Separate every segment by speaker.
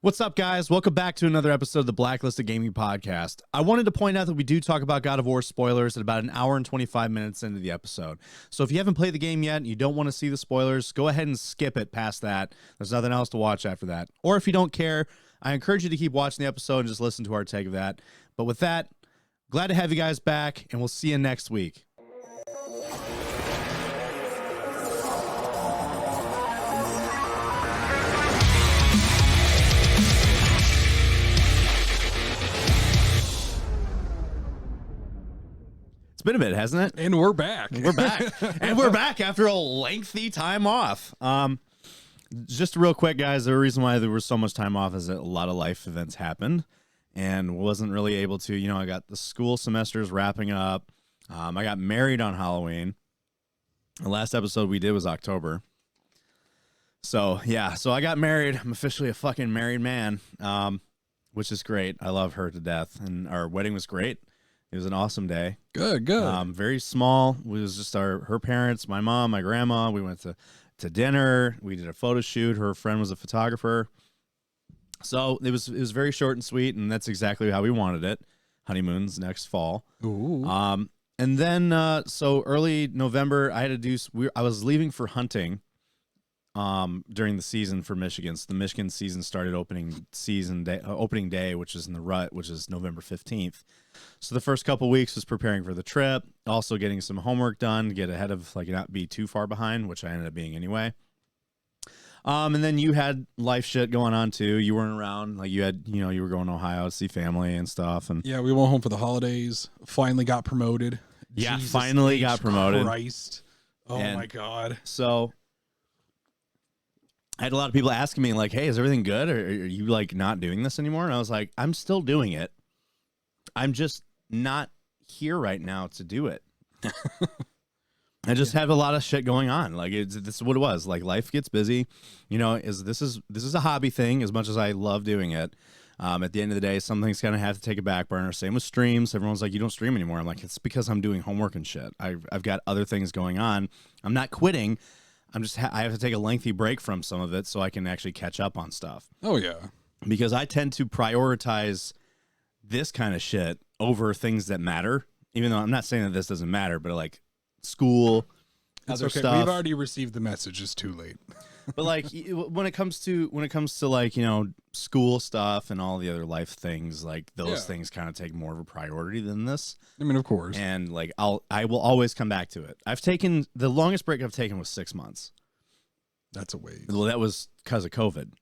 Speaker 1: What's up, guys? Welcome back to another episode of the Blacklisted Gaming Podcast. I wanted to point out that we do talk about God of War spoilers at about an hour and 25 minutes into the episode. So if you haven't played the game yet and you don't want to see the spoilers, go ahead and skip it past that. There's nothing else to watch after that. Or if you don't care, I encourage you to keep watching the episode and just listen to our take of that. But with that, glad to have you guys back, and we'll see you next week. It's been a bit, hasn't it?
Speaker 2: And we're back.
Speaker 1: We're back. And we're back after a lengthy time off. Just real quick, guys, the reason why there was so much time off is that a lot of life events happened and wasn't really able to, I got the school semesters wrapping up. I got married on Halloween. The last episode we did was October. So, yeah. So I got married. I'm officially a fucking married man, which is great. I love her to death. And our wedding was great. It was an awesome day.
Speaker 2: Good.
Speaker 1: Very small. It was just her parents, my mom, my grandma. We went to dinner. We did a photo shoot. Her friend was a photographer. So it was very short and sweet, and that's exactly how we wanted it. Honeymoons next fall.
Speaker 2: Ooh.
Speaker 1: And then so early November, I was leaving for hunting during the season for Michigan. So the Michigan season started opening day, which is in the rut, which is November 15th. So the first couple weeks was preparing for the trip, also getting some homework done, get ahead of not be too far behind, which I ended up being anyway. And then you had life shit going on too. You weren't around, you were going to Ohio to see family and stuff. And
Speaker 2: yeah, we went home for the holidays. Finally got promoted.
Speaker 1: Yeah,
Speaker 2: Jesus
Speaker 1: finally got promoted.
Speaker 2: Christ. Oh my God.
Speaker 1: So I had a lot of people asking me hey, is everything good? Or are you not doing this anymore? And I was like, I'm still doing it. I'm just not here right now to do it. I just have a lot of shit going on. This is what it was. Life gets busy. This is a hobby thing as much as I love doing it. At the end of the day, some things kind of have to take a back burner. Same with streams. Everyone's like, you don't stream anymore. I'm like, it's because I'm doing homework and shit. I've got other things going on. I'm not quitting. I have to take a lengthy break from some of it so I can actually catch up on stuff.
Speaker 2: Oh, yeah.
Speaker 1: Because I tend to prioritize this kind of shit over things that matter, even though I'm not saying that this doesn't matter, but school,
Speaker 2: it's
Speaker 1: other
Speaker 2: okay.
Speaker 1: stuff.
Speaker 2: We've already received the message. It's too late.
Speaker 1: But when it comes to school stuff and all the other life things, those things kind of take more of a priority than this.
Speaker 2: I mean, of course.
Speaker 1: And I will always come back to it. The longest break I've taken was 6 months.
Speaker 2: That's a ways.
Speaker 1: Well, that was because of COVID.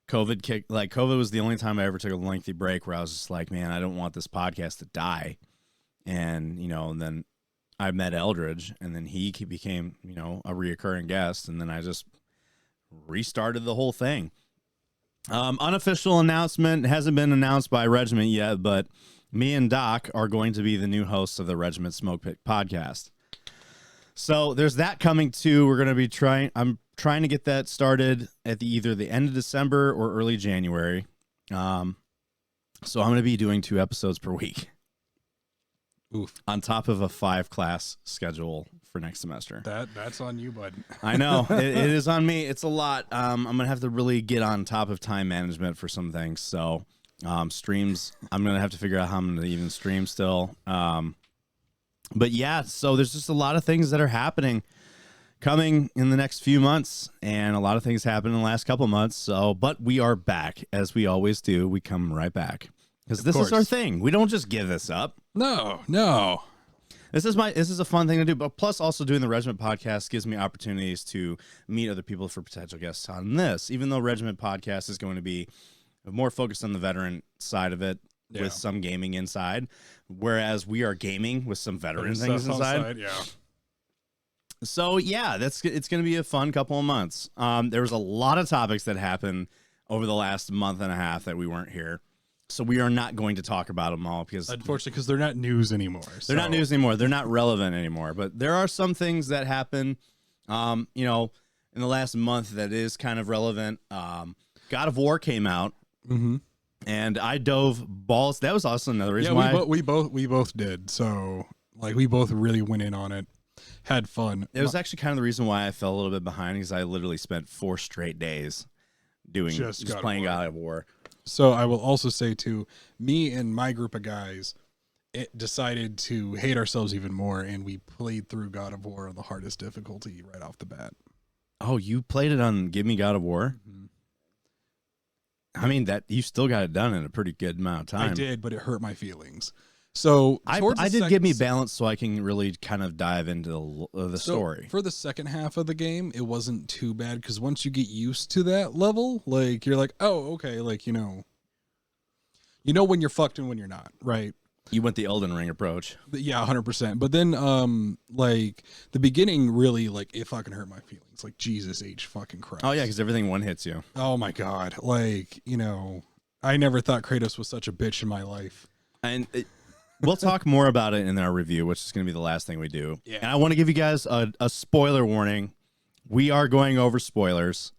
Speaker 1: COVID was the only time I ever took a lengthy break where I was just like, man, I don't want this podcast to die. And, and then I met Eldridge, and then he became, a reoccurring guest. And then I just restarted the whole thing. Unofficial announcement, hasn't been announced by Regiment yet, but me and Doc are going to be the new hosts of the Regiment Smoke Pit podcast. So there's that coming too. We're going to be I'm trying to get that started at either the end of December or early January. So I'm going to be doing 2 episodes per week.
Speaker 2: Oof.
Speaker 1: On top of a 5-class schedule for next semester.
Speaker 2: That's on you, bud.
Speaker 1: I know. It is on me. It's a lot. I'm going to have to really get on top of time management for some things. So streams, I'm going to have to figure out how I'm going to even stream still. But yeah, so there's just a lot of things that are coming in the next few months, and a lot of things happened in the last couple months. So, but we are back as we always do. We come right back because this is our thing. We don't just give this up.
Speaker 2: No.
Speaker 1: This is a fun thing to do, but plus also doing the Regiment podcast gives me opportunities to meet other people for potential guests on this. Even though Regiment podcast is going to be more focused on the veteran side of it. Yeah. With some gaming inside, whereas we are gaming with some veteran things inside.
Speaker 2: Yeah.
Speaker 1: So yeah, it's going to be a fun couple of months. There was a lot of topics that happened over the last month and a half that we weren't here, so we are not going to talk about them all because
Speaker 2: unfortunately, because they're not news anymore.
Speaker 1: They're not news anymore. They're not relevant anymore. But there are some things that happen, in the last month that is kind of relevant. God of War came out.
Speaker 2: Mm-hmm.
Speaker 1: And I dove balls. That was also another reason why
Speaker 2: we both did. So we both really went in on it, had fun.
Speaker 1: It was actually kind of the reason why I fell a little bit behind because I literally spent 4 straight days doing
Speaker 2: Just God of
Speaker 1: playing
Speaker 2: War.
Speaker 1: God of War.
Speaker 2: So I will also say too, me and my group of guys decided to hate ourselves even more, and we played through God of War on the hardest difficulty right off the bat.
Speaker 1: Oh, you played it on Give Me God of War?
Speaker 2: Mm-hmm.
Speaker 1: I mean, that you still got it done in a pretty good amount of time.
Speaker 2: I did, but it hurt my feelings. So
Speaker 1: I did Give Me Balance so I can really kind of dive into the story.
Speaker 2: For the second half of the game, it wasn't too bad because once you get used to that level, like you're like, oh, okay, like you know when you're fucked and when you're not, right?
Speaker 1: You went the Elden Ring approach.
Speaker 2: Yeah, 100%. But then, like the beginning, really, like it fucking hurt my feelings. Like Jesus H fucking Christ.
Speaker 1: Oh yeah, because everything one hits you.
Speaker 2: Oh my God, like I never thought Kratos was such a bitch in my life.
Speaker 1: And we'll talk more about it in our review, which is going to be the last thing we do.
Speaker 2: Yeah.
Speaker 1: And I want to give you guys a spoiler warning. We are going over spoilers.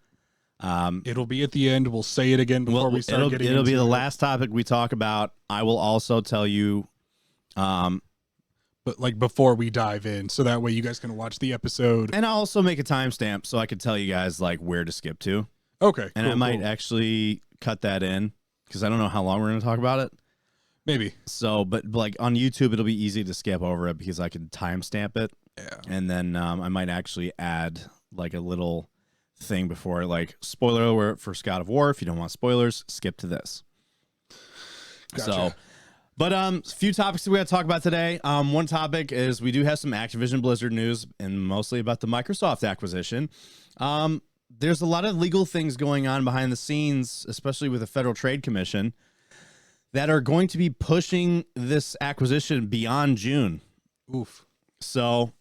Speaker 2: It'll be at the end. We'll say it again before we start getting.
Speaker 1: It'll be
Speaker 2: into
Speaker 1: the
Speaker 2: it.
Speaker 1: last topic we talk about. I will also tell you,
Speaker 2: but like before we dive in, so that way you guys can watch the episode.
Speaker 1: and I'll also make a timestamp so I can tell you guys like where to skip to.
Speaker 2: Okay,
Speaker 1: And
Speaker 2: cool,
Speaker 1: I might
Speaker 2: cool.
Speaker 1: actually cut that in because I don't know how long we're going to talk about it.
Speaker 2: Maybe.
Speaker 1: So, but like on YouTube, it'll be easy to skip over it because I can timestamp it.
Speaker 2: Yeah.
Speaker 1: And then I might actually add like a little thing before, like spoiler alert for God of War. If you don't want spoilers, skip to this.
Speaker 2: Gotcha.
Speaker 1: So, but a few topics that we got to talk about today. One topic is we do have some Activision Blizzard news, and mostly about the Microsoft acquisition. There's a lot of legal things going on behind the scenes, especially with the Federal Trade Commission, that are going to be pushing this acquisition beyond June.
Speaker 2: Oof.
Speaker 1: So,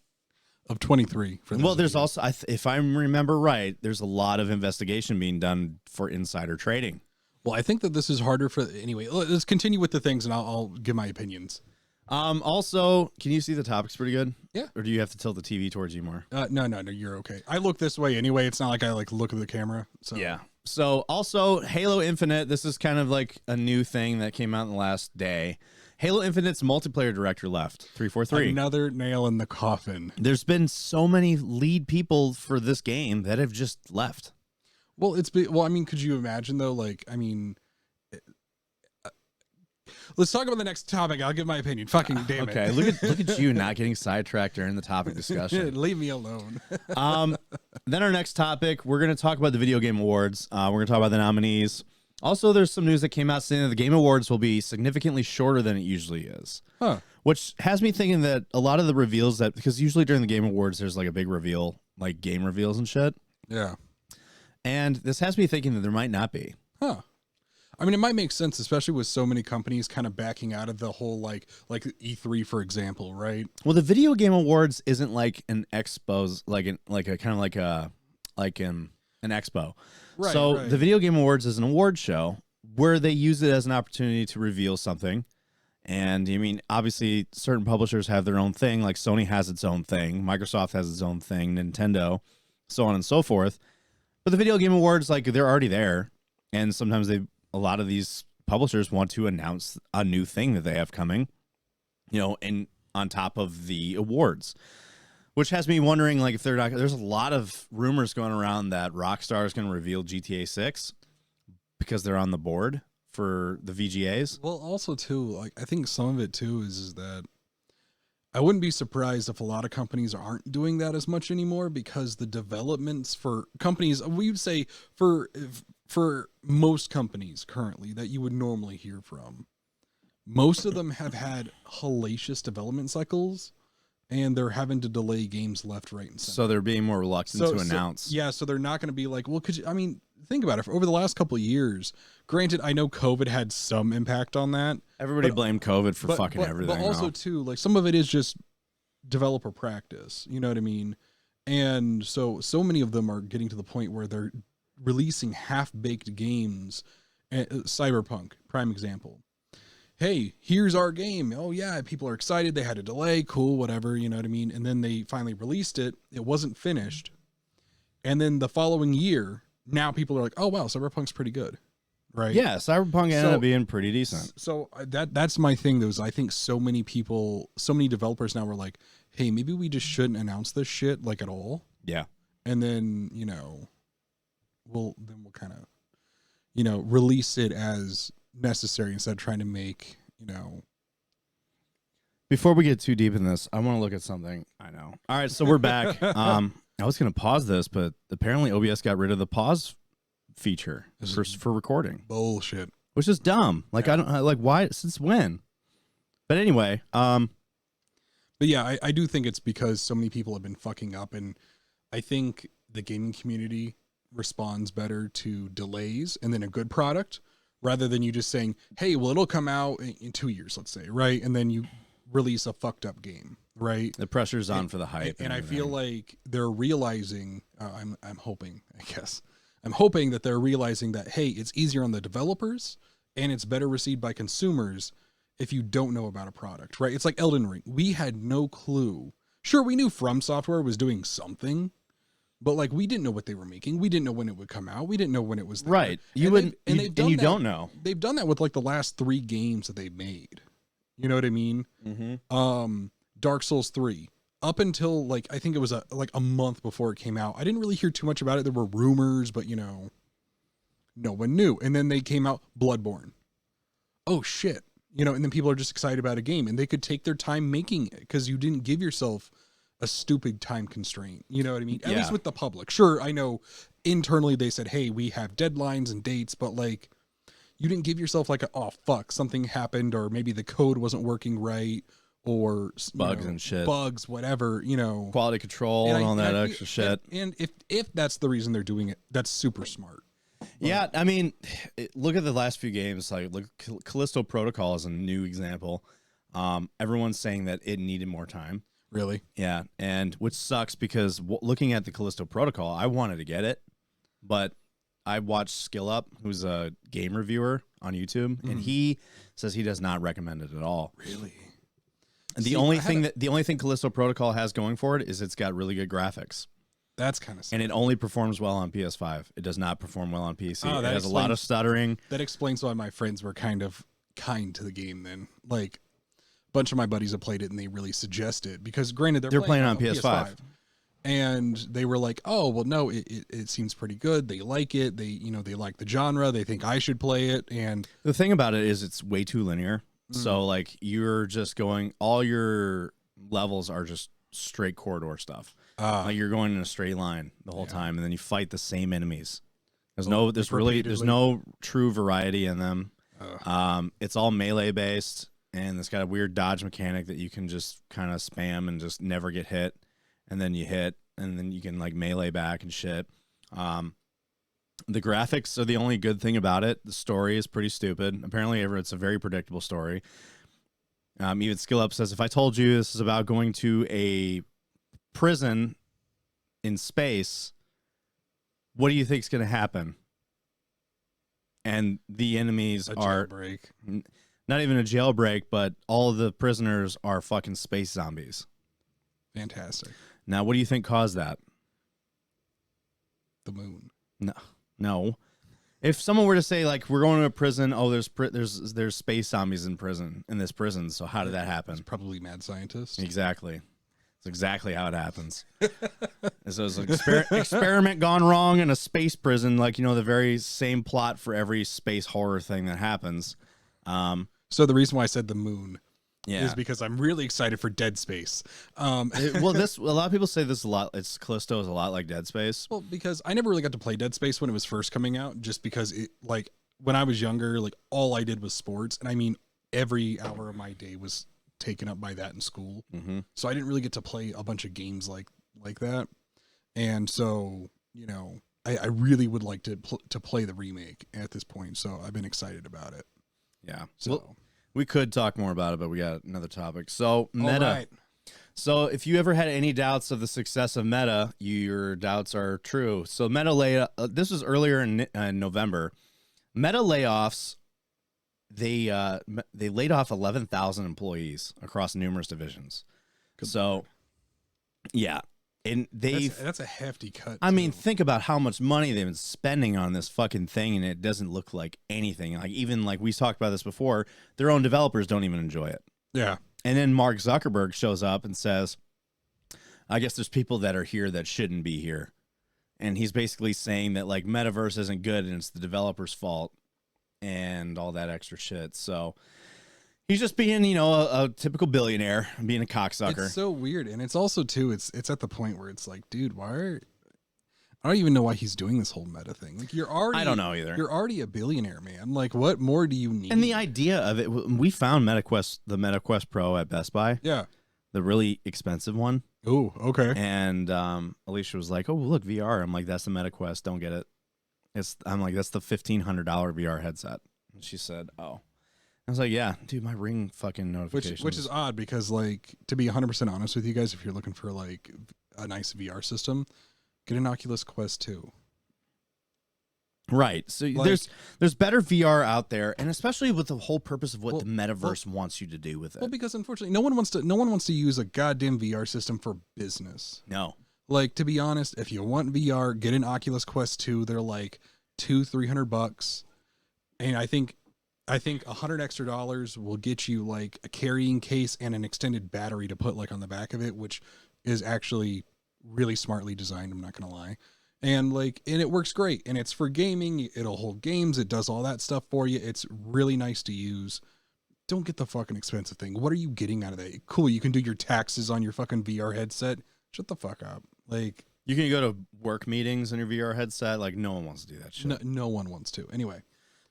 Speaker 2: Of 23. For
Speaker 1: well, there's also, if I remember right, there's a lot of investigation being done for insider trading.
Speaker 2: Well, I think that this is harder for anyway. Let's continue with the things, and I'll give my opinions.
Speaker 1: Also, can you see the topics pretty good?
Speaker 2: Yeah.
Speaker 1: Or do you have to tilt the TV towards you more?
Speaker 2: No, you're okay. I look this way anyway. It's not like I like look at the camera. So
Speaker 1: Yeah. So also Halo Infinite, this is kind of like a new thing that came out in the last day. Halo Infinite's multiplayer director left, 343.
Speaker 2: Another nail in the coffin.
Speaker 1: There's been so many lead people for this game that have just left.
Speaker 2: Well, I mean, could you imagine though? Like, I mean, let's talk about the next topic. I'll give my opinion. Fucking damn
Speaker 1: Okay,
Speaker 2: it.
Speaker 1: look at you not getting sidetracked during the topic discussion.
Speaker 2: Leave me alone.
Speaker 1: Then our next topic, we're going to talk about the Video Game Awards. We're going to talk about the nominees. Also, there's some news that came out saying that the Game Awards will be significantly shorter than it usually is.
Speaker 2: Huh.
Speaker 1: Which has me thinking that a lot of the reveals that, because usually during the Game Awards, there's like a big reveal, like game reveals and shit.
Speaker 2: Yeah.
Speaker 1: And this has me thinking that there might not be.
Speaker 2: Huh. I mean, it might make sense, especially with so many companies kind of backing out of the whole like E3, for example, right?
Speaker 1: Well, the Video Game Awards isn't like an expos, like an expo.
Speaker 2: Right,
Speaker 1: so
Speaker 2: right.
Speaker 1: the Video Game Awards is an award show where they use it as an opportunity to reveal something. And I mean, obviously, certain publishers have their own thing. Like Sony has its own thing, Microsoft has its own thing, Nintendo, so on and so forth. But the Video Game Awards, like they're already there, and sometimes a lot of these publishers want to announce a new thing that they have coming, and on top of the awards. Which has me wondering, like, if they're not. There's a lot of rumors going around that Rockstar is going to reveal GTA 6 because they're on the board for the VGAs.
Speaker 2: Well, also too, like I think some of it too is that I wouldn't be surprised if a lot of companies aren't doing that as much anymore because the developments for companies, we would say for most companies currently that you would normally hear from, most of them have had hellacious development cycles. And they're having to delay games left, right, and center.
Speaker 1: So they're being more reluctant to announce.
Speaker 2: Yeah, so they're not going to be like, well, think about it. For over the last couple of years, granted, I know COVID had some impact on that.
Speaker 1: Everybody blamed COVID for fucking everything.
Speaker 2: But also, too, like some of it is just developer practice. You know what I mean? And so many of them are getting to the point where they're releasing half-baked games. Cyberpunk, prime example. Hey, here's our game. Oh yeah, people are excited. They had a delay. Cool, whatever, you know what I mean? And then they finally released it. It wasn't finished. And then the following year, now people are like, oh wow, Cyberpunk's pretty good. Right?
Speaker 1: Yeah, Cyberpunk ended up being pretty decent.
Speaker 2: So that's my thing though, is I think so many developers now were like, hey, maybe we just shouldn't announce this shit like at all.
Speaker 1: Yeah.
Speaker 2: And then, we'll kind of release it as necessary instead of trying to make,
Speaker 1: Before we get too deep in this, I want to look at something. I know. All right, so we're back. I was going to pause this, but apparently OBS got rid of the pause feature for recording.
Speaker 2: Bullshit.
Speaker 1: Which is dumb. Like, I don't like why, since when? But anyway,
Speaker 2: but yeah, I do think it's because so many people have been fucking up, and I think the gaming community responds better to delays and then a good product rather than you just saying, hey, well, it'll come out in 2 years, let's say, right? And then you release a fucked up game, right?
Speaker 1: The pressure's on for the hype.
Speaker 2: And I feel like they're realizing, I'm hoping, I guess, I'm hoping that they're realizing that, hey, it's easier on the developers and it's better received by consumers if you don't know about a product, right? It's like Elden Ring. We had no clue. Sure, we knew From Software was doing something, but like we didn't know what they were making. We didn't know when it would come out. We didn't know when it was there.
Speaker 1: Right. You wouldn't, and you don't know.
Speaker 2: They've done that with like the last 3 games that they made. You know what I mean?
Speaker 1: Mm-hmm.
Speaker 2: Dark Souls 3. Up until like I think it was a month before it came out, I didn't really hear too much about it. There were rumors, but no one knew. And then they came out Bloodborne. Oh shit. And then people are just excited about a game, and they could take their time making it because you didn't give yourself a stupid time constraint. You know what I mean? At least with the public. Sure, I know internally they said, hey, we have deadlines and dates, but like you didn't give yourself like oh fuck, something happened, or maybe the code wasn't working right, or
Speaker 1: bugs and shit.
Speaker 2: Bugs, whatever,
Speaker 1: Quality control and all that extra shit.
Speaker 2: And if that's the reason they're doing it, that's super smart.
Speaker 1: Yeah, I mean, look at the last few games. Like, look, Callisto Protocol is a new example. Everyone's saying that it needed more time.
Speaker 2: Really?
Speaker 1: Yeah, and which sucks because looking at the Callisto Protocol, I wanted to get it, but I watched Skill Up, who's a game reviewer on YouTube, and he says he does not recommend it at all.
Speaker 2: Really?
Speaker 1: And the only thing Callisto Protocol has going for it is it's got really good graphics.
Speaker 2: That's kind of sad.
Speaker 1: And it only performs well on PS5. It does not perform well on PC.
Speaker 2: Oh,
Speaker 1: it has a lot of stuttering.
Speaker 2: That explains why my friends were kind of kind to the game then. Like, a bunch of my buddies have played it, and they really suggest it. Because, granted, they're playing on PS5. And they were like, oh, well, no, it seems pretty good. They like it. They like the genre. They think I should play it. And
Speaker 1: the thing about it is it's way too linear. So, like, you're just going, all your levels are just straight corridor stuff. Like you're going in a straight line the whole time, and then you fight the same enemies. There's no true variety in them. It's all melee based, and it's got a weird dodge mechanic that you can just kind of spam and just never get hit, and then you hit, and then you can like melee back and shit. The graphics are the only good thing about it. The story is pretty stupid. Apparently, it's a very predictable story. Even Skill Up says, if I told you this is about going to a prison in space, what do you think is going to happen? And the enemies are not even a jailbreak, but all of the prisoners are fucking space zombies.
Speaker 2: Fantastic.
Speaker 1: Now, what do you think caused that?
Speaker 2: The moon.
Speaker 1: No. If someone were to say, like, we're going to a prison, oh, there's space zombies in this prison, so how did that happen?
Speaker 2: It's probably mad scientists.
Speaker 1: Exactly. It's exactly how it happens. So it's an experiment gone wrong in a space prison, like, the very same plot for every space horror thing that happens.
Speaker 2: So the reason why I said the moon is because I'm really excited for Dead Space.
Speaker 1: A lot of people say this a lot. Callisto is a lot like Dead Space.
Speaker 2: Well, because I never really got to play Dead Space when it was first coming out, just because when I was younger, like all I did was sports, and I mean every hour of my day was taken up by that in school. So I didn't really get to play a bunch of games like that, and so I really would like to play the remake at this point. So I've been excited about it.
Speaker 1: Yeah. So. We could talk more about it, but we got another topic. So, Meta.
Speaker 2: Right.
Speaker 1: So, if you ever had any doubts of the success of Meta, your doubts are true. So, Meta this was earlier in November. Meta layoffs, they laid off 11,000 employees across numerous divisions. Yeah. And
Speaker 2: that's a hefty cut.
Speaker 1: I mean, think about how much money they've been spending on this fucking thing, and it doesn't look like anything. Like, even like we talked about this before, their own developers don't even enjoy it.
Speaker 2: Yeah.
Speaker 1: And then Mark Zuckerberg shows up and says, I guess there's people that are here that shouldn't be here. and he's basically saying that like Metaverse isn't good and it's the developer's fault and all that extra shit. So he's just being, a typical billionaire, being a cocksucker.
Speaker 2: It's so weird, and it's also too. It's at the point where it's like, dude, I don't even know why he's doing this whole meta thing. Like,
Speaker 1: I don't know either.
Speaker 2: You're already a billionaire, man. Like, what more do you need?
Speaker 1: And the idea of it, we found the MetaQuest Pro at Best Buy.
Speaker 2: Yeah.
Speaker 1: The really expensive one.
Speaker 2: Oh, okay.
Speaker 1: And Alicia was like, "Oh, look, VR." I'm like, "That's the MetaQuest. Don't get it." I'm like, "That's the $1,500 VR headset." And she said, "Oh." I was like, "Yeah, dude, my Ring fucking notifications."
Speaker 2: Which is odd because, like, to be 100% honest with you guys, if you're looking for like a nice VR system, get an Oculus Quest 2.
Speaker 1: Right. So
Speaker 2: like,
Speaker 1: there's better VR out there, and especially with the whole purpose of what the Metaverse wants you to do with it.
Speaker 2: Well, because unfortunately, no one wants to use a goddamn VR system for business.
Speaker 1: No.
Speaker 2: Like, to be honest, if you want VR, get an Oculus Quest 2. They're like $200-$300, and I think $100 extra will get you like a carrying case and an extended battery to put like on the back of it, which is actually really smartly designed. I'm not gonna lie. And it works great, and it's for gaming. It'll hold games. It does all that stuff for you. It's really nice to use. Don't get the fucking expensive thing. What are you getting out of that? Cool, you can do your taxes on your fucking VR headset. Shut the fuck up. Like,
Speaker 1: you can go to work meetings on your VR headset. Like, no one wants to do that shit.
Speaker 2: No one wants to. Anyway.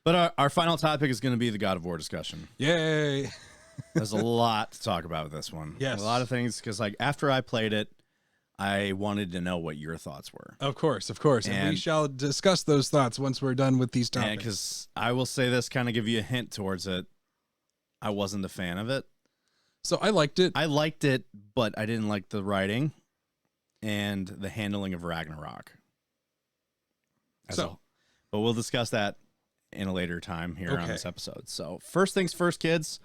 Speaker 1: But our final topic is going to be the God of War discussion.
Speaker 2: Yay!
Speaker 1: There's a lot to talk about with this one.
Speaker 2: Yes.
Speaker 1: A lot of things, because like after I played it, I wanted to know what your thoughts were.
Speaker 2: Of course. And we shall discuss those thoughts once we're done with these topics.
Speaker 1: Because I will say this, kind of give you a hint towards it. I wasn't a fan of it.
Speaker 2: So I liked it.
Speaker 1: But I didn't like the writing and the handling of Ragnarok. But we'll discuss that in a later time here on this episode. So first things first, kids.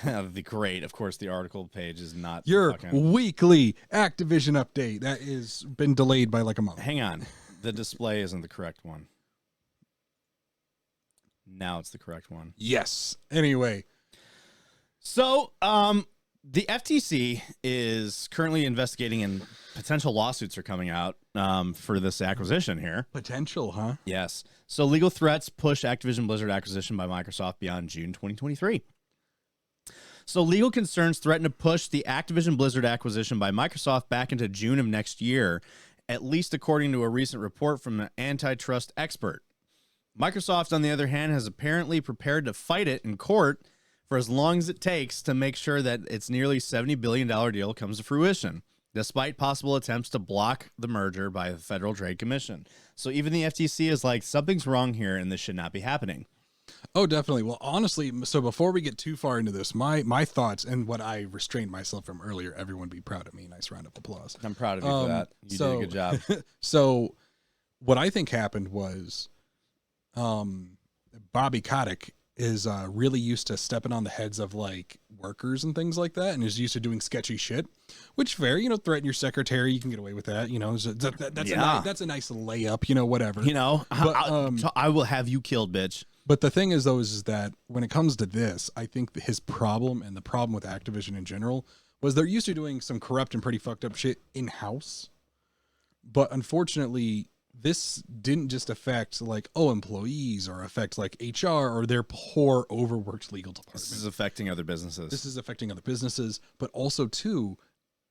Speaker 1: Of course, the article page is not
Speaker 2: your weekly Activision update that is been delayed by like a month.
Speaker 1: Hang on, the display isn't the correct one. Now it's the correct one.
Speaker 2: Yes. Anyway,
Speaker 1: so the FTC is currently investigating, and potential lawsuits are coming out for this acquisition here.
Speaker 2: Potential, huh?
Speaker 1: Yes. So legal threats push Activision Blizzard acquisition by Microsoft beyond June 2023. So legal concerns threaten to push the Activision Blizzard acquisition by Microsoft back into June of next year, at least according to a recent report from an antitrust expert. Microsoft, on the other hand, has apparently prepared to fight it in court for as long as it takes to make sure that its nearly $70 billion deal comes to fruition, despite possible attempts to block the merger by the Federal Trade Commission. So even the FTC is like, something's wrong here and this should not be happening.
Speaker 2: Oh, definitely. Well, honestly, so before we get too far into this, my thoughts and what I restrained myself from earlier, everyone be proud of me. Nice round of applause.
Speaker 1: I'm proud of you for that. You did a good job.
Speaker 2: So what I think happened was Bobby Kotick is really used to stepping on the heads of like workers and things like that, and is used to doing sketchy shit, which fair, threaten your secretary, you can get away with that, that's a nice layup, whatever.
Speaker 1: But, I will have you killed, bitch.
Speaker 2: But the thing is, though, is that when it comes to this, I think his problem and the problem with Activision in general was they're used to doing some corrupt and pretty fucked up shit in-house. But unfortunately, this didn't just affect like, employees, or affect like HR or their poor, overworked legal department.
Speaker 1: This is affecting other businesses. But also, too,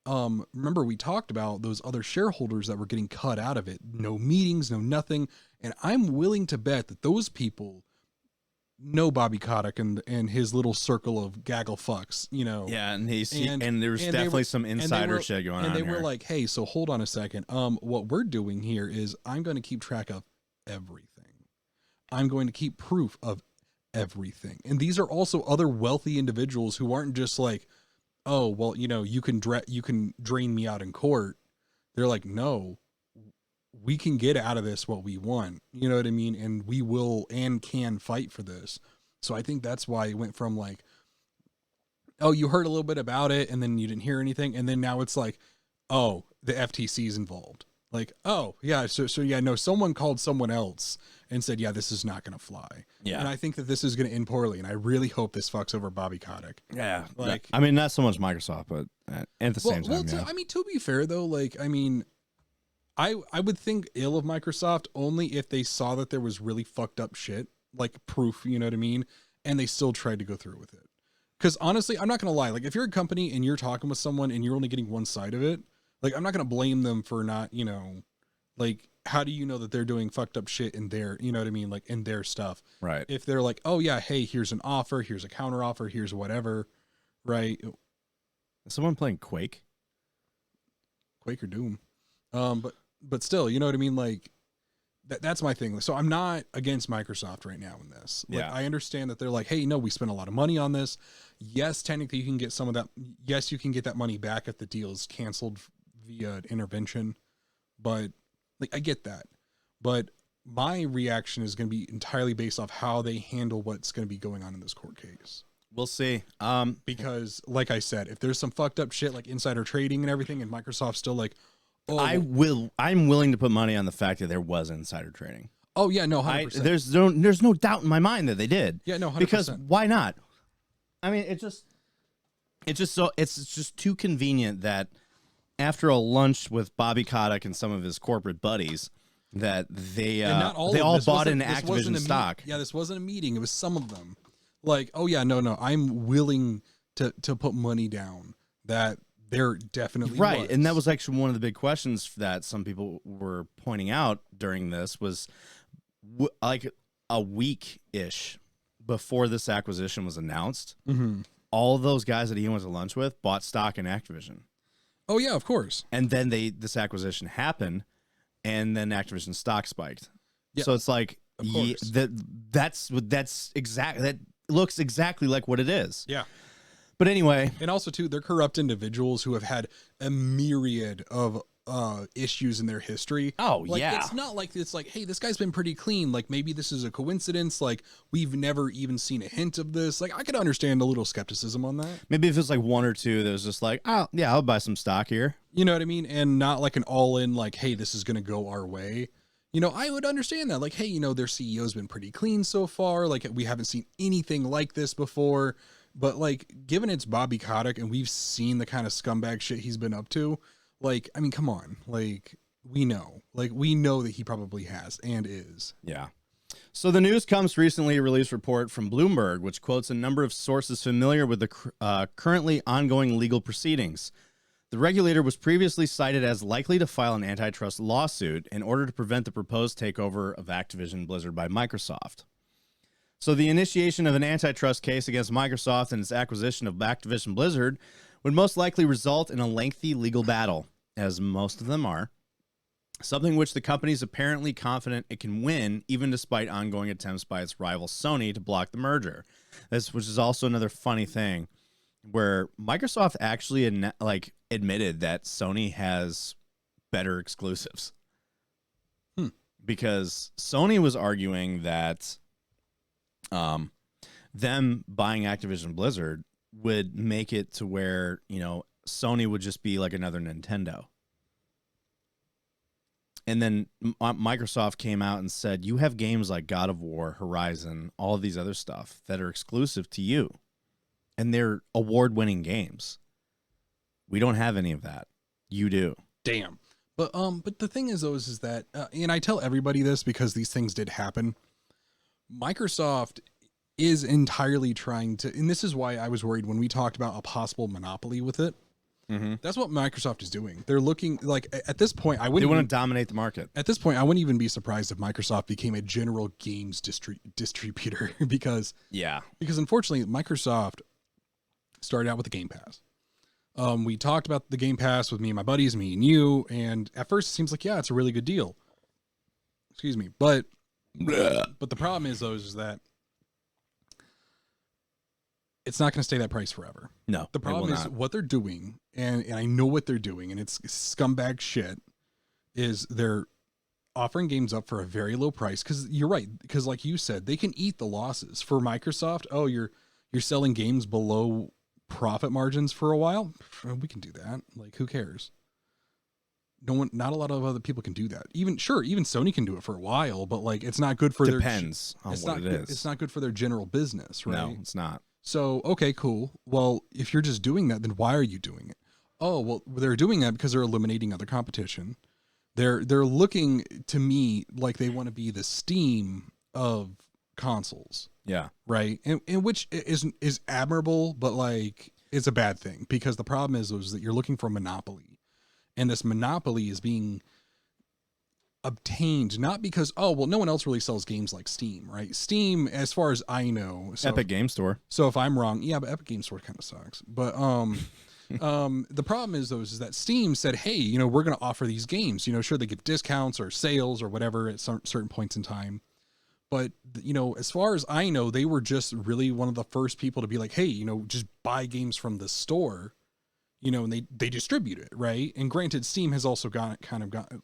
Speaker 1: remember we talked about those other shareholders that were getting cut out of it. No meetings, no nothing. And I'm willing to bet that those people know Bobby Kotick and his little circle of gaggle fucks, Yeah, and there's definitely some insider shit going on.
Speaker 2: And they were like, hey, so hold on a second. What we're doing here is I'm going to keep track of everything. I'm going to keep proof of everything. And these are also other wealthy individuals who aren't just like, oh, well, you can drain me out in court. They're like, no, we can get out of this what we want. You know what I mean? And we will and can fight for this. So I think that's why it went from like, oh, you heard a little bit about it and then you didn't hear anything. And then now it's like, oh, the FTC is involved. Like, oh, yeah. So yeah, no, someone called someone else and said, yeah, this is not going to fly. Yeah. And I think that this is going to end poorly. And I really hope this fucks over Bobby Kotick.
Speaker 1: Yeah. Like, I mean, not so much Microsoft, but at the same time.
Speaker 2: I mean, to be fair though, like, I mean, I would think ill of Microsoft only if they saw that there was really fucked up shit, like proof, you know what I mean? And they still tried to go through with it. Because honestly, I'm not going to lie. Like, if you're a company and you're talking with someone and you're only getting one side of it, like, I'm not going to blame them for not, like, how do you know that they're doing fucked up shit in their, you know what I mean? Like, in their stuff.
Speaker 1: Right.
Speaker 2: If they're like, oh, yeah, hey, here's an offer, here's a counter offer, here's whatever, right?
Speaker 1: Is someone playing Quake?
Speaker 2: Quake or Doom. But still, you know what I mean? Like, that's my thing. So I'm not against Microsoft right now in this. Like,
Speaker 1: Yeah.
Speaker 2: I understand that they're like, hey, no, we spent a lot of money on this. Yes, technically you can get some of that. Yes, you can get that money back if the deal is canceled via intervention. But like, I get that. But my reaction is going to be entirely based off how they handle what's going to be going on in this court case.
Speaker 1: We'll see.
Speaker 2: Because like I said, if there's some fucked up shit like insider trading and everything, and Microsoft's still like, oh,
Speaker 1: I'm willing to put money on the fact that there was insider trading.
Speaker 2: oh yeah, no, 100%.
Speaker 1: There's no doubt in my mind that they did.
Speaker 2: Yeah, no, 100%.
Speaker 1: Because why not? I mean, it's just too convenient that after a lunch with Bobby Kotick and some of his corporate buddies, that they all bought into Activision stock.
Speaker 2: Yeah, this wasn't a meeting. It was some of them. Like, oh yeah, no, I'm willing to put money down that there definitely
Speaker 1: right.
Speaker 2: was.
Speaker 1: And that was actually one of the big questions that some people were pointing out during this was like a week-ish before this acquisition was announced.
Speaker 2: Mm-hmm.
Speaker 1: All of those guys that he went to lunch with bought stock in Activision.
Speaker 2: Oh yeah, of course.
Speaker 1: And then this acquisition happened, and then Activision stock spiked.
Speaker 2: Yeah,
Speaker 1: so it's like that looks exactly like what it is.
Speaker 2: Yeah.
Speaker 1: But anyway,
Speaker 2: and also too, they're corrupt individuals who have had a myriad of issues in their history.
Speaker 1: Oh,
Speaker 2: like,
Speaker 1: yeah.
Speaker 2: It's not like it's like, hey, this guy's been pretty clean. Like, maybe this is a coincidence. Like, we've never even seen a hint of this. Like, I could understand a little skepticism on that.
Speaker 1: Maybe if it's like one or two that was just like, oh, yeah, I'll buy some stock here.
Speaker 2: You know what I mean? And not like an all-in, like, hey, this is going to go our way. You know, I would understand that. Like, hey, their CEO's been pretty clean so far. Like, we haven't seen anything like this before. But, like, given it's Bobby Kotick and we've seen the kind of scumbag shit he's been up to, like, I mean, come on. Like, we know. Like, we know that he probably has and is.
Speaker 1: Yeah. So the news comes recently a released report from Bloomberg, which quotes a number of sources familiar with the currently ongoing legal proceedings. The regulator was previously cited as likely to file an antitrust lawsuit in order to prevent the proposed takeover of Activision Blizzard by Microsoft. So the initiation of an antitrust case against Microsoft and its acquisition of Activision Blizzard would most likely result in a lengthy legal battle, as most of them are, something which the company is apparently confident it can win, even despite ongoing attempts by its rival Sony to block the merger. Which is also another funny thing, where Microsoft actually admitted that Sony has better exclusives. Because Sony was arguing that them buying Activision Blizzard would make it to where, Sony would just be like another Nintendo. And then Microsoft came out and said, you have games like God of War, Horizon, all of these other stuff that are exclusive to you. And they're award-winning games. We don't have any of that. You do.
Speaker 2: Damn. But the thing is, though, is that, and I tell everybody this because these things did happen. Microsoft is entirely trying to, and this is why I was worried when we talked about a possible monopoly with it. Mm-hmm. That's what Microsoft is doing. They're looking like at this point, they want
Speaker 1: to dominate the market.
Speaker 2: At this point, I wouldn't even be surprised if Microsoft became a general games distributor because unfortunately, Microsoft started out with the Game Pass. We talked about the Game Pass with me and my buddies, me and you, and at first it seems like, yeah, it's a really good deal. Excuse me. But the problem is, though, is that it's not going to stay that price forever.
Speaker 1: No.
Speaker 2: The problem is what they're doing, and I know what they're doing, and it's scumbag shit, is they're offering games up for a very low price. Because you're right. Because like you said, they can eat the losses. For Microsoft, oh, you're selling games below profit margins for a while. We can do that. Like, who cares? Not a lot of other people can do that. Even Sony can do it for a while, but like, it's not good for
Speaker 1: Depends on what it is.
Speaker 2: It's not good for their general business, right?
Speaker 1: No, it's not.
Speaker 2: So, okay, cool. Well, if you're just doing that, then why are you doing it? Oh, well, they're doing that because they're eliminating other competition. They're looking to me like they want to be the Steam of consoles,
Speaker 1: Yeah.
Speaker 2: right? And which is admirable, but like it's a bad thing because the problem is that you're looking for monopoly, and this monopoly is being obtained not because no one else really sells games like Steam, right? Steam, as far as I know, so
Speaker 1: Epic Game Store.
Speaker 2: So if I'm wrong, yeah, but Epic Game Store kind of sucks. But the problem is is that Steam said, hey, we're going to offer these games. Sure, they give discounts or sales or whatever at certain points in time. But, as far as I know, they were just really one of the first people to be like, hey, just buy games from the store, and they distribute it, right? And granted, Steam has also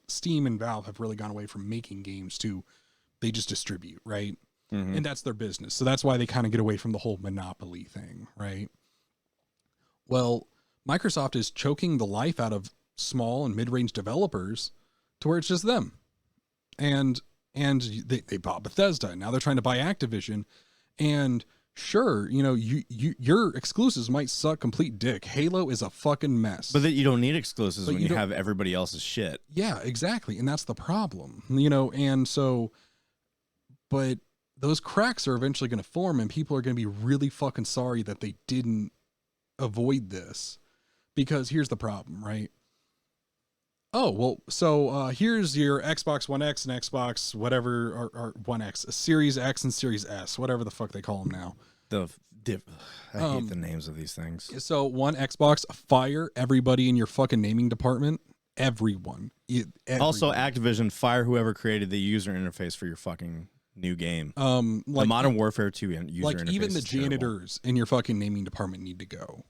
Speaker 2: Steam and Valve have really gone away from making games to, they just distribute, right?
Speaker 1: Mm-hmm.
Speaker 2: And that's their business. So that's why they kind of get away from the whole monopoly thing, right? Well, Microsoft is choking the life out of small and mid-range developers to where it's just them. And they bought Bethesda. Now they're trying to buy Activision. And sure, your exclusives might suck complete dick. Halo is a fucking mess.
Speaker 1: But that you don't need exclusives when you have everybody else's shit.
Speaker 2: Yeah, exactly. And that's the problem. And so, but those cracks are eventually going to form, and people are going to be really fucking sorry that they didn't avoid this. Because here's the problem, right? Oh, well, so here's your Xbox One X and Xbox whatever, or One X, Series X and Series S, whatever the fuck they call them now.
Speaker 1: I hate the names of these things.
Speaker 2: So one Xbox, fire everybody in your fucking naming department. Everyone.
Speaker 1: Also, Activision, fire whoever created the user interface for your fucking new game.
Speaker 2: Like
Speaker 1: the Modern Warfare 2 user interface.
Speaker 2: Even the janitors in your fucking naming department need to go.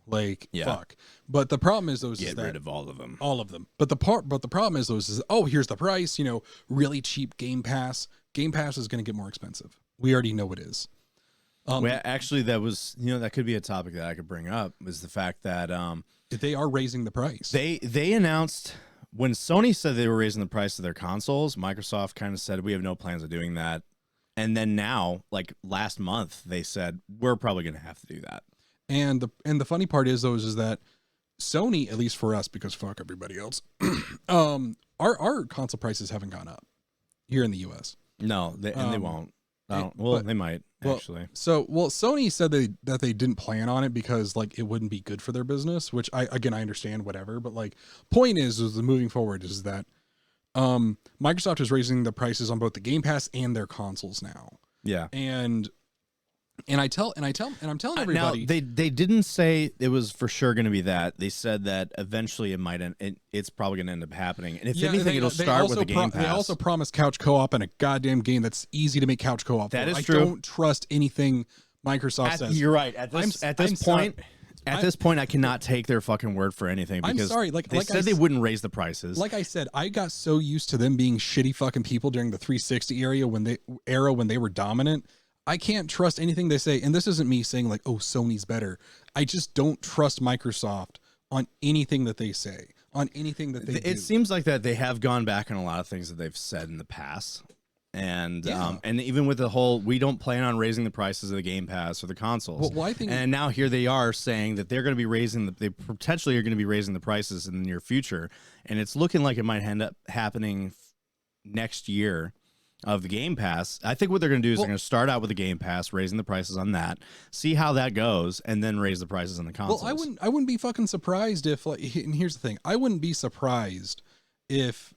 Speaker 1: Yeah.
Speaker 2: Fuck. But the problem is
Speaker 1: get rid of all of them.
Speaker 2: All of them. But the problem is here's the price, really cheap Game Pass. Game Pass is going to get more expensive. We already know it is.
Speaker 1: Well, actually, that was, that could be a topic that I could bring up, is the fact that
Speaker 2: they are raising the price.
Speaker 1: They announced, when Sony said they were raising the price of their consoles, Microsoft kind of said, we have no plans of doing that. And then now, like last month, they said, we're probably going to have to do that.
Speaker 2: And the funny part is that Sony, at least for us, because fuck everybody else, our console prices haven't gone up here in the US. No,
Speaker 1: they won't. They might actually.
Speaker 2: Sony said that they didn't plan on it because like it wouldn't be good for their business, which I understand, whatever. But like, point is moving forward is that Microsoft is raising the prices on both the Game Pass and their consoles now.
Speaker 1: Yeah,
Speaker 2: and I'm telling everybody.
Speaker 1: Now, they didn't say it was for sure going to be that. They said that eventually it might it's probably going to end up happening. And if anything, it'll start with the Game Pass.
Speaker 2: They also promised couch co-op and a goddamn game that's easy to make couch co-op.
Speaker 1: That is true.
Speaker 2: I don't trust anything Microsoft says.
Speaker 1: You're right. At this point, I cannot take their fucking word for anything because
Speaker 2: I'm sorry,
Speaker 1: they said they wouldn't raise the prices.
Speaker 2: Like I said, I got so used to them being shitty fucking people during the 360 era when they were dominant. I can't trust anything they say. And this isn't me saying like, oh, Sony's better. I just don't trust Microsoft on anything that they say, on anything that they do.
Speaker 1: It seems like that they have gone back on a lot of things that they've said in the past. And and even with the whole, we don't plan on raising the prices of the Game Pass or the consoles.
Speaker 2: Well, I think,
Speaker 1: and now here they are saying that they're going to be they potentially are going to be raising the prices in the near future. And it's looking like it might end up happening next year of the Game Pass. I think what they're going to do is they're going to start out with the Game Pass, raising the prices on that, see how that goes, and then raise the prices on the consoles.
Speaker 2: Well, I wouldn't be fucking surprised if, like, and here's the thing, I wouldn't be surprised if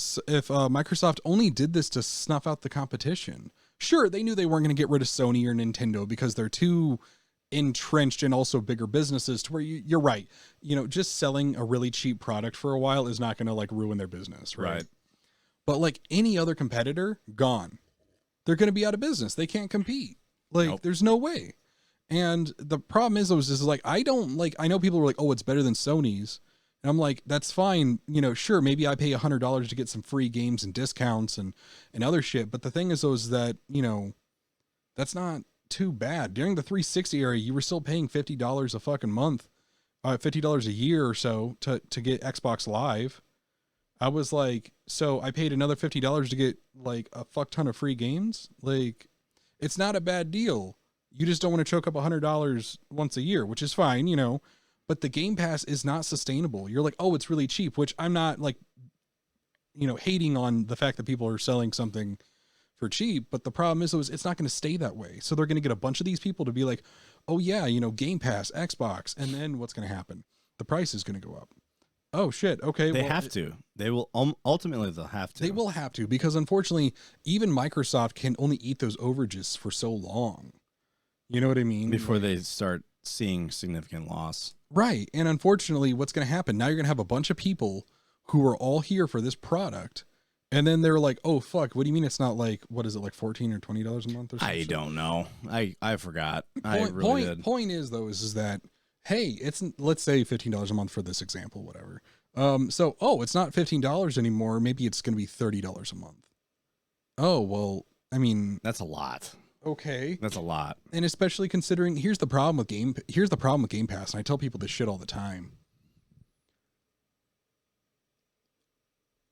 Speaker 2: Microsoft only did this to snuff out the competition. Sure, they knew they weren't going to get rid of Sony or Nintendo because they're too entrenched and also bigger businesses to where you're right. Just selling a really cheap product for a while is not going to like ruin their business, right? But like any other competitor, gone. They're going to be out of business. They can't compete. Like, nope. There's no way. And the problem is like, I know people were like, oh, it's better than Sony's. And I'm like, that's fine. Sure, maybe I pay $100 to get some free games and discounts and other shit. But the thing is, though, is that, that's not too bad. During the 360 era, you were still paying $50 a fucking month, $50 a year or so to get Xbox Live. I was like, so I paid another $50 to get like a fuck ton of free games. Like, it's not a bad deal. You just don't want to choke up $100 once a year, which is fine, but the Game Pass is not sustainable. You're like, oh, it's really cheap, which I'm not like hating on the fact that people are selling something for cheap, but the problem is it's not going to stay that way. So they're going to get a bunch of these people to be like, oh yeah, Game Pass, Xbox, and then what's going to happen? The price is going to go up. Oh shit. Okay.
Speaker 1: They have to. They will ultimately. They'll have to.
Speaker 2: They will have to, because unfortunately, even Microsoft can only eat those overages for so long. You know what I mean?
Speaker 1: Before they start seeing significant loss.
Speaker 2: Right. And unfortunately, what's going to happen? Now you're going to have a bunch of people who are all here for this product. And then they're like, oh, fuck, what do you mean it's not like, what is it, like $14 or $20 a month or something?
Speaker 1: I don't know. I forgot.
Speaker 2: Point is, though, is that, hey, it's, let's say $15 a month for this example, whatever. So, it's not $15 anymore. Maybe it's going to be $30 a month. Oh, well, I mean.
Speaker 1: That's a lot.
Speaker 2: Okay.
Speaker 1: That's a lot.
Speaker 2: And especially considering, here's the problem with Game Pass, and I tell people this shit all the time.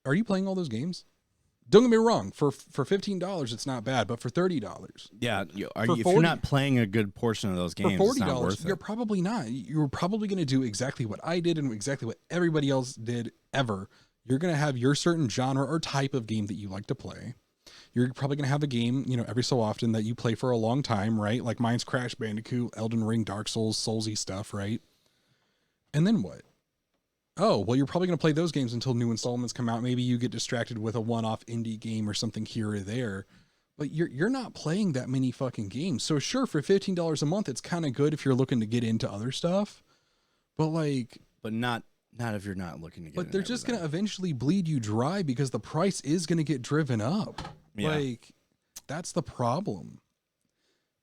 Speaker 2: Are you playing all those games? Don't get me wrong. For $15, it's not bad, but for $30,
Speaker 1: yeah, if you're not playing a good portion of those games,
Speaker 2: for $40,
Speaker 1: it's not worth it.
Speaker 2: You're probably not. You're probably going to do exactly what I did and exactly what everybody else did ever. You're going to have your certain genre or type of game that you like to play. You're probably going to have a game, every so often that you play for a long time, right? Like mine's Crash Bandicoot, Elden Ring, Dark Souls, Soulsy stuff, right? And then what? Oh, well, you're probably going to play those games until new installments come out. Maybe you get distracted with a one-off indie game or something here or there. But you're not playing that many fucking games. So sure, for $15 a month, it's kind of good if you're looking to get into other stuff. But
Speaker 1: not if you're not looking to get
Speaker 2: But they're just going to eventually bleed you dry because the price is going to get driven up. Yeah. That's the problem.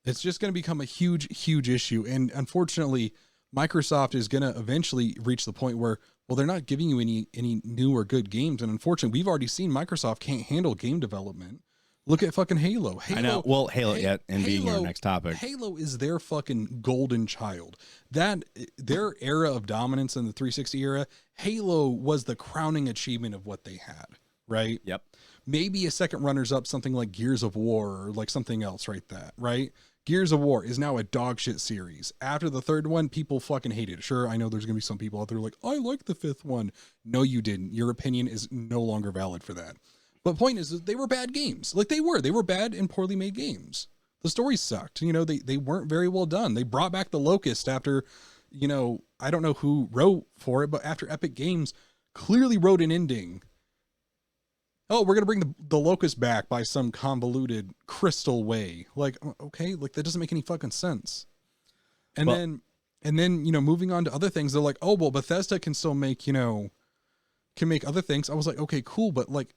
Speaker 2: It's just going to become a huge, huge issue. And unfortunately, Microsoft is going to eventually reach the point where, well, they're not giving you any new or good games. And unfortunately, we've already seen Microsoft can't handle game development. Look at fucking Halo.
Speaker 1: I know. Well, Halo, being your next topic.
Speaker 2: Halo is their fucking golden child. Their era of dominance in the 360 era, Halo was the crowning achievement of what they had, right?
Speaker 1: Yep.
Speaker 2: Maybe a second runner's up, something like Gears of War or like something else right? Gears of War is now a dog shit series. After the third one, people fucking hate it. Sure, I know there's going to be some people out there like, I like the fifth one. No, you didn't. Your opinion is no longer valid for that. But point is, they were bad games. Like they were bad and poorly made games. The stories sucked. They weren't very well done. They brought back the Locust after, I don't know who wrote for it, but after Epic Games clearly wrote an ending. Oh, we're going to bring the Locust back by some convoluted crystal way. Like, okay, like that doesn't make any fucking sense. And then, moving on to other things, they're like, oh, well, Bethesda can still make, can make other things. I was like, okay, cool. But like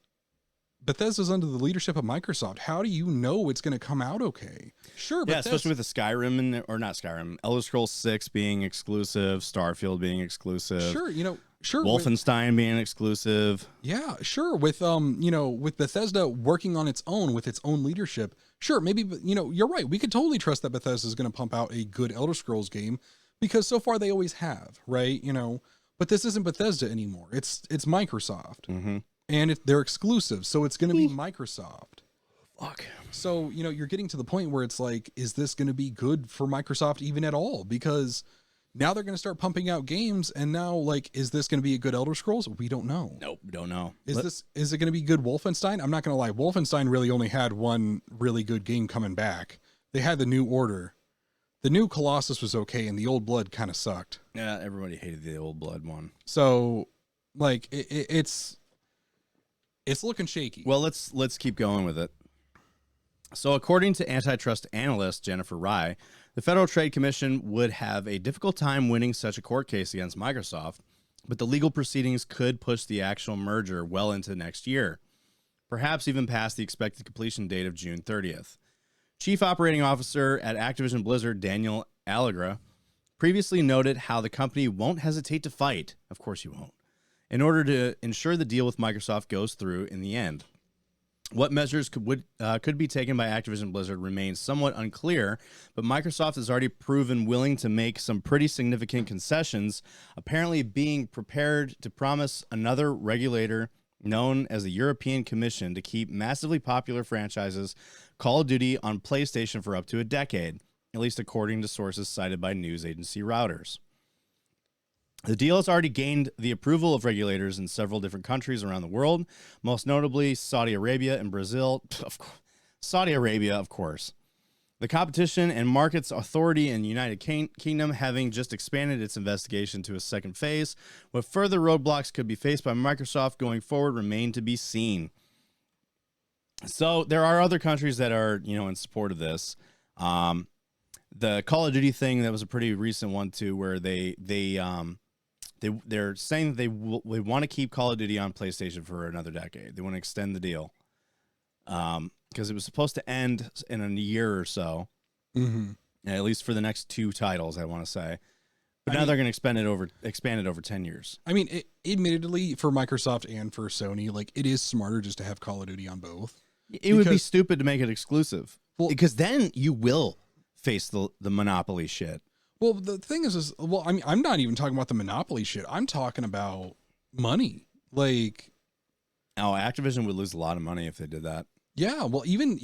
Speaker 2: Bethesda's under the leadership of Microsoft. How do you know it's going to come out okay? Sure.
Speaker 1: Yeah, especially with the Skyrim or not Skyrim, Elder Scrolls 6 being exclusive, Starfield being exclusive.
Speaker 2: Sure. Sure.
Speaker 1: Wolfenstein being exclusive.
Speaker 2: Yeah, sure. With with Bethesda working on its own with its own leadership. Sure, maybe you're right. We could totally trust that Bethesda is going to pump out a good Elder Scrolls game because so far they always have, right? But this isn't Bethesda anymore. It's Microsoft.
Speaker 1: Mm-hmm.
Speaker 2: And they're exclusive, so it's going to be Microsoft.
Speaker 1: Fuck.
Speaker 2: So, you're getting to the point where it's like, is this going to be good for Microsoft even at all? Because now they're going to start pumping out games, and now, like, is this going to be a good Elder Scrolls? We don't know.
Speaker 1: Nope, we don't know.
Speaker 2: Is it going to be good Wolfenstein? I'm not going to lie. Wolfenstein really only had one really good game coming back. They had the New Order. The new Colossus was okay, and the Old Blood kind of sucked.
Speaker 1: Yeah, everybody hated the Old Blood one.
Speaker 2: So, like, it's looking shaky.
Speaker 1: Well, let's keep going with it. So according to antitrust analyst Jennifer Rye, the Federal Trade Commission would have a difficult time winning such a court case against Microsoft, but the legal proceedings could push the actual merger well into next year, perhaps even past the expected completion date of June 30th. Chief Operating Officer at Activision Blizzard, Daniel Allegra, previously noted how the company won't hesitate to fight. Of course you won't. In order to ensure the deal with Microsoft goes through in the end. What measures could be taken by Activision Blizzard remains somewhat unclear, but Microsoft has already proven willing to make some pretty significant concessions, apparently being prepared to promise another regulator known as the European Commission to keep massively popular franchises Call of Duty on PlayStation for up to a decade, at least according to sources cited by news agency Reuters. The deal has already gained the approval of regulators in several different countries around the world, most notably Saudi Arabia and Brazil. Saudi Arabia, of course. The Competition and Markets Authority in the United Kingdom having just expanded its investigation to a second phase. What further roadblocks could be faced by Microsoft going forward remain to be seen. So there are other countries that are, in support of this. The Call of Duty thing, that was a pretty recent one too, where they're saying that they want to keep Call of Duty on PlayStation for another decade. They want to extend the deal. Because it was supposed to end in a year or so, at least for the next 2 titles, I want to say. But now they're going to expand it over 10 years.
Speaker 2: I mean, admittedly, for Microsoft and for Sony, like, it is smarter just to have Call of Duty on both.
Speaker 1: It would be stupid to make it exclusive, because then you will face the monopoly shit.
Speaker 2: Well, the thing is, I mean, I'm not even talking about the monopoly shit. I'm talking about money. Like,
Speaker 1: oh, Activision would lose a lot of money if they did that.
Speaker 2: Yeah, well, even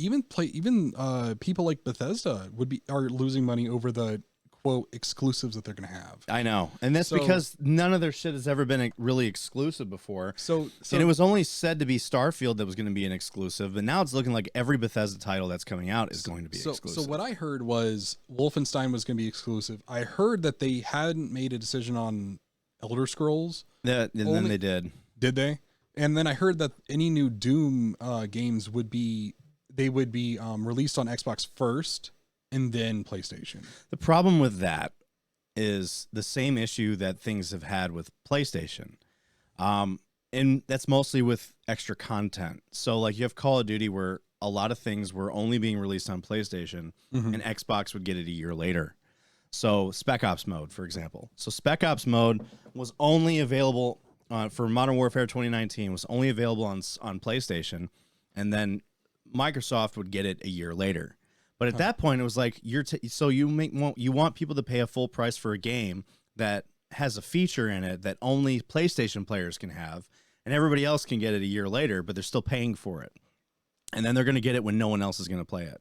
Speaker 2: people like Bethesda are losing money over the quote exclusives that they're going to have.
Speaker 1: I know, and that's because none of their shit has ever been really exclusive before.
Speaker 2: So
Speaker 1: and it was only said to be Starfield that was going to be an exclusive, but now it's looking like every Bethesda title that's coming out is going to be exclusive.
Speaker 2: So what I heard was Wolfenstein was going to be exclusive. I heard that they hadn't made a decision on Elder Scrolls.
Speaker 1: Then they did.
Speaker 2: Did they? And then I heard that any new Doom games would be released on Xbox first and then PlayStation.
Speaker 1: The problem with that is the same issue that things have had with PlayStation. And that's mostly with extra content. So like you have Call of Duty where a lot of things were only being released on PlayStation and Xbox would get it a year later. So Spec Ops mode, for example. So Spec Ops mode was only available for Modern Warfare 2019, was only available on PlayStation, and then Microsoft would get it a year later. But at that point, it was like you want people to pay a full price for a game that has a feature in it that only PlayStation players can have, and everybody else can get it a year later, but they're still paying for it. And then they're going to get it when no one else is going to play it.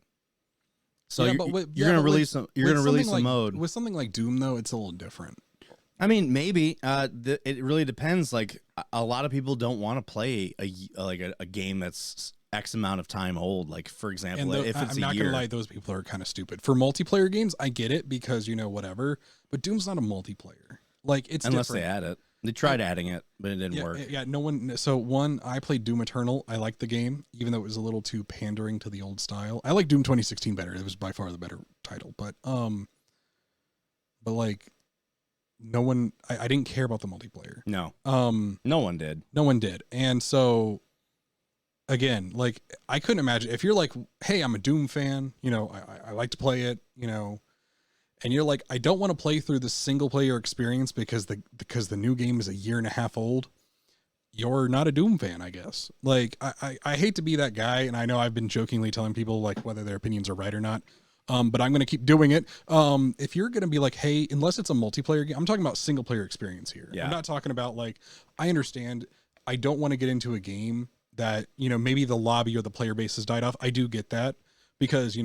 Speaker 1: So you're going to release a mode
Speaker 2: with something like Doom, though. It's a little different.
Speaker 1: I mean, maybe it really depends. Like a lot of people don't want to play a game that's X amount of time old. Like for example, if it's a year. I'm not gonna lie, those people are kind of stupid. For multiplayer games, I get it because whatever. But Doom's not a multiplayer. Like it's unless
Speaker 2: different.
Speaker 1: They add it. They tried adding it, but it didn't work.
Speaker 2: Yeah, no one. So I played Doom Eternal. I liked the game, even though it was a little too pandering to the old style. I like Doom 2016 better. It was by far the better title. But like. No one, I didn't care about the multiplayer.
Speaker 1: No. No one did.
Speaker 2: No one did. And so, again, like, I couldn't imagine if you're like, hey, I'm a Doom fan, I like to play it, and you're like, I don't want to play through the single player experience because the new game is a year and a half old. You're not a Doom fan, I guess. Like, I hate to be that guy, and I know I've been jokingly telling people like whether their opinions are right or not. But I'm going to keep doing it. If you're going to be like, hey, unless it's a multiplayer game, I'm talking about single player experience here. Yeah. I'm not talking about like, I understand I don't want to get into a game that, maybe the lobby or the player base has died off. I do get that because,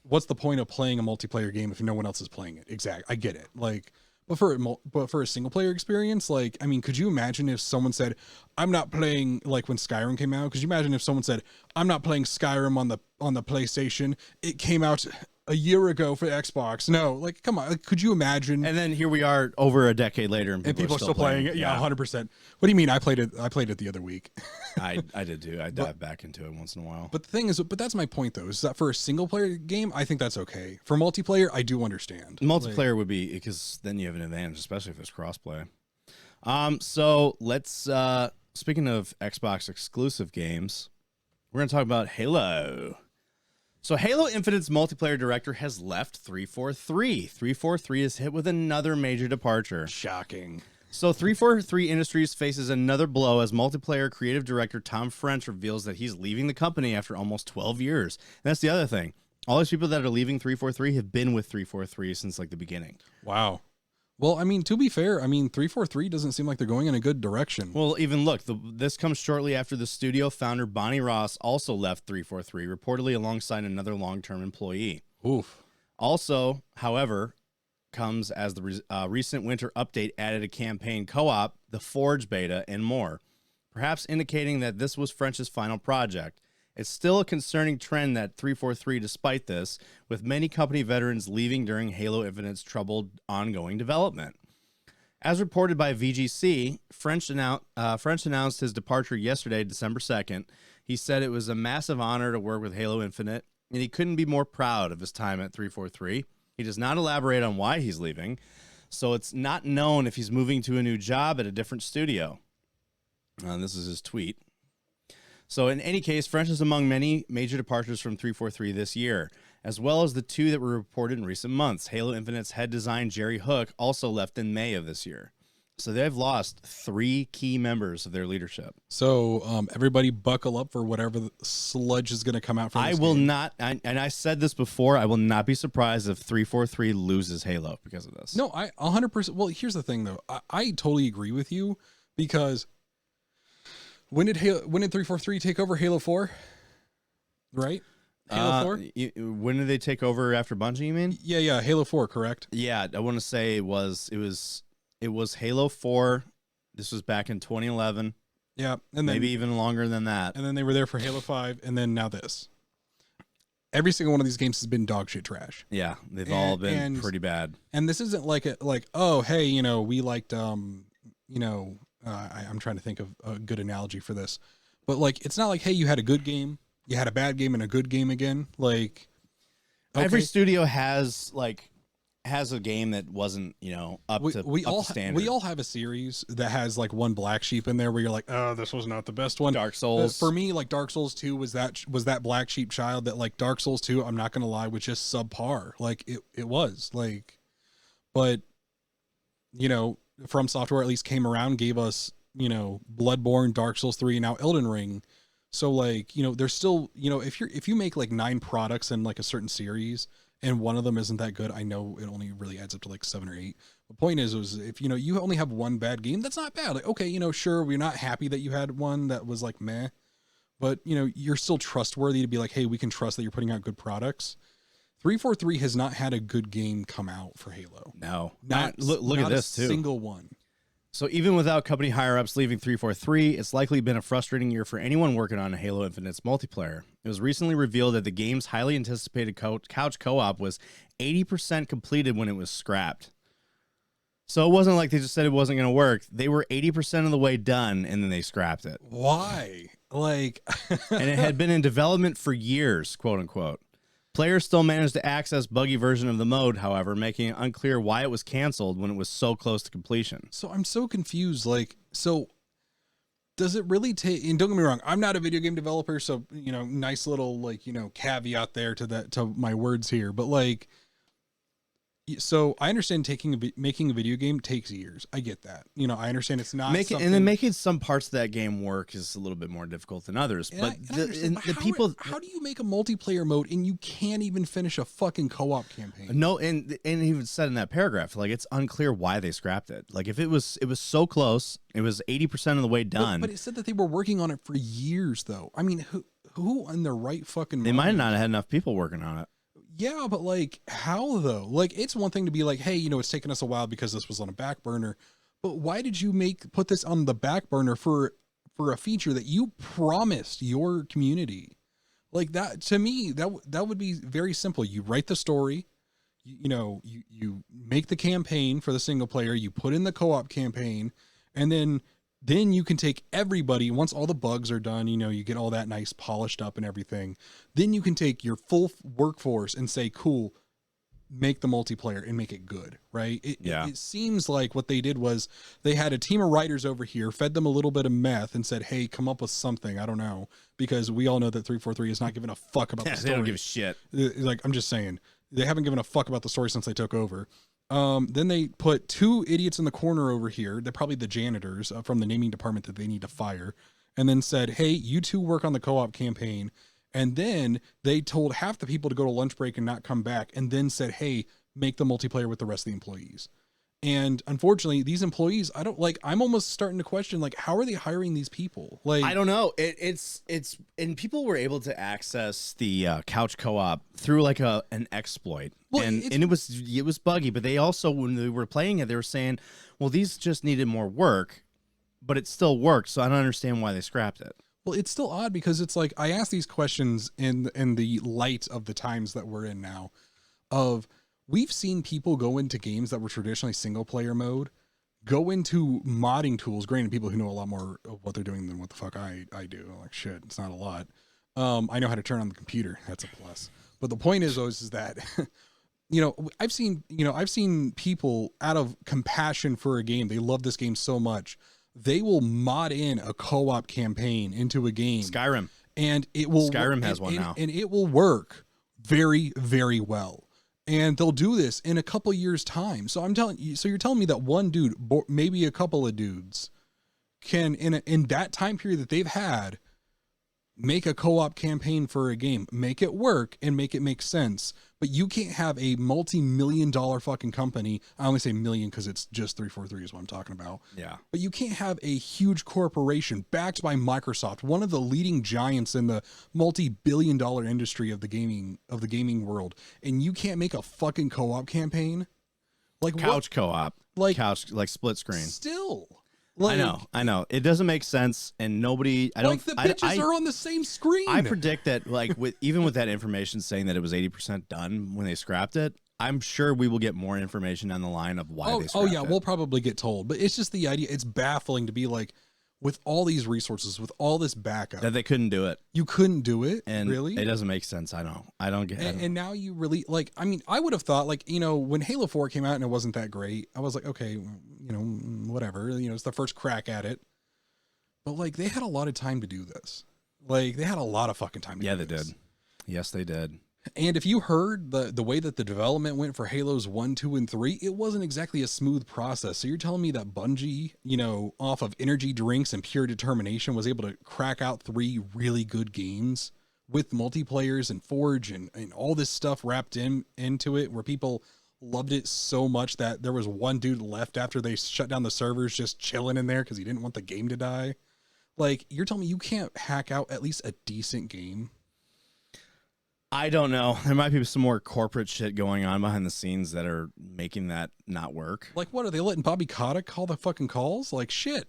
Speaker 2: what's the point of playing a multiplayer game if no one else is playing it? Exactly. I get it. Like, but for a single player experience, like, I mean, could you imagine if someone said, I'm not playing, like when Skyrim came out, could you imagine if someone said, I'm not playing Skyrim on the PlayStation, it came out a year ago for Xbox? No, like, come on, like, could you imagine?
Speaker 1: And then here we are over a decade later and
Speaker 2: people are still playing it. Yeah, 100%. What do you mean? I played it the other week.
Speaker 1: I did too. I dive back into it once in a while.
Speaker 2: But the thing is, that's my point though, is that for a single player game, I think that's okay. For multiplayer, I do understand.
Speaker 1: Multiplayer would be, because then you have an advantage, especially if it's crossplay. So let's, speaking of Xbox exclusive games, we're going to talk about Halo. So Halo Infinite's multiplayer director has left 343. 343 is hit with another major departure.
Speaker 2: Shocking.
Speaker 1: So 343 Industries faces another blow as multiplayer creative director Tom French reveals that he's leaving the company after almost 12 years. And that's the other thing. All these people that are leaving 343 have been with 343 since like the beginning.
Speaker 2: Wow. Well, I mean, to be fair, 343 doesn't seem like they're going in a good direction.
Speaker 1: Well, even look, this comes shortly after the studio founder Bonnie Ross also left 343, reportedly alongside another long-term employee.
Speaker 2: Oof.
Speaker 1: Also, however, comes as the recent winter update added a campaign co-op, the Forge beta, and more, perhaps indicating that this was French's final project. It's still a concerning trend that 343, despite this, with many company veterans leaving during Halo Infinite's troubled ongoing development. As reported by VGC, French announced his departure yesterday, December 2nd. He said it was a massive honor to work with Halo Infinite, and he couldn't be more proud of his time at 343. He does not elaborate on why he's leaving, so it's not known if he's moving to a new job at a different studio. This is his tweet. So in any case, French is among many major departures from 343 this year, as well as the two that were reported in recent months. Halo Infinite's head design, Jerry Hook, also left in May of this year. So they've lost 3 key members of their leadership.
Speaker 2: So everybody buckle up for whatever sludge is going to come out from this
Speaker 1: I will
Speaker 2: game.
Speaker 1: not, and I said this before, I will not be surprised if 343 loses Halo because of this.
Speaker 2: No, I 100%. Well, here's the thing, though. I totally agree with you, because when did 343 take over Halo 4? Right? Halo 4?
Speaker 1: When did they take over after Bungie, you mean?
Speaker 2: Yeah, Halo 4, correct?
Speaker 1: Yeah, I want to say it was Halo 4. This was back in 2011.
Speaker 2: Yeah, and then
Speaker 1: maybe even longer than that.
Speaker 2: And then they were there for Halo 5, and then now this. Every single one of these games has been dog shit trash.
Speaker 1: Yeah, they've all been pretty bad.
Speaker 2: And this isn't like oh, hey, we liked I'm trying to think of a good analogy for this. But like, it's not like, hey, you had a good game, you had a bad game, and a good game again. Like,
Speaker 1: okay. Every studio has a game that wasn't, up to standard.
Speaker 2: We all have a series that has like one black sheep in there where you're like, oh, this was not the best one.
Speaker 1: Dark Souls.
Speaker 2: For me, like Dark Souls 2 was that black sheep child that, like, Dark Souls 2, I'm not going to lie, was just subpar. Like it was like, but From Software at least came around, gave us, Bloodborne, Dark Souls 3, and now Elden Ring. So like, there's still, if you make like 9 products in like a certain series and one of them isn't that good, I know it only really adds up to like 7 or 8. The point is if you only have one bad game, that's not bad. Like, okay, sure, we're not happy that you had one that was like meh, but you're still trustworthy to be like, hey, we can trust that you're putting out good products. 343 has not had a good game come out for Halo.
Speaker 1: No, look at this too.
Speaker 2: Single one.
Speaker 1: So even without company higher-ups leaving 343, it's likely been a frustrating year for anyone working on Halo Infinite's multiplayer. It was recently revealed that the game's highly anticipated couch co-op was 80% completed when it was scrapped. So it wasn't like they just said it wasn't going to work. They were 80% of the way done, and then they scrapped it.
Speaker 2: Why? Like,
Speaker 1: and it had been in development for years, quote unquote. Players still managed to access buggy version of the mode, however, making it unclear why it was canceled when it was so close to completion.
Speaker 2: So I'm so confused. Like, so does it really take, and don't get me wrong, I'm not a video game developer, so, nice little, like, caveat there to my words here, but like, so I understand making a video game takes years. I get that. I understand it's not
Speaker 1: making some parts of that game work is a little bit more difficult than others. But
Speaker 2: how do you make a multiplayer mode and you can't even finish a fucking co-op campaign?
Speaker 1: No, and even said in that paragraph, like, it's unclear why they scrapped it. Like, if it was so close, it was 80% of the way done.
Speaker 2: But it said that they were working on it for years, though. I mean, who in their right fucking mind?
Speaker 1: They might not have had enough people working on it.
Speaker 2: Yeah, but like, how though? Like, it's one thing to be like, hey, it's taken us a while because this was on a back burner, but why did you put this on the back burner for a feature that you promised your community? Like, that, to me, that would be very simple. You write the story, you make the campaign for the single player, you put in the co-op campaign, and then you can take everybody, once all the bugs are done, you get all that nice polished up and everything. Then you can take your full workforce and say, cool, make the multiplayer and make it good, right? It seems like what they did was they had a team of writers over here, fed them a little bit of meth and said, hey, come up with something. I don't know, because we all know that 343 is not giving a fuck about the story.
Speaker 1: They don't give a shit.
Speaker 2: Like, I'm just saying, they haven't given a fuck about the story since they took over. Then they put 2 idiots in the corner over here. They're probably the janitors from the naming department that they need to fire. And then said, hey, you 2 work on the co-op campaign. And then they told half the people to go to lunch break and not come back. And then said, hey, make the multiplayer with the rest of the employees. And unfortunately, these employees, I don't like, I'm almost starting to question, like, how are they hiring these people? Like,
Speaker 1: I don't know. It's and people were able to access the couch co-op through like an exploit,
Speaker 2: Well,
Speaker 1: and
Speaker 2: it's-
Speaker 1: it was buggy. But they also, when they were playing it, they were saying, well, these just needed more work, but it still worked. So I don't understand why they scrapped it.
Speaker 2: well, it's still odd because it's like, I ask these questions in the light of the times that we're in now of, we've seen people go into games that were traditionally single player mode, go into modding tools. Granted, people who know a lot more of what they're doing than what the fuck I do. Like, shit, it's not a lot. I know how to turn on the computer. That's a plus. But the point is that, I've seen people out of compassion for a game. They love this game so much. They will mod in a co-op campaign into a game.
Speaker 1: Skyrim.
Speaker 2: And it will,
Speaker 1: Skyrim has one now.
Speaker 2: And it will work very, very well. And they'll do this in a couple years' time. So you're telling me that one dude, maybe a couple of dudes, can in that time period that they've had, make a co-op campaign for a game, make it work, and make it make sense. But you can't have a multi-million-dollar fucking company. I only say million because it's just 343 is what I'm talking about.
Speaker 1: Yeah.
Speaker 2: But you can't have a huge corporation backed by Microsoft, one of the leading giants in the multi-billion-dollar industry of the gaming world, and you can't make a fucking co-op campaign. Like
Speaker 1: Couch co-op.
Speaker 2: Like
Speaker 1: couch, like split screen.
Speaker 2: Still. Like,
Speaker 1: I know. It doesn't make sense, and nobody. I don't.
Speaker 2: Like the bitches are on the same screen.
Speaker 1: I predict that, like, even with that information saying that it was 80% done when they scrapped it, I'm sure we will get more information down the line of why they scrapped it.
Speaker 2: We'll probably get told. But it's just the idea. It's baffling to be like, with all these resources, with all this backup,
Speaker 1: that they couldn't do it.
Speaker 2: You couldn't do it,
Speaker 1: and
Speaker 2: really?
Speaker 1: It doesn't make sense. I don't get it.
Speaker 2: And now you really, like, I mean, I would have thought, like, when Halo 4 came out and it wasn't that great, I was like, okay, whatever. It's the first crack at it. But, like, they had a lot of time to do this. Like, they had a lot of fucking time to do this.
Speaker 1: Yeah, they did. Yes, they did.
Speaker 2: And if you heard the way that the development went for Halos 1, 2, and 3, it wasn't exactly a smooth process. So you're telling me that Bungie, off of energy drinks and pure determination, was able to crack out 3 really good games with multiplayers and Forge and all this stuff wrapped into it, where people loved it so much that there was one dude left after they shut down the servers just chilling in there because he didn't want the game to die. Like, you're telling me you can't hack out at least a decent game?
Speaker 1: I don't know. There might be some more corporate shit going on behind the scenes that are making that not work.
Speaker 2: Like, what, are they letting Bobby Kotick call the fucking calls? Like, shit.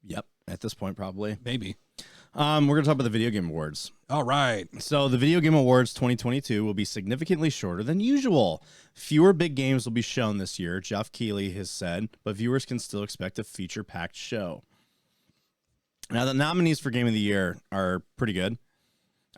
Speaker 1: Yep. At this point, probably.
Speaker 2: Maybe.
Speaker 1: We're going to talk about the Video Game Awards.
Speaker 2: All right.
Speaker 1: So the Video Game Awards 2022 will be significantly shorter than usual. Fewer big games will be shown this year, Jeff Keighley has said, but viewers can still expect a feature-packed show. Now, the nominees for Game of the Year are pretty good.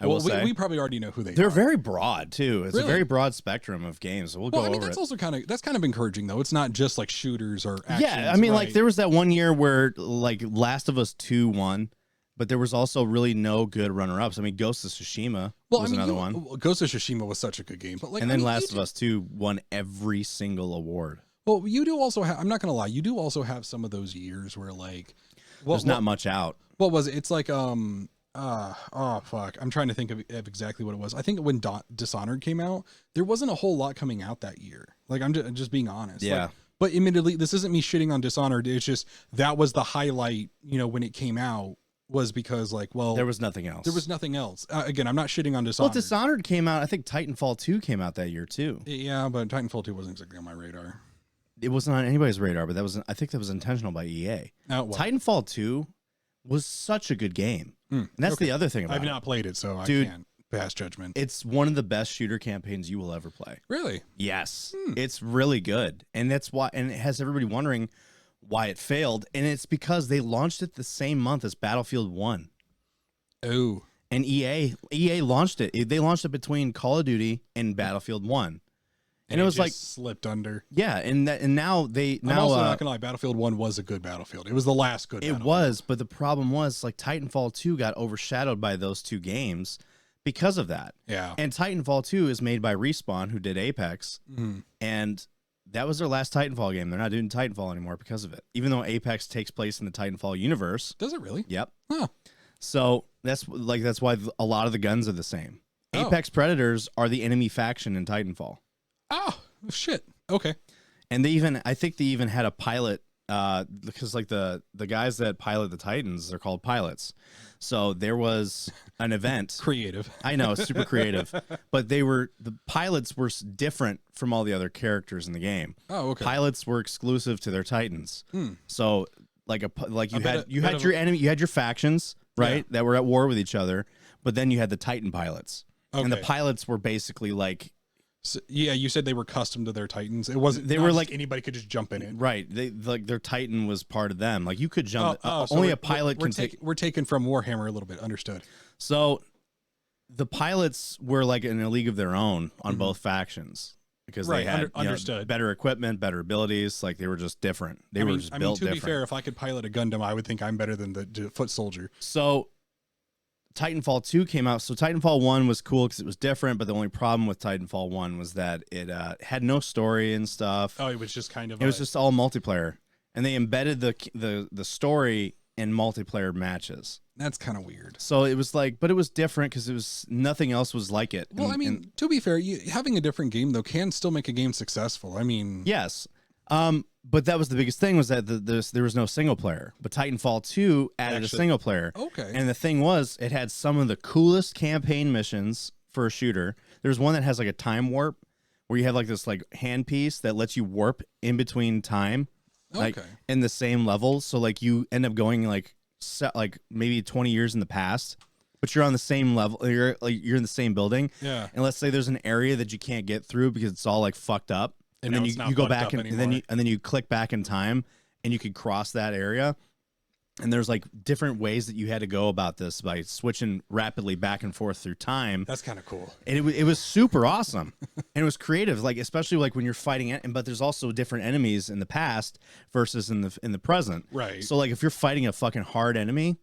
Speaker 2: We probably already know who
Speaker 1: they're very broad too. It's a very broad spectrum of games. So we'll go over
Speaker 2: that's
Speaker 1: it.
Speaker 2: also that's kind of encouraging though. It's not just like shooters or actions.
Speaker 1: Yeah, I mean, like there was that one year where like Last of Us 2 won, but there was also really no good runner-ups. I mean, Ghost of Tsushima was another one.
Speaker 2: Ghost of Tsushima was such a good game, but like,
Speaker 1: and then Last of Us 2 won every single award.
Speaker 2: Well, you do also have. I'm not gonna lie. You do also have some of those years where like,
Speaker 1: there's not much out.
Speaker 2: What was it? It's like fuck. I'm trying to think of exactly what it was. I think when Dishonored came out, there wasn't a whole lot coming out that year. Like, I'm just being honest.
Speaker 1: Yeah.
Speaker 2: Like, but admittedly, this isn't me shitting on Dishonored. It's just that was the highlight, when it came out, was because like, well,
Speaker 1: there was nothing else.
Speaker 2: There was nothing else. Again, I'm not shitting on Dishonored.
Speaker 1: Well, Dishonored came out. I think Titanfall 2 came out that year too.
Speaker 2: Yeah, but Titanfall 2 wasn't exactly on my radar.
Speaker 1: It wasn't on anybody's radar, but I think that was intentional by EA. Titanfall 2 was such a good game. And that's the other thing about
Speaker 2: I've not played it, so I can't pass judgment.
Speaker 1: It's one of the best shooter campaigns you will ever play.
Speaker 2: Really?
Speaker 1: Yes. It's really good. And that's why, and it has everybody wondering why it failed. And it's because they launched it the same month as Battlefield 1.
Speaker 2: Oh.
Speaker 1: And EA launched it. They launched it between Call of Duty and Battlefield 1. And it was like
Speaker 2: slipped under.
Speaker 1: Yeah, and now
Speaker 2: I'm also not gonna lie, Battlefield 1 was a good Battlefield. It was the last good
Speaker 1: It was, but the problem was like Titanfall 2 got overshadowed by those two games because of that.
Speaker 2: Yeah.
Speaker 1: And Titanfall 2 is made by Respawn, who did Apex. And that was their last Titanfall game. They're not doing Titanfall anymore because of it. Even though Apex takes place in the Titanfall universe.
Speaker 2: Does it really?
Speaker 1: Yep.
Speaker 2: Huh.
Speaker 1: So that's why a lot of the guns are the same. Apex Predators are the enemy faction in Titanfall.
Speaker 2: Oh, shit. Okay.
Speaker 1: And I think they even had a pilot, because like the guys that pilot the Titans, they're called pilots. So there was an event.
Speaker 2: Creative.
Speaker 1: I know, super creative. But the pilots were different from all the other characters in the game.
Speaker 2: Oh, okay.
Speaker 1: Pilots were exclusive to their Titans. So you had your factions, right, that were at war with each other, but then you had the Titan pilots. Okay. And the pilots were basically like,
Speaker 2: so, yeah, you said they were custom to their Titans. It wasn't.
Speaker 1: They were like
Speaker 2: anybody could just jump in it,
Speaker 1: right? They like their Titan was part of them. Like you could jump.
Speaker 2: So
Speaker 1: only a pilot can take.
Speaker 2: We're taken from Warhammer a little bit. Understood.
Speaker 1: So, the pilots were like in a league of their own on both factions because they had
Speaker 2: understood
Speaker 1: better equipment, better abilities. Like they were just different. They were just built different.
Speaker 2: To be fair, if I could pilot a Gundam, I would think I'm better than the foot soldier.
Speaker 1: So. Titanfall 2 came out. So Titanfall 1 was cool because it was different, but the only problem with Titanfall 1 was that it had no story and stuff.
Speaker 2: Oh, it was just kind of
Speaker 1: it was just all multiplayer. And they embedded the story in multiplayer matches.
Speaker 2: That's kind of weird.
Speaker 1: So it was like, but it was different because it was nothing else was like it.
Speaker 2: Well, to be fair, having a different game though can still make a game successful. I mean,
Speaker 1: yes. But that was the biggest thing was that there was no single player. But Titanfall 2 added a single player.
Speaker 2: Okay.
Speaker 1: And the thing was, it had some of the coolest campaign missions for a shooter. There's one that has like a time warp where you have like this like handpiece that lets you warp in between time. Like in the same level. So like you end up going like maybe 20 years in the past, but you're on the same level. You're in the same building.
Speaker 2: Yeah.
Speaker 1: And let's say there's an area that you can't get through because it's all like fucked up. And then you go back and then you click back in time and you could cross that area. And there's like different ways that you had to go about this by switching rapidly back and forth through time.
Speaker 2: That's kind of cool.
Speaker 1: And it was super awesome. And it was creative, like especially like when you're fighting it. But there's also different enemies in the past versus in the present.
Speaker 2: Right.
Speaker 1: So like if you're fighting a fucking hard enemy,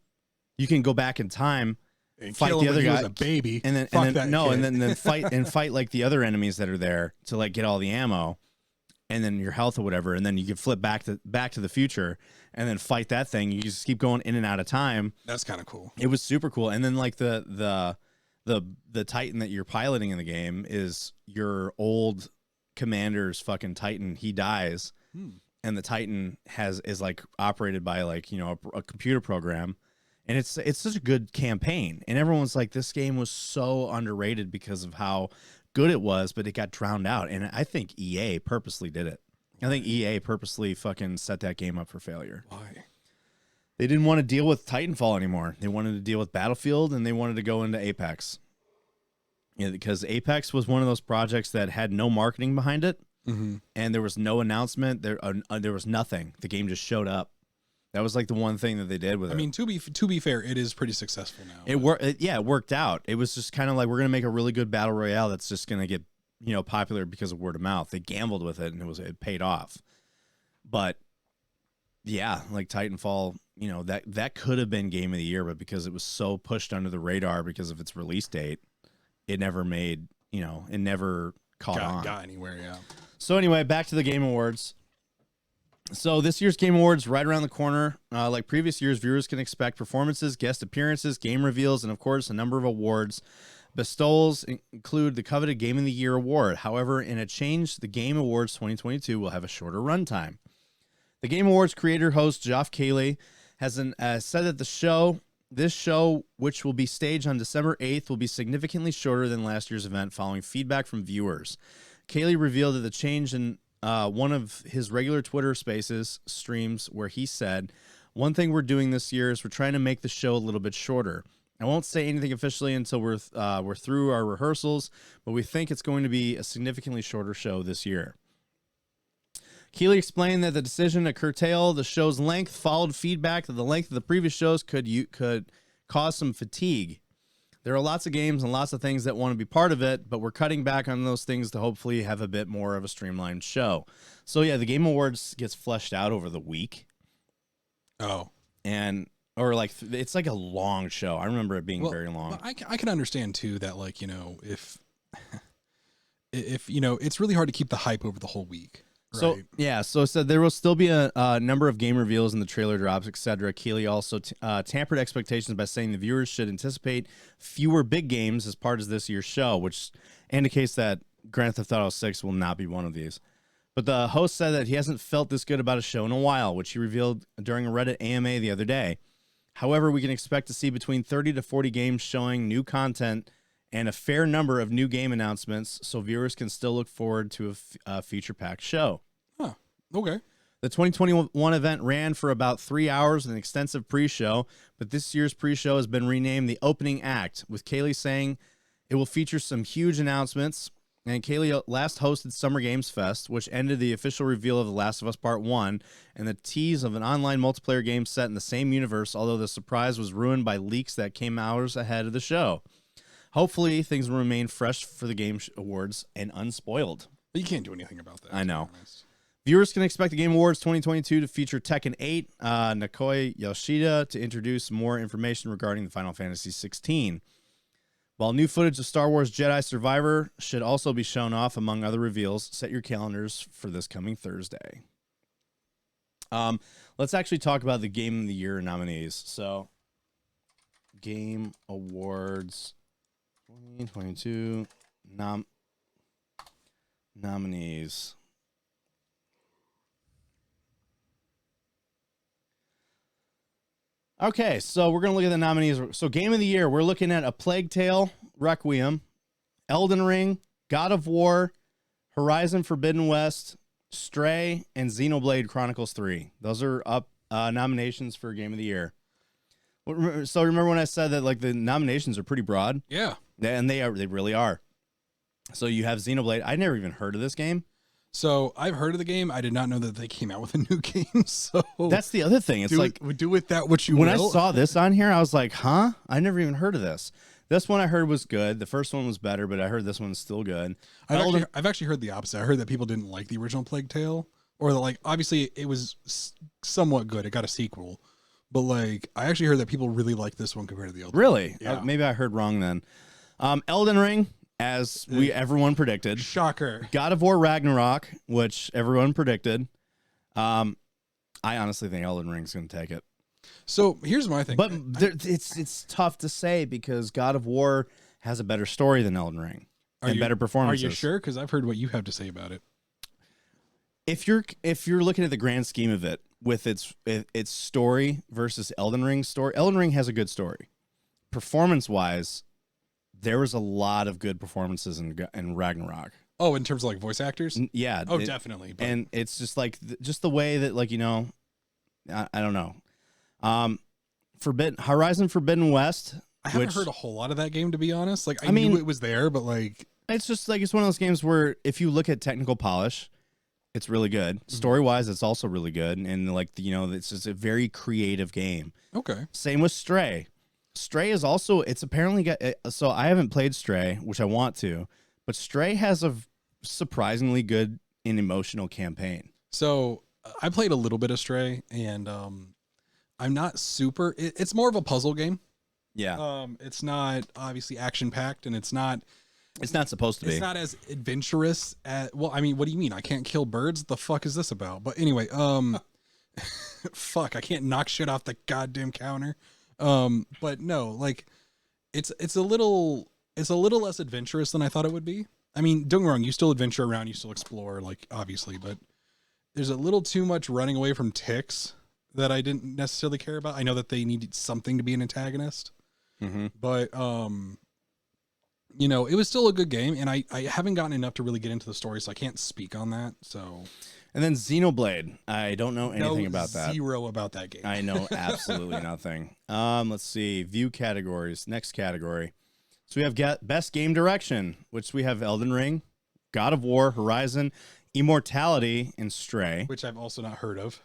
Speaker 1: you can go back in time.
Speaker 2: And
Speaker 1: fight the other guy,
Speaker 2: was a baby,
Speaker 1: and then fight like the other enemies that are there to like get all the ammo, and then your health or whatever, and then you can flip back to the future, and then fight that thing. You just keep going in and out of time.
Speaker 2: That's kind of cool.
Speaker 1: It was super cool, and then like the Titan that you're piloting in the game is your old commander's fucking Titan. He dies, and the Titan is like operated by like a computer program. And it's such a good campaign. And everyone's like, this game was so underrated because of how good it was, but it got drowned out. And I think EA purposely did it. I think EA purposely fucking set that game up for failure.
Speaker 2: Why?
Speaker 1: They didn't want to deal with Titanfall anymore. They wanted to deal with Battlefield, and they wanted to go into Apex. Yeah, because Apex was one of those projects that had no marketing behind it, and there was no announcement. There was nothing. The game just showed up. That was like the one thing that they did with it.
Speaker 2: I mean, to be fair, it is pretty successful now.
Speaker 1: It worked out. It was just kind of like, we're gonna make a really good battle royale that's just gonna get popular because of word of mouth. They gambled with it, and it paid off. But yeah, like Titanfall, that could have been game of the year, but because it was so pushed under the radar because of its release date, it never made it never got
Speaker 2: anywhere. Yeah.
Speaker 1: So anyway, back to the Game Awards. So this year's Game Awards right around the corner. Like previous years, viewers can expect performances, guest appearances, game reveals, and of course, a number of awards. Bestowals include the coveted Game of the Year award. However, in a change, the Game Awards 2022 will have a shorter runtime. The Game Awards creator host Geoff Keighley has said that this show, which will be staged on December 8th, will be significantly shorter than last year's event following feedback from viewers. Keighley revealed that the change in one of his regular Twitter Spaces streams where he said, "One thing we're doing this year is we're trying to make the show a little bit shorter. I won't say anything officially until we're through our rehearsals, but we think it's going to be a significantly shorter show this year." Keighley explained that the decision to curtail the show's length followed feedback that the length of the previous shows could cause some fatigue. There are lots of games and lots of things that want to be part of it, but we're cutting back on those things to hopefully have a bit more of a streamlined show. So yeah, the Game Awards gets fleshed out over the week. Oh. Or like, it's like a long show. I remember it being very long.
Speaker 2: Well, I can understand too that if it's really hard to keep the hype over the whole week. Right.
Speaker 1: So yeah, so there will still be a number of game reveals in the trailer drops, etc. Keighley also tampered expectations by saying the viewers should anticipate fewer big games as part of this year's show, which indicates that Grand Theft Auto 6 will not be one of these. But the host said that he hasn't felt this good about a show in a while, which he revealed during a Reddit AMA the other day. However, we can expect to see between 30 to 40 games showing new content and a fair number of new game announcements, so viewers can still look forward to a feature-packed show.
Speaker 2: Huh. Okay.
Speaker 1: The 2021 event ran for about 3 hours with an extensive pre-show, but this year's pre-show has been renamed the Opening Act, with Kaylee saying it will feature some huge announcements. And Kaylee last hosted Summer Games Fest, which ended the official reveal of The Last of Us Part 1 and the tease of an online multiplayer game set in the same universe, although the surprise was ruined by leaks that came hours ahead of the show. Hopefully, things will remain fresh for the Game Awards and unspoiled.
Speaker 2: But you can't do anything about that.
Speaker 1: I know. Viewers can expect the Game Awards 2022 to feature Tekken 8, Nakoya Yoshida to introduce more information regarding the Final Fantasy 16. While new footage of Star Wars Jedi Survivor should also be shown off, among other reveals, set your calendars for this coming Thursday. Let's actually talk about the Game of the Year nominees. So, Game Awards 2022 nominees. Okay, so we're going to look at the nominees. So Game of the Year, we're looking at A Plague Tale, Requiem, Elden Ring, God of War, Horizon Forbidden West, Stray, and Xenoblade Chronicles 3. Those are up nominations for Game of the Year. So remember when I said that like the nominations are pretty broad?
Speaker 2: Yeah.
Speaker 1: And they really are. So you have Xenoblade. I never even heard of this game.
Speaker 2: So I've heard of the game. I did not know that they came out with a new game. So
Speaker 1: that's the other thing. It's
Speaker 2: do with that what you
Speaker 1: when
Speaker 2: will.
Speaker 1: I saw this on here, I was like, huh? I never even heard of this. This one I heard was good. The first one was better, but I heard this one's still good.
Speaker 2: I've actually heard the opposite. I heard that people didn't like the original Plague Tale, or that, like, obviously it was somewhat good. It got a sequel, but like I actually heard that people really like this one compared to the other.
Speaker 1: Really?
Speaker 2: Yeah.
Speaker 1: Maybe I heard wrong then. Elden Ring, as everyone predicted.
Speaker 2: Shocker.
Speaker 1: God of War Ragnarok, which everyone predicted. I honestly think Elden Ring's going to take it.
Speaker 2: So here's my thing.
Speaker 1: But it's tough to say because God of War has a better story than Elden Ring and better performances.
Speaker 2: Are you sure? Because I've heard what you have to say about it.
Speaker 1: If you're looking at the grand scheme of it, with its story versus Elden Ring's story, Elden Ring has a good story. Performance-wise, there was a lot of good performances in Ragnarok.
Speaker 2: Oh, in terms of like voice actors?
Speaker 1: Yeah.
Speaker 2: Oh, definitely. But...
Speaker 1: And it's just like just the way that, like, you know, I don't know. Horizon Forbidden West.
Speaker 2: I haven't heard a whole lot of that game, to be honest. Like, I knew it was there, but like,
Speaker 1: it's just like, it's one of those games where if you look at technical polish, it's really good. Mm-hmm. Story-wise, it's also really good. And like, you know, it's just a very creative game.
Speaker 2: Okay.
Speaker 1: Same with Stray. Stray is also, it's apparently got, so I haven't played Stray, which I want to, but Stray has a surprisingly good and emotional campaign.
Speaker 2: So I played a little bit of Stray, and I'm not super, it's more of a puzzle game.
Speaker 1: Yeah.
Speaker 2: It's not obviously action packed, and it's not
Speaker 1: supposed to be.
Speaker 2: It's not as adventurous as, well, I mean, what do you mean? I can't kill birds? The fuck is this about? But anyway, fuck, I can't knock shit off the goddamn counter. But no, like it's a little less adventurous than I thought it would be. I mean, don't get me wrong, you still adventure around, you still explore, like, obviously, but there's a little too much running away from ticks that I didn't necessarily care about. I know that they needed something to be an antagonist, but you know, it was still a good game, and I haven't gotten enough to really get into the story, so I can't speak on that. So,
Speaker 1: and then Xenoblade, I don't know anything about that.
Speaker 2: Zero about that game.
Speaker 1: I know absolutely nothing. Let's see, view categories. Next category. So we have best game direction, which we have Elden Ring, God of War, Horizon, Immortality, and Stray,
Speaker 2: which I've also not heard of.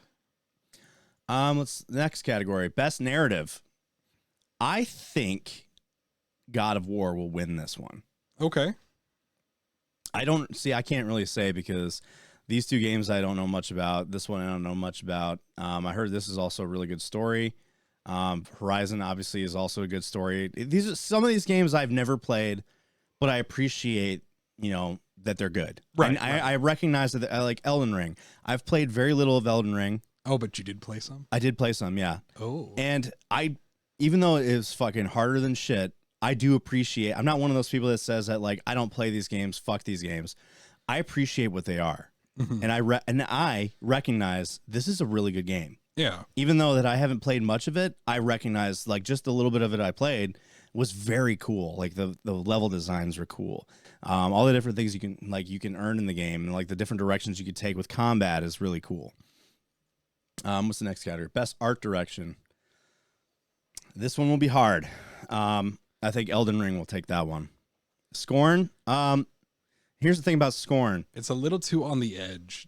Speaker 1: Next category, best narrative. I think God of War will win this one.
Speaker 2: Okay.
Speaker 1: I can't really say because these two games I don't know much about. This one I don't know much about. I heard this is also a really good story. Horizon obviously is also a good story. These are some of these games I've never played, but I appreciate, you know, that they're good.
Speaker 2: Right.
Speaker 1: I recognize that I like Elden Ring. I've played very little of Elden Ring.
Speaker 2: Oh, but you did play some?
Speaker 1: I did play some, yeah.
Speaker 2: Oh.
Speaker 1: And even though it is fucking harder than shit, I do appreciate, I'm not one of those people that says that, like, I don't play these games, fuck these games. I appreciate what they are.
Speaker 2: Mhm.
Speaker 1: and I recognize this is a really good game.
Speaker 2: Yeah.
Speaker 1: Even though that I haven't played much of it, I recognize like just a little bit of it I played was very cool. Like the level designs were cool. All the different things you can earn in the game and like the different directions you could take with combat is really cool. What's the next category? Best art direction. This one will be hard. I think Elden Ring will take that one. Scorn. Here's the thing about Scorn.
Speaker 2: It's a little too on the edge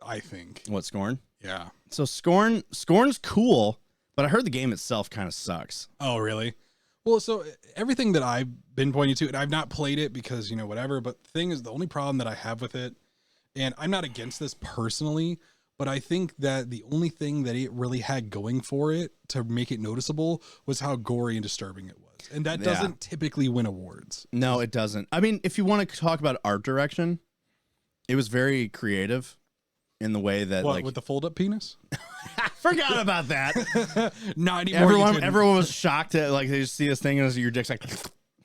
Speaker 2: I think.
Speaker 1: What, Scorn?
Speaker 2: Yeah.
Speaker 1: So Scorn's cool, but I heard the game itself kind of sucks.
Speaker 2: Oh, really? Well, so everything that I've been pointing to, and I've not played it because, whatever, but the thing is, the only problem that I have with it, and I'm not against this personally, but I think that the only thing that it really had going for it to make it noticeable was how gory and disturbing it was. And that doesn't typically win awards.
Speaker 1: No, it doesn't. I mean, if you want to talk about art direction, it was very creative in the way that
Speaker 2: with the fold up penis?
Speaker 1: I forgot about that.
Speaker 2: Not anymore.
Speaker 1: Everyone was shocked at like they just see this thing and your dick's like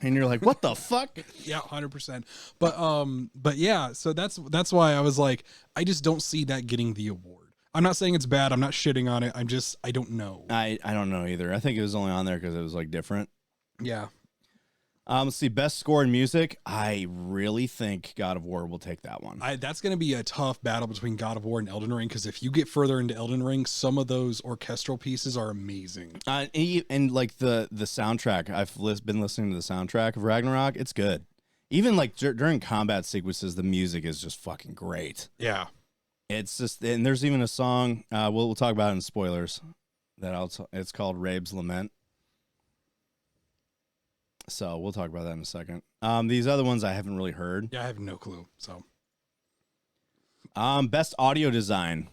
Speaker 1: and you're like, what the fuck?
Speaker 2: Yeah, 100%. But yeah, so that's why I was like, I just don't see that getting the award. I'm not saying it's bad. I'm not shitting on it. I don't know.
Speaker 1: I don't know either. I think it was only on there because it was like different.
Speaker 2: Yeah.
Speaker 1: Let's see, best score in music. I really think God of War will take that one.
Speaker 2: That's going to be a tough battle between God of War and Elden Ring, because if you get further into Elden Ring, some of those orchestral pieces are amazing.
Speaker 1: And like the soundtrack, I've been listening to the soundtrack of Ragnarok. It's good. Even like during combat sequences, the music is just fucking great.
Speaker 2: Yeah.
Speaker 1: It's just, and there's even a song we'll talk about in spoilers it's called Rabe's Lament. So we'll talk about that in a second. These other ones I haven't really heard.
Speaker 2: Yeah, I have no clue. So,
Speaker 1: best audio design.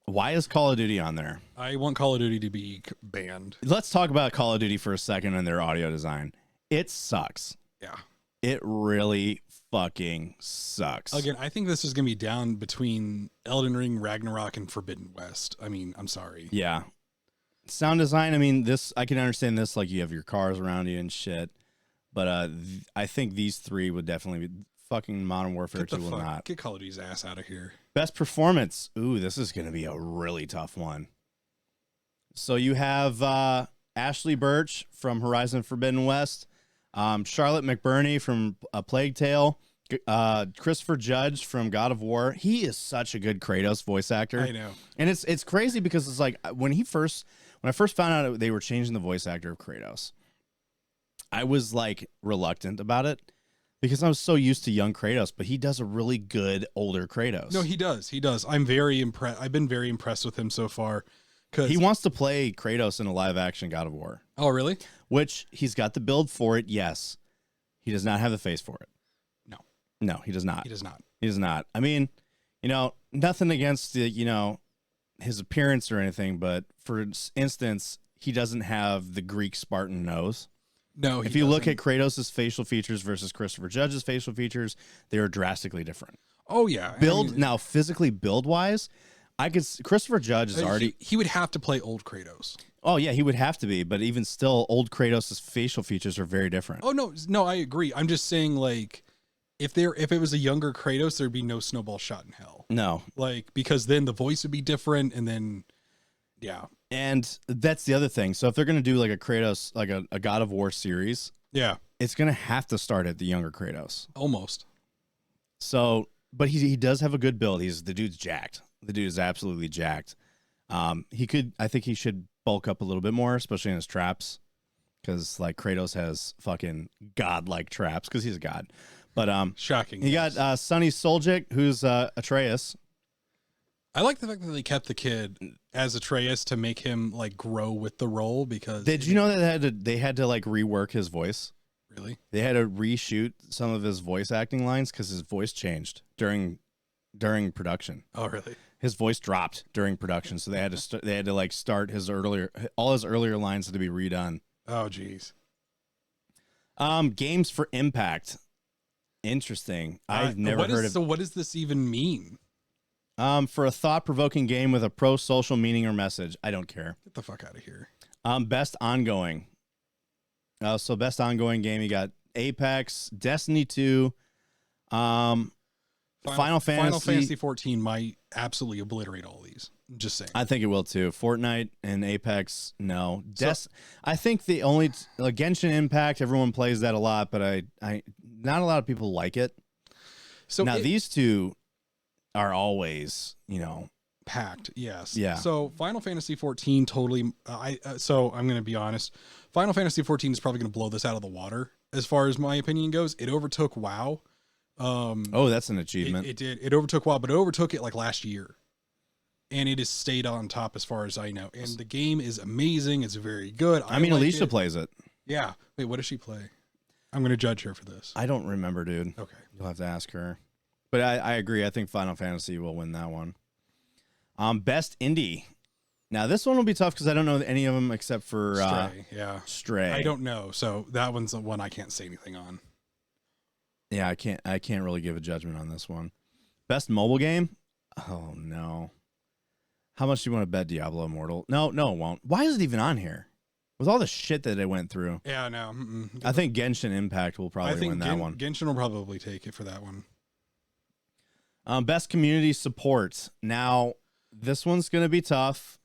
Speaker 1: Why is Call of Duty on there?
Speaker 2: I want Call of Duty to be banned.
Speaker 1: Let's talk about Call of Duty for a second and their audio design. It sucks.
Speaker 2: Yeah.
Speaker 1: It really fucking sucks.
Speaker 2: Again, I think this is going to be down between Elden Ring, Ragnarok, and Forbidden West. I mean, I'm sorry.
Speaker 1: Yeah. Sound design, I mean, I can understand this, like you have your cars around you and shit. But I think these three would definitely be fucking Modern Warfare 2 will not.
Speaker 2: Get Call of Duty's ass out of here.
Speaker 1: Best performance. Ooh, this is going to be a really tough one. So you have Ashley Birch from Horizon Forbidden West, Charlotte McBurney from A Plague Tale, Christopher Judge from God of War. He is such a good Kratos voice actor.
Speaker 2: I know.
Speaker 1: And it's crazy because it's like when I first found out they were changing the voice actor of Kratos, I was like reluctant about it because I was so used to young Kratos, but he does a really good older Kratos.
Speaker 2: No, he does. He does. I'm very impressed. I've been very impressed with him so far.
Speaker 1: He wants to play Kratos in a live action God of War.
Speaker 2: Oh, really?
Speaker 1: Which he's got the build for it. Yes. He does not have the face for it. No, he does not.
Speaker 2: He does not.
Speaker 1: He does not. I mean, nothing against his appearance or anything, but for instance, he doesn't have the Greek Spartan nose.
Speaker 2: No,
Speaker 1: if you look at Kratos' facial features versus Christopher Judge's facial features, they are drastically different.
Speaker 2: Oh yeah,
Speaker 1: Now physically build wise, Christopher Judge is already.
Speaker 2: He would have to play old Kratos.
Speaker 1: Oh yeah, he would have to be, but even still, old Kratos' facial features are very different.
Speaker 2: Oh no, I agree. I'm just saying, like, if it was a younger Kratos, there'd be no snowball shot in hell.
Speaker 1: No,
Speaker 2: like, because then the voice would be different, and then yeah.
Speaker 1: And that's the other thing. So if they're going to do like a Kratos, like a God of War series,
Speaker 2: yeah,
Speaker 1: it's going to have to start at the younger Kratos.
Speaker 2: Almost.
Speaker 1: So, but he does have a good build. The dude's jacked. The dude is absolutely jacked. I think he should bulk up a little bit more, especially in his traps. Because like Kratos has fucking godlike traps because he's a god. But
Speaker 2: shocking.
Speaker 1: You got Sonny Soljic, who's Atreus.
Speaker 2: I like the fact that they kept the kid as Atreus to make him like grow with the role, because
Speaker 1: did you know that they had to like rework his voice?
Speaker 2: Really?
Speaker 1: They had to reshoot some of his voice acting lines because his voice changed during production.
Speaker 2: Oh, really?
Speaker 1: His voice dropped during production, so they had to start all his earlier lines had to be redone.
Speaker 2: Oh, geez.
Speaker 1: Games for Impact. Interesting. I've never heard of.
Speaker 2: So what does this even mean?
Speaker 1: For a thought-provoking game with a pro-social meaning or message. I don't care.
Speaker 2: Get the fuck out of here.
Speaker 1: Best ongoing. So best ongoing game, you got Apex, Destiny 2. Final Fantasy
Speaker 2: 14 might absolutely obliterate all these. Just saying.
Speaker 1: I think it will too. Fortnite and Apex, no. I think the only Genshin Impact, everyone plays that a lot, but I not a lot of people like it. So now these two are always,
Speaker 2: packed. Yes.
Speaker 1: Yeah.
Speaker 2: So Final Fantasy 14 totally. So I'm going to be honest. Final Fantasy 14 is probably going to blow this out of the water as far as my opinion goes. It overtook WoW.
Speaker 1: Oh, that's an achievement.
Speaker 2: It did. It overtook WoW, but it overtook it like last year. And it has stayed on top as far as I know. And the game is amazing. It's very good.
Speaker 1: I mean, Alicia plays it.
Speaker 2: Yeah. Wait, what does she play? I'm going to judge her for this.
Speaker 1: I don't remember, dude.
Speaker 2: Okay.
Speaker 1: You'll have to ask her. But I agree. I think Final Fantasy will win that one. Best indie. Now, this one will be tough because I don't know any of them except for
Speaker 2: Stray. Yeah.
Speaker 1: Stray.
Speaker 2: I don't know. So that one's the one I can't say anything on.
Speaker 1: Yeah, I can't really give a judgment on this one. Best mobile game? Oh, no. How much do you want to bet Diablo Immortal? No, it won't. Why is it even on here? With all the shit that it went through.
Speaker 2: Yeah, no.
Speaker 1: I think Genshin Impact will probably win that one.
Speaker 2: Genshin will probably take it for that one.
Speaker 1: Best community support. Now, this one's going to be tough.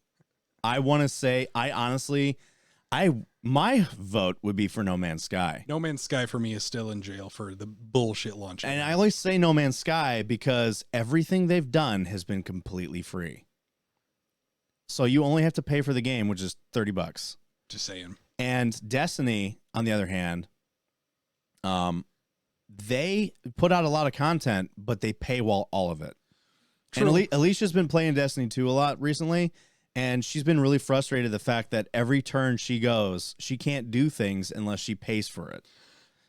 Speaker 1: I want to say, my vote would be for No Man's Sky.
Speaker 2: No Man's Sky for me is still in jail for the bullshit launch.
Speaker 1: And I always say No Man's Sky because everything they've done has been completely free. So you only have to pay for the game, which is $30.
Speaker 2: Just saying.
Speaker 1: And Destiny, on the other hand, they put out a lot of content, but they paywall all of it. True. And Alicia's been playing Destiny 2 a lot recently, and she's been really frustrated the fact that every turn she goes, she can't do things unless she pays for it.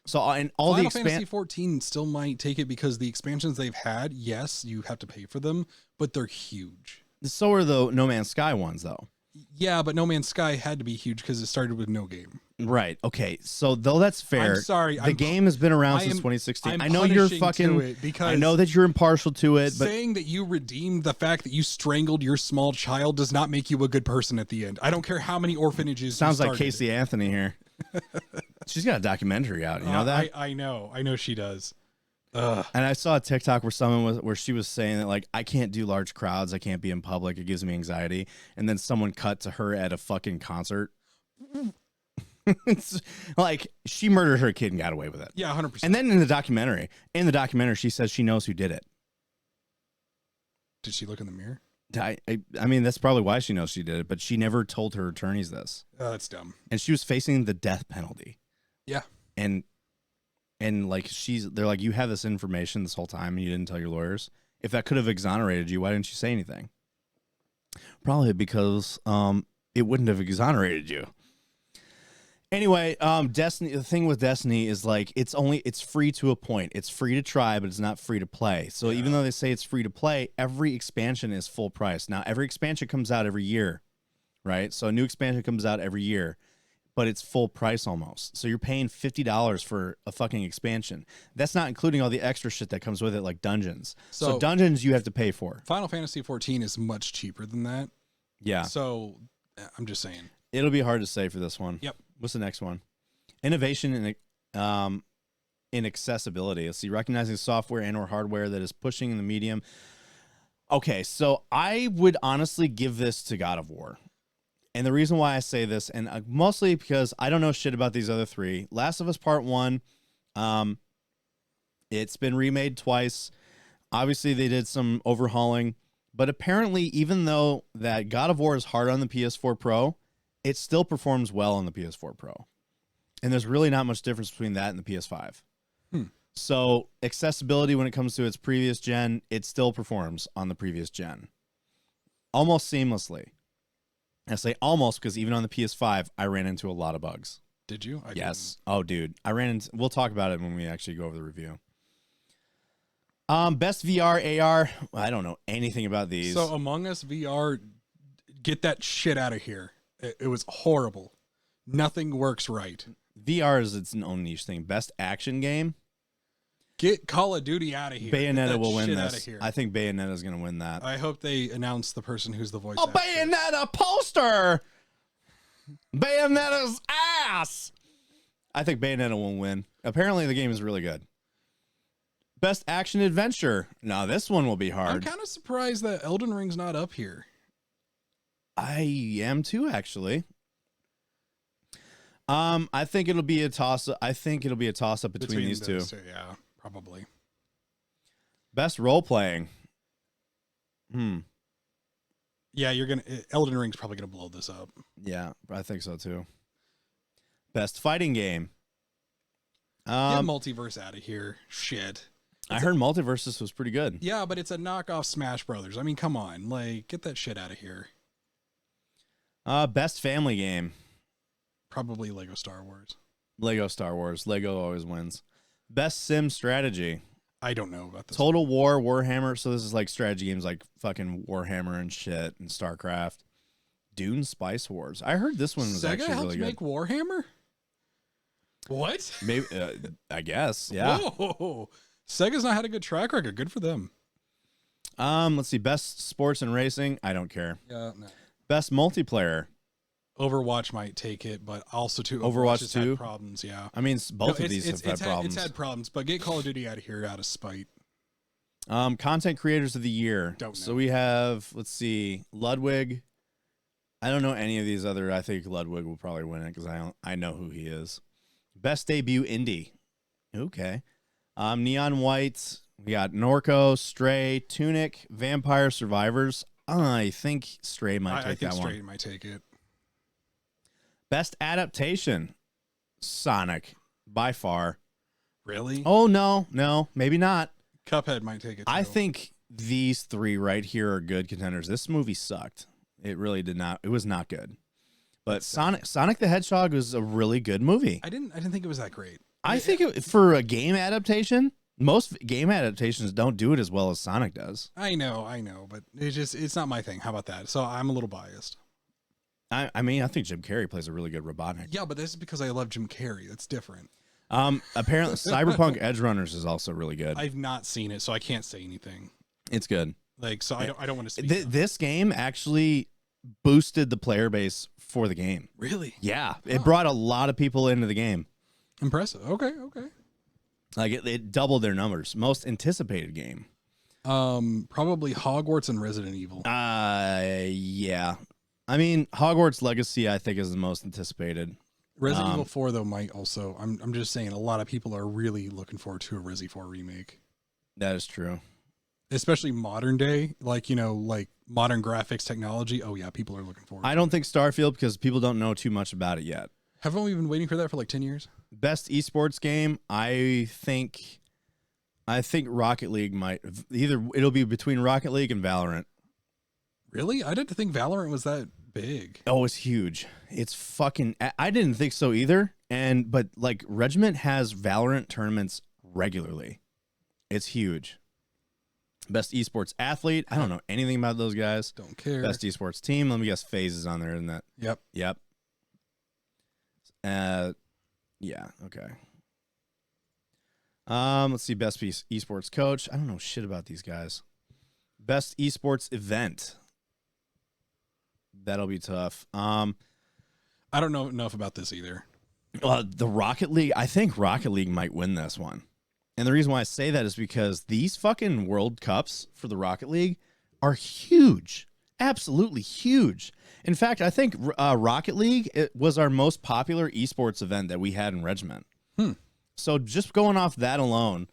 Speaker 1: So and all
Speaker 2: Final Fantasy 14 still might take it because the expansions they've had, yes, you have to pay for them, but they're huge.
Speaker 1: So are the No Man's Sky ones, though.
Speaker 2: Yeah, but No Man's Sky had to be huge because it started with no game.
Speaker 1: Right. Okay. So though that's fair.
Speaker 2: I'm sorry.
Speaker 1: The game has been around since 2016. I know you're fucking. I know that you're impartial to it, but
Speaker 2: saying that you redeemed the fact that you strangled your small child does not make you a good person at the end. I don't care how many orphanages.
Speaker 1: Sounds like Casey Anthony here. She's got a documentary out. You know that?
Speaker 2: I know she does.
Speaker 1: And I saw a TikTok where she was saying that, like, I can't do large crowds, I can't be in public, it gives me anxiety. And then someone cut to her at a fucking concert. It's like she murdered her kid and got away with it.
Speaker 2: Yeah, 100%.
Speaker 1: And then in the documentary, she says she knows who did it.
Speaker 2: Did she look in the mirror?
Speaker 1: I mean, that's probably why she knows she did it, but she never told her attorneys this.
Speaker 2: Oh, that's dumb.
Speaker 1: And she was facing the death penalty.
Speaker 2: Yeah.
Speaker 1: And like they're like, you have this information this whole time and you didn't tell your lawyers. If that could have exonerated you, why didn't you say anything? Probably because it wouldn't have exonerated you. Anyway, Destiny. The thing with Destiny is like it's free to a point. It's free to try, but it's not free to play. So even though they say it's free to play, every expansion is full price. Now every expansion comes out every year, right? So a new expansion comes out every year. But it's full price almost. So you're paying $50 for a fucking expansion. That's not including all the extra shit that comes with it, like dungeons. So dungeons you have to pay for.
Speaker 2: Final Fantasy 14 is much cheaper than that.
Speaker 1: Yeah.
Speaker 2: So I'm just saying.
Speaker 1: It'll be hard to say for this one.
Speaker 2: Yep.
Speaker 1: What's the next one? Innovation in accessibility. Let's see, recognizing software and or hardware that is pushing the medium. Okay, so I would honestly give this to God of War. And the reason why I say this, and mostly because I don't know shit about these other three. Last of Us Part 1, it's been remade twice. Obviously, they did some overhauling. But apparently, even though that God of War is hard on the PS4 Pro, it still performs well on the PS4 Pro. And there's really not much difference between that and the PS5. So accessibility when it comes to its previous gen, it still performs on the previous gen. Almost seamlessly. I say almost because even on the PS5, I ran into a lot of bugs.
Speaker 2: Did you?
Speaker 1: Yes. Oh, dude. We'll talk about it when we actually go over the review. Best VR, AR. I don't know anything about these.
Speaker 2: So Among Us VR, get that shit out of here. It was horrible. Nothing works right.
Speaker 1: VR is its own niche thing. Best action game.
Speaker 2: Get Call of Duty out of here.
Speaker 1: Bayonetta will win this. I think Bayonetta is going to win that.
Speaker 2: I hope they announce the person who's the voice
Speaker 1: actor. Bayonetta poster! Bayonetta's ass! I think Bayonetta will win. Apparently the game is really good. Best action adventure. Now this one will be
Speaker 2: I'm
Speaker 1: hard.
Speaker 2: kind of surprised that Elden Ring's not up here.
Speaker 1: I am too, actually. I think it'll be a toss. I think it'll be a toss up between these two.
Speaker 2: Yeah, probably.
Speaker 1: Best role playing.
Speaker 2: Yeah, Elden Ring's probably gonna blow this up.
Speaker 1: Yeah, I think so too. Best fighting game.
Speaker 2: Get Multiverse out of here. Shit.
Speaker 1: I heard Multiverses was pretty good.
Speaker 2: Yeah, but it's a knockoff Smash Brothers. I mean, come on, like, get that shit out of here.
Speaker 1: Best family game.
Speaker 2: Probably Lego Star Wars.
Speaker 1: Lego Star Wars. Lego always wins. Best sim strategy.
Speaker 2: I don't know about this.
Speaker 1: Total War, Warhammer. So this is like strategy games like fucking Warhammer and shit and StarCraft. Dune Spice Wars. I heard this one was
Speaker 2: Sega
Speaker 1: actually
Speaker 2: helped
Speaker 1: really good.
Speaker 2: make Warhammer? What?
Speaker 1: Maybe I guess. Yeah.
Speaker 2: Whoa. Sega's not had a good track record. Good for them.
Speaker 1: Let's see. Best sports and racing. I don't care.
Speaker 2: Yeah, no.
Speaker 1: Best multiplayer.
Speaker 2: Overwatch might take it, but also too
Speaker 1: Overwatch
Speaker 2: has
Speaker 1: 2?
Speaker 2: had problems. Yeah,
Speaker 1: I mean, both of these have had problems.
Speaker 2: It's had problems, but get Call of Duty out of here out of spite.
Speaker 1: Content creators of the year.
Speaker 2: Don't know.
Speaker 1: So we have, let's see, Ludwig. I don't know any of these other. I think Ludwig will probably win it because I know who he is. Best debut indie. Okay. Neon White. We got Norco, Stray, Tunic, Vampire Survivors. I think Stray might take that one.
Speaker 2: Stray might take it.
Speaker 1: Best adaptation. Sonic, by far.
Speaker 2: Really?
Speaker 1: Oh, no, maybe not.
Speaker 2: Cuphead might take it, too.
Speaker 1: I think these three right here are good contenders. This movie sucked. It really did not. It was not good. But Sonic the Hedgehog was a really good movie.
Speaker 2: I didn't think it was that great.
Speaker 1: I think for a game adaptation, most game adaptations don't do it as well as Sonic does.
Speaker 2: I know, but it's not my thing. How about that? So I'm a little biased.
Speaker 1: I mean, I think Jim Carrey plays a really good Robotnik.
Speaker 2: Yeah, but this is because I love Jim Carrey. That's different.
Speaker 1: Apparently, Cyberpunk Edge Runners is also really good.
Speaker 2: I've not seen it, so I can't say anything.
Speaker 1: It's good.
Speaker 2: Like, so I don't want to speak.
Speaker 1: This game actually boosted the player base for the game.
Speaker 2: Really?
Speaker 1: Yeah, it brought a lot of people into the game.
Speaker 2: Impressive. Okay.
Speaker 1: Like it doubled their numbers. Most anticipated game.
Speaker 2: Probably Hogwarts and Resident Evil.
Speaker 1: Yeah. I mean, Hogwarts Legacy, I think, is the most anticipated.
Speaker 2: Resident Evil 4, though, might also. I'm just saying, a lot of people are really looking forward to a Resi 4 remake.
Speaker 1: That is true.
Speaker 2: Especially modern day, like modern graphics technology. Oh yeah, people are looking forward.
Speaker 1: I don't think Starfield because people don't know too much about it yet.
Speaker 2: Haven't we been waiting for that for like 10 years?
Speaker 1: Best esports game, I think Rocket League might it'll be between Rocket League and Valorant.
Speaker 2: Really? I didn't think Valorant was that big.
Speaker 1: Oh, it's huge. It's fucking. I didn't think so either. But like Regiment has Valorant tournaments regularly. It's huge. Best esports athlete. I don't know anything about those guys.
Speaker 2: Don't care.
Speaker 1: Best esports team. Let me guess. FaZe is on there, isn't that?
Speaker 2: Yep.
Speaker 1: Yeah. Okay. Let's see. Best esports coach. I don't know shit about these guys. Best esports event. That'll be tough.
Speaker 2: I don't know enough about this either.
Speaker 1: The Rocket League. I think Rocket League might win this one. And the reason why I say that is because these fucking World Cups for the Rocket League are huge. Absolutely huge. In fact, I think Rocket League was our most popular esports event that we had in Regiment. So just going off that alone,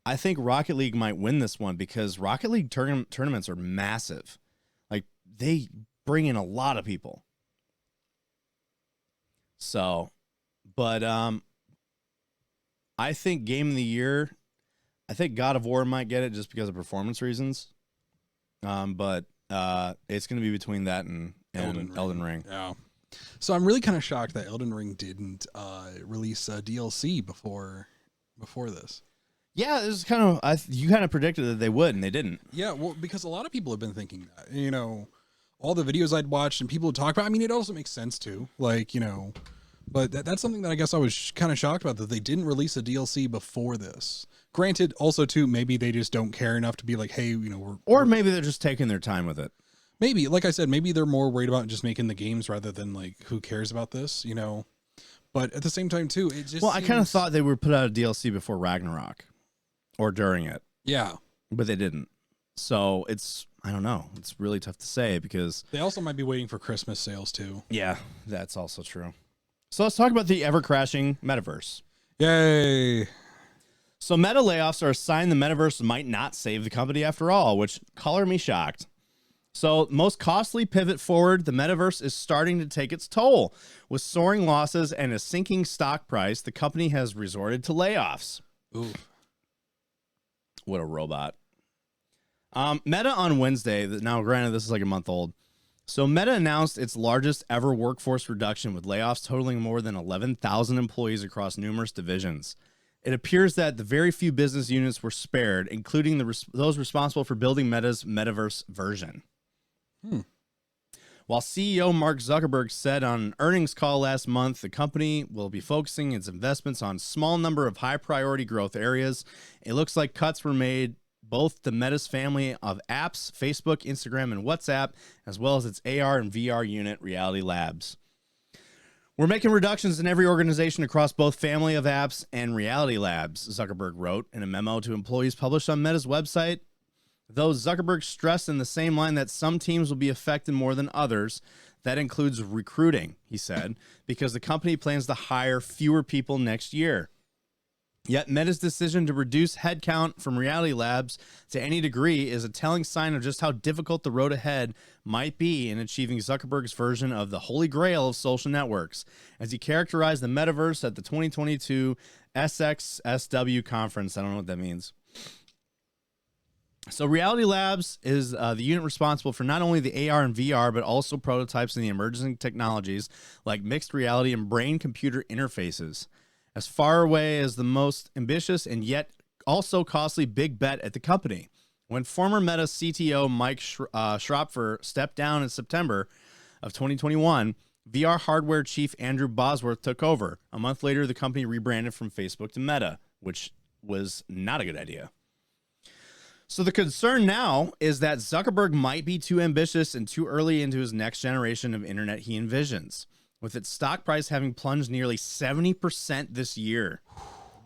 Speaker 1: I think Rocket League might win this one because Rocket League tournaments are massive. Like, they bring in a lot of people. So, but I think Game of the Year, I think God of War might get it just because of performance reasons. But it's going to be between that and Elden Ring.
Speaker 2: Yeah. So I'm really kind of shocked that Elden Ring didn't release a DLC before this.
Speaker 1: Yeah, it was kind of you kind of predicted that they would, and they didn't.
Speaker 2: Yeah, well, because a lot of people have been thinking that. You know, all the videos I'd watched and people would talk about. I mean, it also makes sense too. Like, you know, but that's something that I guess I was kind of shocked about, that they didn't release a DLC before this. Granted, also too, maybe they just don't care enough to be like, hey, you know,
Speaker 1: or maybe they're just taking their time with it.
Speaker 2: Maybe, like I said, maybe they're more worried about just making the games rather than like, who cares about this, you know? But at the same time too, it just
Speaker 1: I kind of thought they would put out a DLC before Ragnarok, or during it,
Speaker 2: Yeah.
Speaker 1: but they didn't. So I don't know. It's really tough to say because
Speaker 2: They also might be waiting for Christmas sales too.
Speaker 1: yeah, that's also true. So let's talk about the ever crashing metaverse.
Speaker 2: Yay.
Speaker 1: So meta layoffs are a sign the metaverse might not save the company after all, which color me shocked. So most costly pivot forward, the metaverse is starting to take its toll. With soaring losses and a sinking stock price, the company has resorted to layoffs.
Speaker 2: Ooh.
Speaker 1: What a robot. Meta on Wednesday, now granted this is like a month old, so Meta announced its largest ever workforce reduction with layoffs totaling more than 11,000 employees across numerous divisions. It appears that the very few business units were spared, including those responsible for building Meta's metaverse version. While CEO Mark Zuckerberg said on an earnings call last month, the company will be focusing its investments on a small number of high priority growth areas, it looks like cuts were made both the Meta's family of apps, Facebook, Instagram, and WhatsApp, as well as its AR and VR unit, Reality Labs. We're making reductions in every organization across both family of apps and Reality Labs, Zuckerberg wrote in a memo to employees published on Meta's website. Though Zuckerberg stressed in the same line that some teams will be affected more than others, that includes recruiting, he said, because the company plans to hire fewer people next year. Yet Meta's decision to reduce headcount from Reality Labs to any degree is a telling sign of just how difficult the road ahead might be in achieving Zuckerberg's version of the holy grail of social networks, as he characterized the metaverse at the 2022 SXSW conference. I don't know what that means. So Reality Labs is the unit responsible for not only the AR and VR, but also prototypes in the emerging technologies like mixed reality and brain-computer interfaces. As far away as the most ambitious and yet also costly big bet at the company. When former Meta CTO Mike Schropfer stepped down in September of 2021, VR hardware chief Andrew Bosworth took over. A month later, the company rebranded from Facebook to Meta, which was not a good idea. So the concern now is that Zuckerberg might be too ambitious and too early into his next generation of internet he envisions, with its stock price having plunged nearly 70% this year.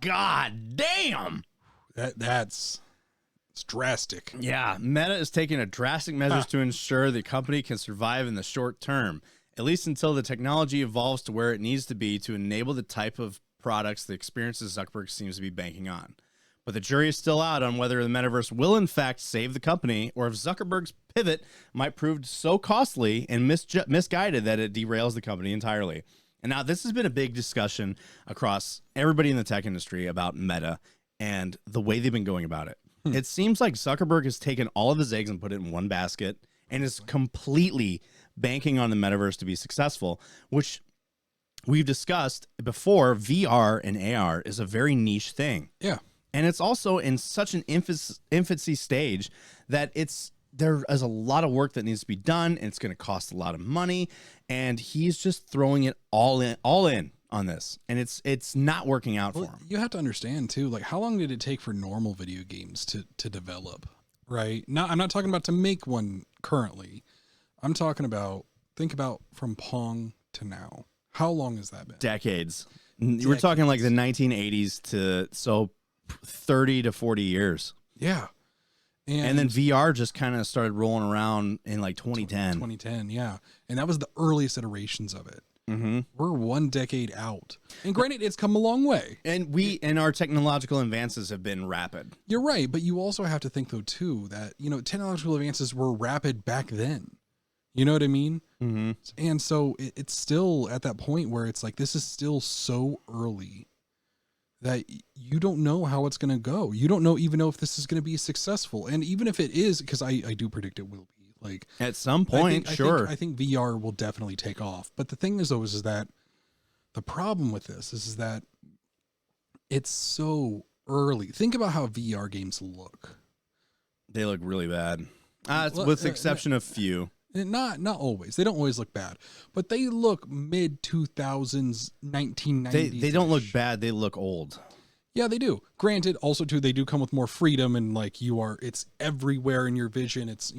Speaker 1: God damn!
Speaker 2: It's drastic.
Speaker 1: Yeah, Meta is taking a drastic measures to ensure the company can survive in the short term, at least until the technology evolves to where it needs to be to enable the type of products the experiences Zuckerberg seems to be banking on. But the jury is still out on whether the metaverse will in fact save the company, or if Zuckerberg's pivot might prove so costly and misguided that it derails the company entirely. And now this has been a big discussion across everybody in the tech industry about Meta and the way they've been going about it. It seems like Zuckerberg has taken all of his eggs and put it in one basket and is completely banking on the metaverse to be successful, which we've discussed before. VR and AR is a very niche thing.
Speaker 2: Yeah.
Speaker 1: And it's also in such an infancy stage that there is a lot of work that needs to be done, and it's going to cost a lot of money. And he's just throwing it all in on this, and it's not working out for him.
Speaker 2: You have to understand too, like how long did it take for normal video games to develop? Right now, I'm not talking about to make one currently. I'm talking about think about from Pong to now. How long has that been?
Speaker 1: Decades. We're talking like the 1980s to 30 to 40 years.
Speaker 2: Yeah.
Speaker 1: And then VR just kind of started rolling around in like 2010.
Speaker 2: 2010, yeah. And that was the earliest iterations of it.
Speaker 1: Mm-hmm.
Speaker 2: We're 1 decade out. And granted, it's come a long way.
Speaker 1: And our technological advances have been rapid.
Speaker 2: You're right. But you also have to think, though, too, that, technological advances were rapid back then. You know what I mean?
Speaker 1: Mm-hmm.
Speaker 2: And so it's still at that point where it's like, this is still so early that you don't know how it's going to go. You don't even know if this is going to be successful. And even if it is, because I do predict it will be, like
Speaker 1: at some point, sure.
Speaker 2: I think VR will definitely take off. But the thing is, though, is that the problem with this is that it's so early. Think about how VR games look.
Speaker 1: They look really bad. With the exception of few.
Speaker 2: Not always. They don't always look bad, but they look mid 2000s, 1990s.
Speaker 1: They don't look bad. They look old.
Speaker 2: Yeah, they do. Granted, also too, they do come with more freedom and like it's everywhere in your vision. It's,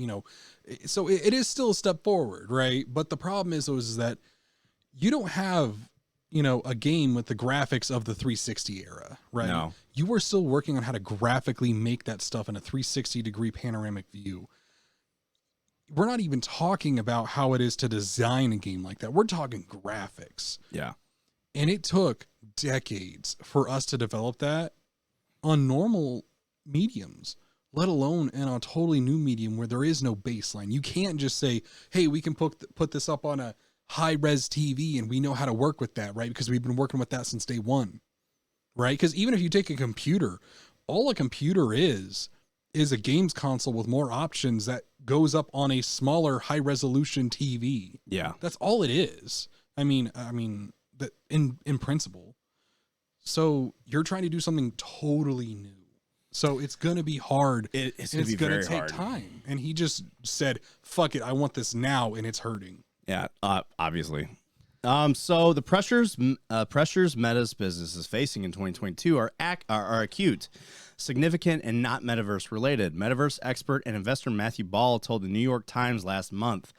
Speaker 2: so it is still a step forward, right? But the problem is that you don't have, a game with the graphics of the 360 era, right?
Speaker 1: No.
Speaker 2: You were still working on how to graphically make that stuff in a 360-degree panoramic view. We're not even talking about how it is to design a game like that. We're talking graphics.
Speaker 1: Yeah.
Speaker 2: And it took decades for us to develop that on normal mediums, let alone in a totally new medium where there is no baseline. You can't just say, hey, we can put this up on a high-res TV and we know how to work with that, right? Because we've been working with that since day one, right? Because even if you take a computer, all a computer is a games console with more options that goes up on a smaller high-resolution TV.
Speaker 1: Yeah.
Speaker 2: That's all it is. I mean that in principle. So you're trying to do something totally new. So it's going to be hard.
Speaker 1: It's
Speaker 2: going to take time. And he just said, fuck it, I want this now, and it's hurting.
Speaker 1: Yeah, obviously. So the pressures Meta's business is facing in 2022 are acute, significant, and not Metaverse related. Metaverse expert and investor Matthew Ball told the New York Times last month.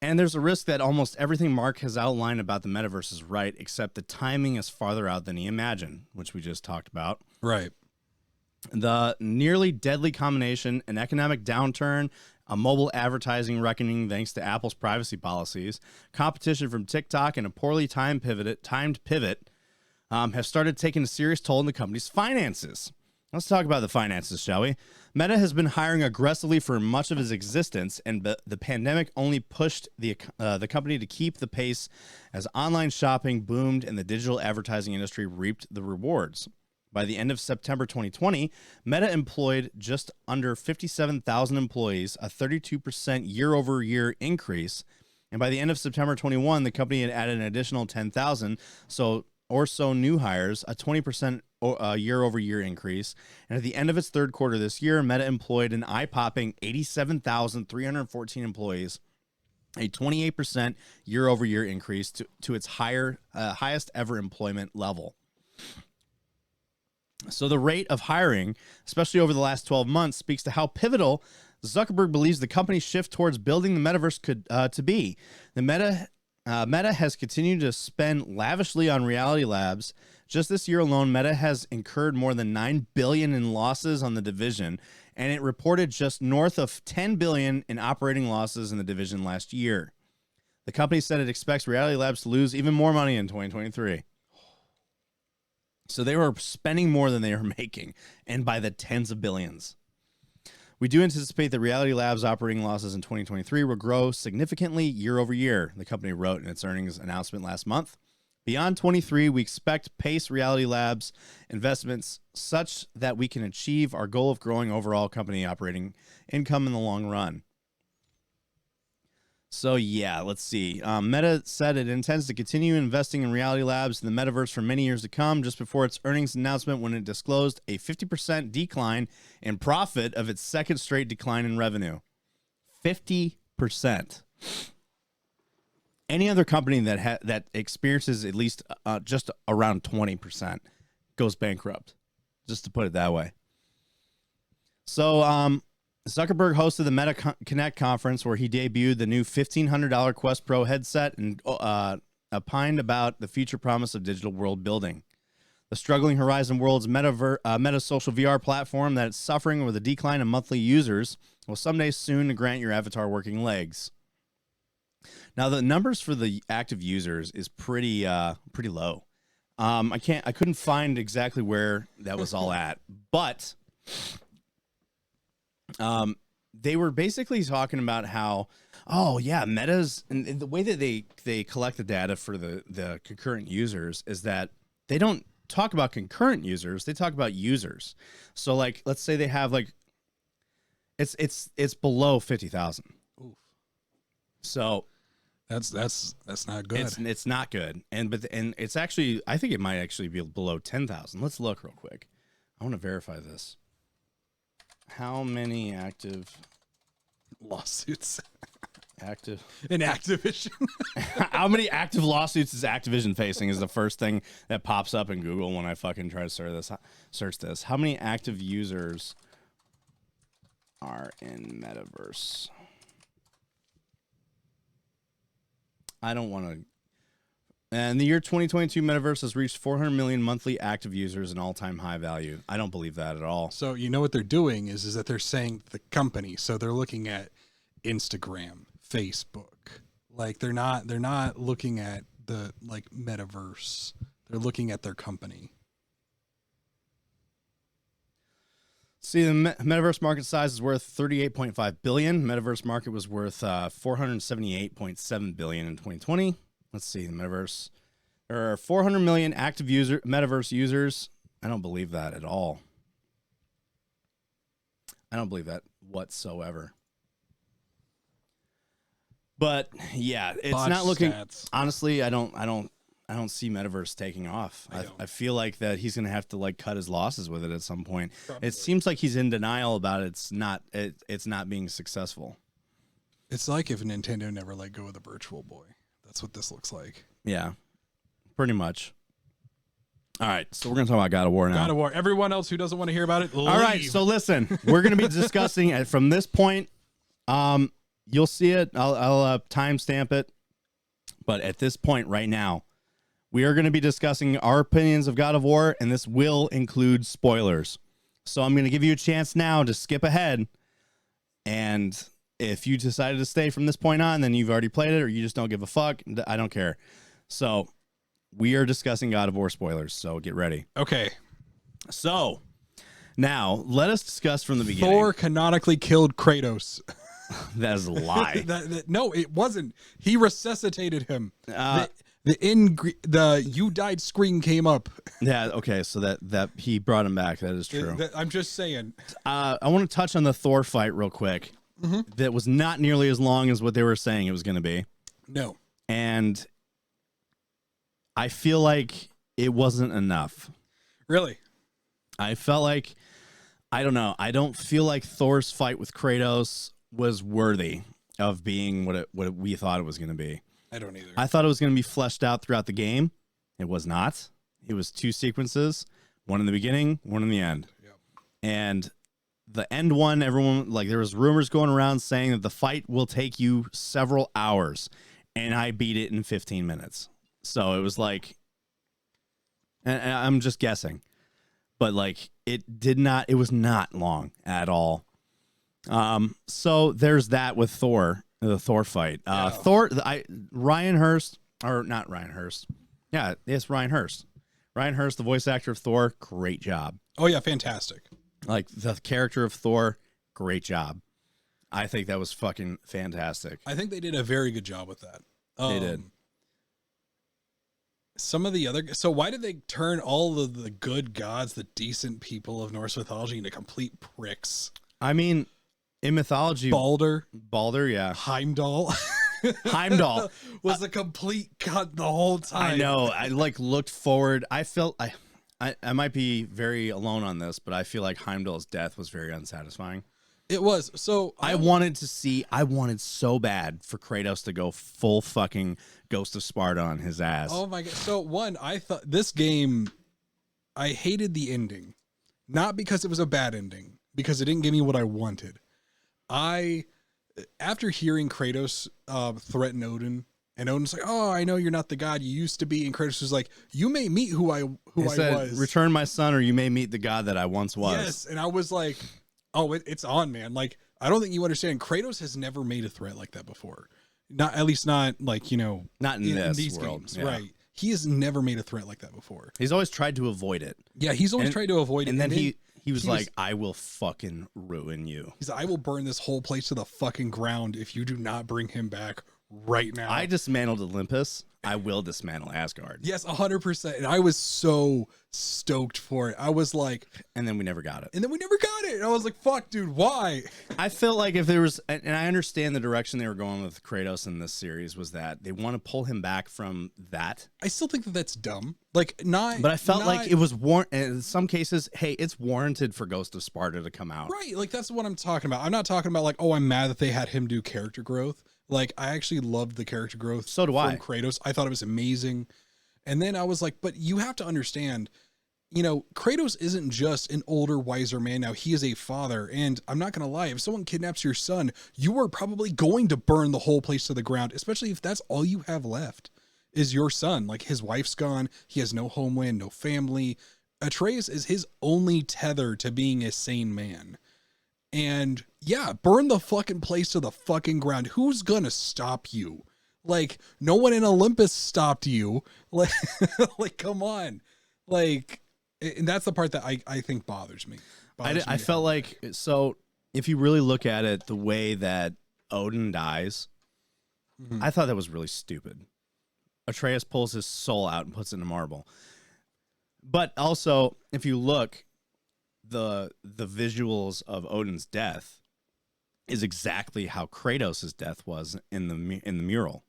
Speaker 1: And there's a risk that almost everything Mark has outlined about the Metaverse is right, except the timing is farther out than he imagined, which we just talked about.
Speaker 2: Right.
Speaker 1: The nearly deadly combination, an economic downturn, a mobile advertising reckoning thanks to Apple's privacy policies, competition from TikTok, and a poorly timed pivot have started taking a serious toll on the company's finances. Let's talk about the finances, shall we? Meta has been hiring aggressively for much of its existence, and the pandemic only pushed the company to keep the pace as online shopping boomed and the digital advertising industry reaped the rewards. By the end of September 2020, Meta employed just under 57,000 employees, a 32% year-over-year increase. And by the end of September 21, the company had added an additional 10,000 so new hires, a 20% year-over-year increase. And at the end of its third quarter this year, Meta employed an eye-popping 87,314 employees, a 28% year-over-year increase to its highest ever employment level. So the rate of hiring, especially over the last 12 months, speaks to how pivotal Zuckerberg believes the company's shift towards building the metaverse could to be. The Meta has continued to spend lavishly on Reality Labs. Just this year alone, Meta has incurred more than $9 billion in losses on the division, and it reported just north of $10 billion in operating losses in the division last year. The company said it expects Reality Labs to lose even more money in 2023. So they were spending more than they were making, and by the tens of billions. We do anticipate that Reality Labs' operating losses in 2023 will grow significantly year over year, the company wrote in its earnings announcement last month. Beyond 23, we expect pace Reality Labs investments such that we can achieve our goal of growing overall company operating income in the long run. So yeah, let's see. Meta said it intends to continue investing in Reality Labs and the Metaverse for many years to come, just before its earnings announcement when it disclosed a 50% decline in profit of its second straight decline in revenue. 50%. Any other company that experiences at least just around 20% goes bankrupt, just to put it that way. So, Zuckerberg hosted the Meta Connect conference where he debuted the new $1,500 Quest Pro headset and opined about the future promise of digital world building. The struggling Horizon Worlds Meta social VR platform that is suffering with a decline in monthly users will someday soon grant your avatar working legs. Now, the numbers for the active users is pretty low. I couldn't find exactly where that was all at, but they were basically talking about how, Meta's, and the way that they collect the data for the concurrent users is that they don't talk about concurrent users, they talk about users. So like, let's say they have like, it's below 50,000. So that's not good. It's not good. And it's actually, I think it might actually be below 10,000. Let's look real quick. I want to verify this. How many active
Speaker 2: lawsuits?
Speaker 1: In
Speaker 2: Activision.
Speaker 1: How many active lawsuits is Activision facing is the first thing that pops up in Google when I fucking try to search this. How many active users are in Metaverse? I don't want to. And the year 2022 Metaverse has reached 400 million monthly active users, an all-time high value. I don't believe that at all.
Speaker 2: So you know what they're doing is that they're saying the company. So they're looking at Instagram, Facebook. Like they're not looking at the like Metaverse. They're looking at their company.
Speaker 1: See, the Metaverse market size is worth 38.5 billion. Metaverse market was worth 478.7 billion in 2020. Let's see, the Metaverse. There are 400 million active Metaverse users. I don't believe that at all. I don't believe that whatsoever. But yeah, it's
Speaker 2: Botch
Speaker 1: not looking.
Speaker 2: stats.
Speaker 1: Honestly, I don't see Metaverse taking off. I feel like that he's gonna have to like cut his losses with it at some point.
Speaker 2: Probably.
Speaker 1: It seems like he's in denial about it. It's not being successful.
Speaker 2: It's like if Nintendo never let go of the Virtual Boy. That's what this looks like.
Speaker 1: Yeah, pretty much. All right, so we're gonna talk about God of War now.
Speaker 2: God of War. Everyone else who doesn't want to hear about it, leave.
Speaker 1: All right, so listen, we're gonna be discussing it from this point. You'll see it. I'll timestamp it, but at this point right now, we are going to be discussing our opinions of God of War, and this will include spoilers. So I'm going to give you a chance now to skip ahead, and if you decided to stay from this point on, then you've already played it, or you just don't give a fuck. I don't care. So we are discussing God of War spoilers, so get ready.
Speaker 2: Okay.
Speaker 1: So now let us discuss from the beginning.
Speaker 2: Thor canonically killed Kratos.
Speaker 1: That is a lie.
Speaker 2: No, it wasn't. He resuscitated him. The "you died" screen came up.
Speaker 1: Yeah. Okay. So that he brought him back. That is true.
Speaker 2: I'm just saying.
Speaker 1: I want to touch on the Thor fight real quick. Mm-hmm. That was not nearly as long as what they were saying it was going to be.
Speaker 2: No.
Speaker 1: And I feel like it wasn't enough.
Speaker 2: Really?
Speaker 1: I felt like, I don't know. I don't feel like Thor's fight with Kratos was worthy of being what we thought it was going to be.
Speaker 2: I don't either.
Speaker 1: I thought it was going to be fleshed out throughout the game. It was not. It was two sequences, one in the beginning, one in the end.
Speaker 2: Yep.
Speaker 1: And the end one, everyone, like, there was rumors going around saying that the fight will take you several hours, and I beat it in 15 minutes. So it was like, and I'm just guessing, but like it was not long at all. So there's that with Thor, the Thor fight. Ryan Hurst, or not Ryan Hurst. Yeah, it's Ryan Hurst. Ryan Hurst, the voice actor of Thor, great job.
Speaker 2: Oh yeah, fantastic.
Speaker 1: Like the character of Thor, great job. I think that was fucking fantastic.
Speaker 2: I think they did a very good job with that.
Speaker 1: They did.
Speaker 2: Some of the other, so why did they turn all of the good gods, the decent people of Norse mythology, into complete pricks?
Speaker 1: I mean, in mythology,
Speaker 2: Balder,
Speaker 1: yeah.
Speaker 2: Heimdall was a complete cunt the whole time.
Speaker 1: I know. I like looked forward. I felt I might be very alone on this, but I feel like Heimdall's death was very unsatisfying.
Speaker 2: It was. So
Speaker 1: I wanted so bad for Kratos to go full fucking Ghost of Sparta on his ass.
Speaker 2: Oh my god. So one, I thought this game, I hated the ending. Not because it was a bad ending, because it didn't give me what I wanted. After hearing Kratos threaten Odin, and Odin's like, "Oh, I know you're not the god you used to be," and Kratos was like, "You may meet who I was.
Speaker 1: Return my son, or you may meet the god that I once was."
Speaker 2: Yes, and I was like, "Oh, it's on, man!" Like, I don't think you understand. Kratos has never made a threat like that before. Not at least not like
Speaker 1: not in this
Speaker 2: these
Speaker 1: world,
Speaker 2: games,
Speaker 1: yeah.
Speaker 2: right? He has never made a threat like that before.
Speaker 1: He's always tried to avoid it.
Speaker 2: Yeah, he's always tried to avoid it.
Speaker 1: And then he was like, "I will fucking ruin you."
Speaker 2: He's like, "I will burn this whole place to the fucking ground if you do not bring him back right now."
Speaker 1: I dismantled Olympus. I will dismantle Asgard.
Speaker 2: Yes, 100%. And I was so stoked for it. I was like,
Speaker 1: and then we never got it.
Speaker 2: And I was like, fuck, dude, why?
Speaker 1: I felt like if there was, and I understand the direction they were going with Kratos in this series was that they want to pull him back from that.
Speaker 2: I still think that that's dumb. Like, not.
Speaker 1: But I felt like it was in some cases, hey, it's warranted for Ghost of Sparta to come out.
Speaker 2: Right. Like, that's what I'm talking about. I'm not talking about like, oh, I'm mad that they had him do character growth. Like, I actually loved the character growth.
Speaker 1: So do I.
Speaker 2: From Kratos. I thought it was amazing. And then I was like, but you have to understand, Kratos isn't just an older, wiser man now. He is a father. And I'm not going to lie, if someone kidnaps your son, you are probably going to burn the whole place to the ground, especially if that's all you have left. is your son. Like, his wife's gone. He has no homeland, no family. Atreus is his only tether to being a sane man. And yeah, burn the fucking place to the fucking ground. Who's gonna stop you? Like, no one in Olympus stopped you. Like, like, come on. Like, and that's the part that I think bothers me.
Speaker 1: I felt like, so if you really look at it, the way that Odin dies, I thought that was really stupid. Atreus pulls his soul out and puts it in marble. But also, if you look, the visuals of Odin's death is exactly how Kratos' death was in the mural.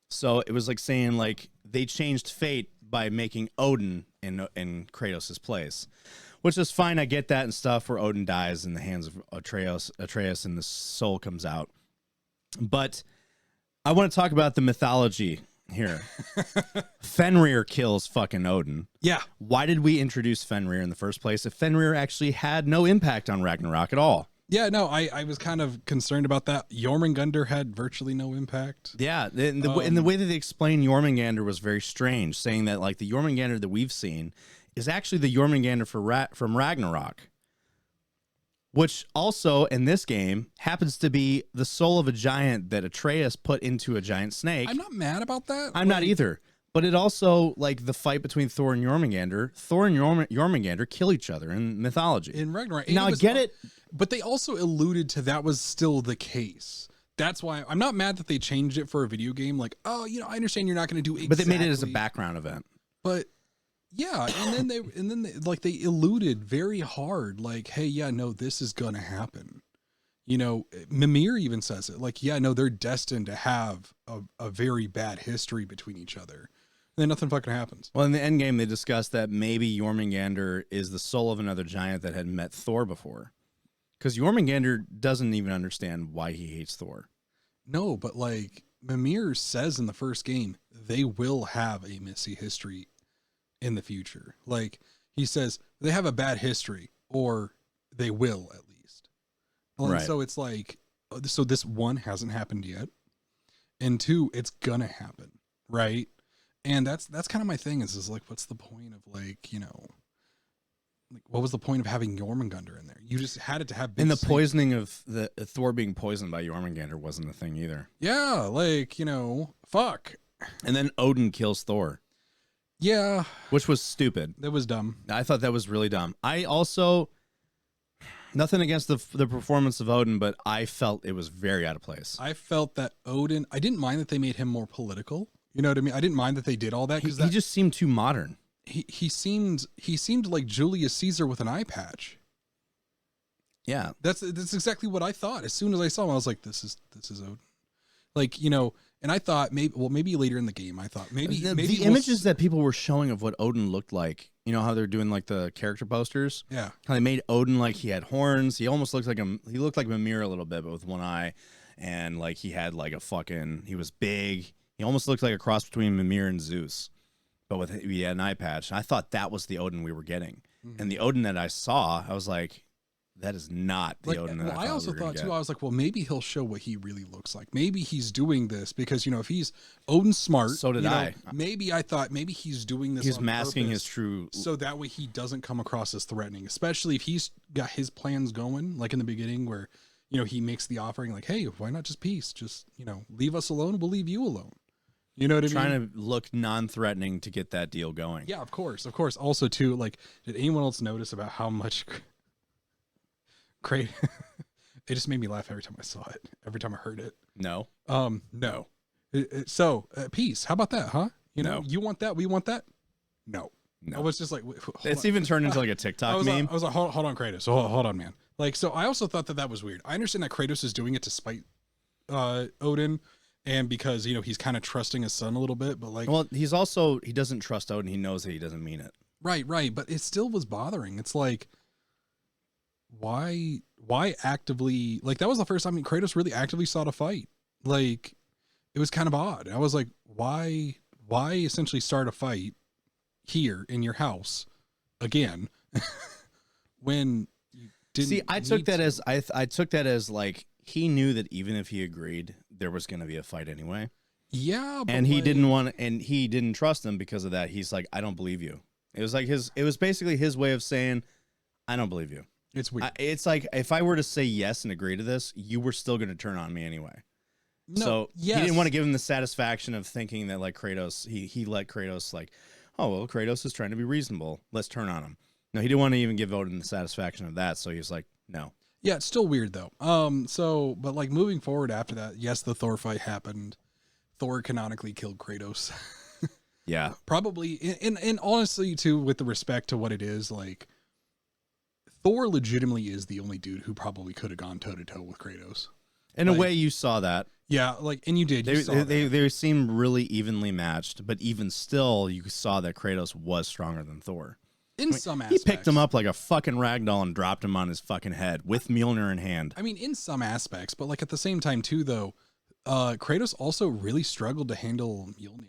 Speaker 1: So it was like saying, like, they changed fate by making Odin in Kratos' place, which is fine. I get that and stuff, where Odin dies in the hands of Atreus and the soul comes out. But I want to talk about the mythology here. Fenrir kills fucking Odin.
Speaker 2: Yeah.
Speaker 1: Why did we introduce Fenrir in the first place if Fenrir actually had no impact on Ragnarok at all?
Speaker 2: Yeah, no, I was kind of concerned about that. Jormungandr had virtually no impact.
Speaker 1: Yeah, and the way that they explained Jormungandr was very strange, saying that, like, the Jormungandr that we've seen is actually the Jormungandr from Ragnarok, which also in this game happens to be the soul of a giant that Atreus put into a giant snake.
Speaker 2: I'm not mad about that.
Speaker 1: I'm not either. But it also, like, the fight between Thor and Jormungandr, Thor and Jormungandr kill each other in mythology.
Speaker 2: In Ragnarok.
Speaker 1: Now, I get it.
Speaker 2: But they also alluded to that was still the case. That's why I'm not mad that they changed it for a video game. Like, oh, you know, I understand you're not going to do exactly.
Speaker 1: But they made it as a background event.
Speaker 2: But yeah, and then they like, they alluded very hard, like, hey, yeah, no, this is going to happen. You know, Mimir even says it, like, yeah, no, they're destined to have a very bad history between each other. And then nothing fucking happens.
Speaker 1: Well, in the end game, they discussed that maybe Jormungandr is the soul of another giant that had met Thor before. Because Jormungandr doesn't even understand why he hates Thor.
Speaker 2: No, but like Mimir says in the first game, they will have a messy history in the future. Like, he says they have a bad history, or they will at least. Well,
Speaker 1: right.
Speaker 2: And so it's like, so this one hasn't happened yet, and two, it's gonna happen, right? And that's kind of my thing is like, what's the point of, like, you know, like, what was the point of having Jormungandr in there? You just had it to have big.
Speaker 1: And the poisoning of the Thor being poisoned by Jormungandr wasn't a thing either.
Speaker 2: Yeah, like, you know, fuck.
Speaker 1: And then Odin kills Thor.
Speaker 2: Yeah.
Speaker 1: Which was stupid.
Speaker 2: That was dumb.
Speaker 1: I thought that was really dumb. I also, nothing against the performance of Odin, but I felt it was very out of place.
Speaker 2: I felt that Odin, I didn't mind that they made him more political. You know what I mean? I didn't mind that they did all that, because
Speaker 1: he just seemed too modern.
Speaker 2: He seemed like Julius Caesar with an eye patch.
Speaker 1: Yeah,
Speaker 2: that's exactly what I thought. As soon as I saw him, I was like, this is Odin. Like, you know, and I thought maybe later in the game, I thought maybe
Speaker 1: the images that people were showing of what Odin looked like. You know how they're doing, like, the character posters.
Speaker 2: Yeah,
Speaker 1: how they made Odin like he had horns. He almost looked like he looked like Mimir a little bit, but with one eye, and like he had like he was big. He almost looked like a cross between Mimir and Zeus, but he had an eye patch. And I thought that was the Odin we were getting. Mm-hmm. And the Odin that I saw, I was like, that is not the Odin that I also thought too.
Speaker 2: I was like, well, maybe he'll show what he really looks like. Maybe he's doing this because, you know, if he's Odin's smart.
Speaker 1: So did I.
Speaker 2: Maybe I thought maybe he's doing this.
Speaker 1: He's masking his true.
Speaker 2: So that way he doesn't come across as threatening, especially if he's got his plans going, like in the beginning where, you know, he makes the offering like, hey, why not just peace? Just, you know, leave us alone. We'll leave you alone. You know what I mean?
Speaker 1: Trying to look non-threatening to get that deal going.
Speaker 2: Yeah, of course. Also, too, like, did anyone else notice about how much it just made me laugh every time I saw it, every time I heard it.
Speaker 1: No.
Speaker 2: No. So, peace. How about that, huh? You know, you want that? We want that? No. I was just like,
Speaker 1: it's even turned into like a TikTok meme.
Speaker 2: I was like, hold on, Kratos. Hold on, man. Like, so I also thought that was weird. I understand that Kratos is doing it to spite Odin. And because, you know, he's kind of trusting his son a little bit, but like,
Speaker 1: well, he doesn't trust Odin. He knows that he doesn't mean it.
Speaker 2: Right. But it still was bothering. It's like, why actively, like, that was the first time Kratos really actively sought a fight. Like, it was kind of odd. I was like, why essentially start a fight here in your house again when you didn't?
Speaker 1: See, I took that as I took that as like, he knew that even if he agreed, there was going to be a fight anyway.
Speaker 2: Yeah, but
Speaker 1: And he
Speaker 2: like,
Speaker 1: didn't trust him because of that. He's like, I don't believe you. It was basically his way of saying, I don't believe you.
Speaker 2: it's weird.
Speaker 1: It's like, if I were to say yes and agree to this, you were still going to turn on me anyway.
Speaker 2: No,
Speaker 1: So
Speaker 2: yes.
Speaker 1: he didn't want to give him the satisfaction of thinking that like Kratos, he let Kratos like, oh, well, Kratos is trying to be reasonable. Let's turn on him. No, he didn't want to even give Odin the satisfaction of that. So he was like, no.
Speaker 2: Yeah, it's still weird though. So, but like moving forward after that, yes, the Thor fight happened. Thor canonically killed Kratos.
Speaker 1: Yeah.
Speaker 2: Probably, and honestly, too, with the respect to what it is, like, Thor legitimately is the only dude who probably could have gone toe to toe with Kratos.
Speaker 1: In
Speaker 2: like,
Speaker 1: a way, you saw that.
Speaker 2: Yeah, like, and you did. You saw
Speaker 1: They seemed really evenly matched, but even still, you saw that Kratos was stronger than Thor.
Speaker 2: in some aspects.
Speaker 1: He picked him up like a fucking ragdoll and dropped him on his fucking head with Mjolnir in hand.
Speaker 2: I mean, in some aspects, but like at the same time, too, though, Kratos also really struggled to handle Mjolnir.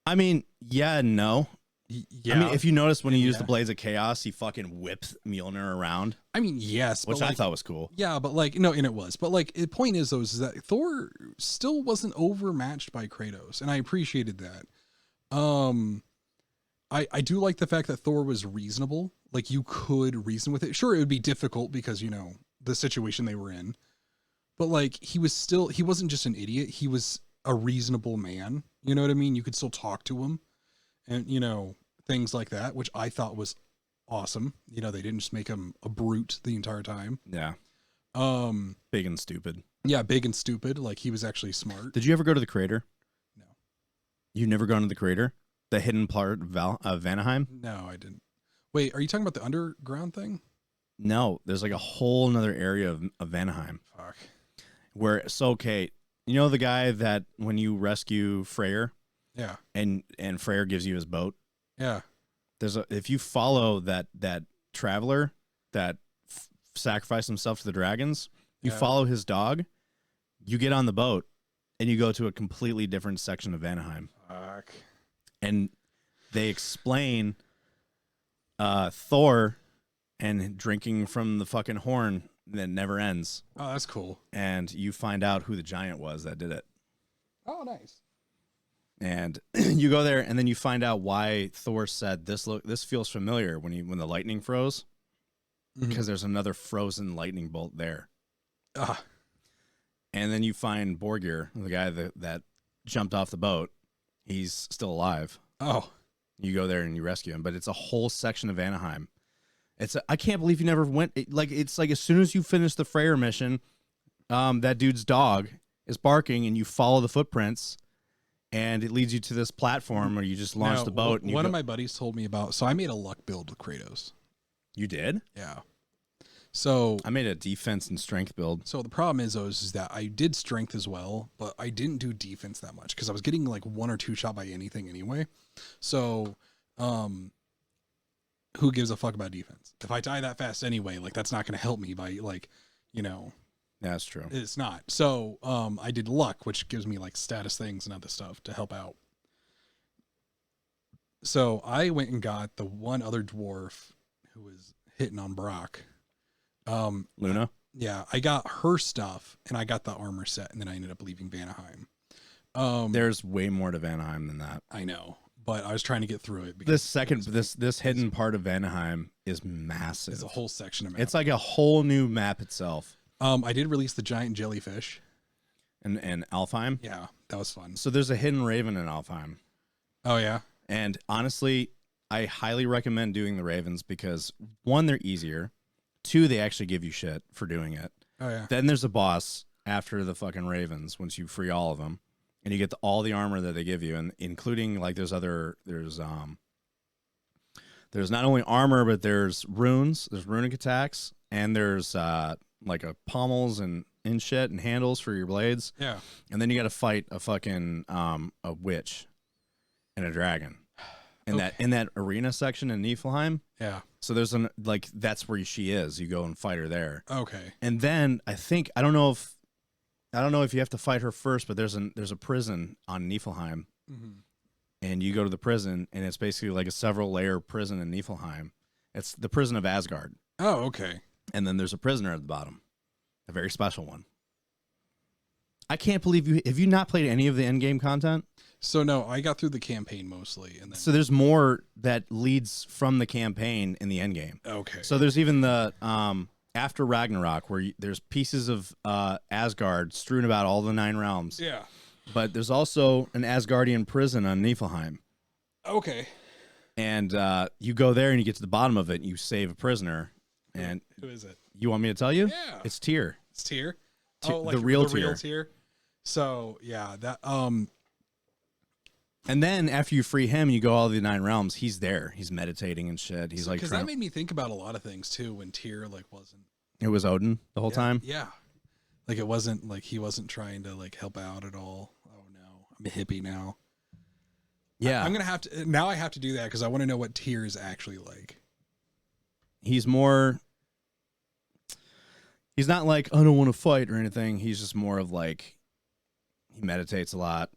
Speaker 1: I mean, yeah and no.
Speaker 2: Yeah.
Speaker 1: I mean, if you notice when he used the Blades of Chaos, he fucking whipped Mjolnir around.
Speaker 2: I mean, yes,
Speaker 1: which
Speaker 2: but
Speaker 1: I
Speaker 2: like,
Speaker 1: thought was cool.
Speaker 2: Yeah, but like, no, and it was. But like, the point is, though, is that Thor still wasn't overmatched by Kratos, and I appreciated that. I do like the fact that Thor was reasonable. Like, you could reason with it. Sure, it would be difficult because, you know, the situation they were in. But like, he wasn't just an idiot. He was a reasonable man. You know what I mean? You could still talk to him. And, you know, things like that, which I thought was awesome. You know, they didn't just make him a brute the entire time.
Speaker 1: Yeah. Big and stupid.
Speaker 2: Yeah, big and stupid. Like, he was actually smart.
Speaker 1: Did you ever go to the crater?
Speaker 2: No.
Speaker 1: You've never gone to the crater? The hidden part of Vanaheim?
Speaker 2: No, I didn't. Wait, are you talking about the underground thing?
Speaker 1: No, there's like a whole nother area of Vanaheim.
Speaker 2: Fuck.
Speaker 1: Where, so, Kate, you know the guy that when you rescue Freyr?
Speaker 2: Yeah.
Speaker 1: And Freyr gives you his boat?
Speaker 2: Yeah.
Speaker 1: If you follow that traveler that sacrificed himself to the dragons, you follow his dog, you get on the boat, and you go to a completely different section of Vanaheim.
Speaker 2: Fuck.
Speaker 1: And they explain Thor and drinking from the fucking horn that never ends.
Speaker 2: Oh, that's cool.
Speaker 1: And you find out who the giant was that did it.
Speaker 2: Oh, nice.
Speaker 1: And you go there, and then you find out why Thor said this feels familiar when the lightning froze, because there's another frozen lightning bolt there. And then you find Borgir, the guy that jumped off the boat. He's still alive.
Speaker 2: Oh,
Speaker 1: you go there and you rescue him, but it's a whole section of Anaheim. I can't believe you never went. It's like as soon as you finish the Freyr mission, that dude's dog is barking, and you follow the footprints. And it leads you to this platform where you just launch the boat. And
Speaker 2: one of my buddies told me about. So I made a luck build with Kratos.
Speaker 1: You did?
Speaker 2: Yeah. So
Speaker 1: I made a defense and strength build.
Speaker 2: So the problem is that I did strength as well, but I didn't do defense that much because I was getting like 1 or 2 shot by anything anyway. So, who gives a fuck about defense? If I die that fast anyway, like that's not going to help me by like, you know.
Speaker 1: That's true.
Speaker 2: It's not. So, I did luck, which gives me like status things and other stuff to help out. So I went and got the one other dwarf who was hitting on Brock.
Speaker 1: Luna?
Speaker 2: Yeah, I got her stuff and I got the armor set, and then I ended up leaving Vanaheim.
Speaker 1: There's way more to Vanaheim than that.
Speaker 2: I know, but I was trying to get through it.
Speaker 1: This hidden part of Vanaheim is massive.
Speaker 2: It's a whole section of map.
Speaker 1: It's like a whole new map itself.
Speaker 2: I did release the giant jellyfish.
Speaker 1: And Alfheim?
Speaker 2: Yeah, that was fun.
Speaker 1: So there's a hidden raven in Alfheim.
Speaker 2: Oh, yeah?
Speaker 1: And honestly, I highly recommend doing the ravens because, 1, they're easier. 2, they actually give you shit for doing it.
Speaker 2: Oh, yeah.
Speaker 1: Then there's a boss after the fucking ravens once you free all of them. And you get all the armor that they give you, and including like there's not only armor, but there's runes, there's runic attacks, and there's like a pommels and shit and handles for your blades.
Speaker 2: Yeah.
Speaker 1: And then you got to fight a fucking a witch and a dragon in that arena section in Niflheim.
Speaker 2: Yeah.
Speaker 1: So there's that's where she is. You go and fight her there.
Speaker 2: Okay.
Speaker 1: And then I don't know if you have to fight her first, but there's a prison on Niflheim.
Speaker 2: Mm-hmm.
Speaker 1: And you go to the prison, and it's basically like a several layer prison in Niflheim. It's the prison of Asgard.
Speaker 2: Oh, okay.
Speaker 1: And then there's a prisoner at the bottom, a very special one. I can't believe you have you not played any of the end game content?
Speaker 2: So no, I got through the campaign mostly, and then
Speaker 1: So there's more that leads from the campaign in the end game.
Speaker 2: okay.
Speaker 1: So there's even the after Ragnarok where there's pieces of Asgard strewn about all the 9 realms.
Speaker 2: Yeah.
Speaker 1: But there's also an Asgardian prison on Niflheim.
Speaker 2: Okay.
Speaker 1: And you go there and you get to the bottom of it and you save a prisoner. And
Speaker 2: who is it?
Speaker 1: you want me to tell you?
Speaker 2: Yeah.
Speaker 1: It's Tyr.
Speaker 2: It's Tyr.
Speaker 1: The real Tyr.
Speaker 2: Tyr. So yeah, that
Speaker 1: And then after you free him, you go all the 9 realms. He's there. He's meditating and shit. He's like,
Speaker 2: because that made me think about a lot of things too. When Tyr like wasn't.
Speaker 1: It was Odin the whole time.
Speaker 2: Yeah. Like it wasn't like he wasn't trying to like help out at all. Oh no, I'm a hippie now.
Speaker 1: Yeah,
Speaker 2: I'm gonna have to now. I have to do that because I want to know what Tyr is actually like.
Speaker 1: He's more. He's not like I don't want to fight or anything. He's just more of like he meditates a lot.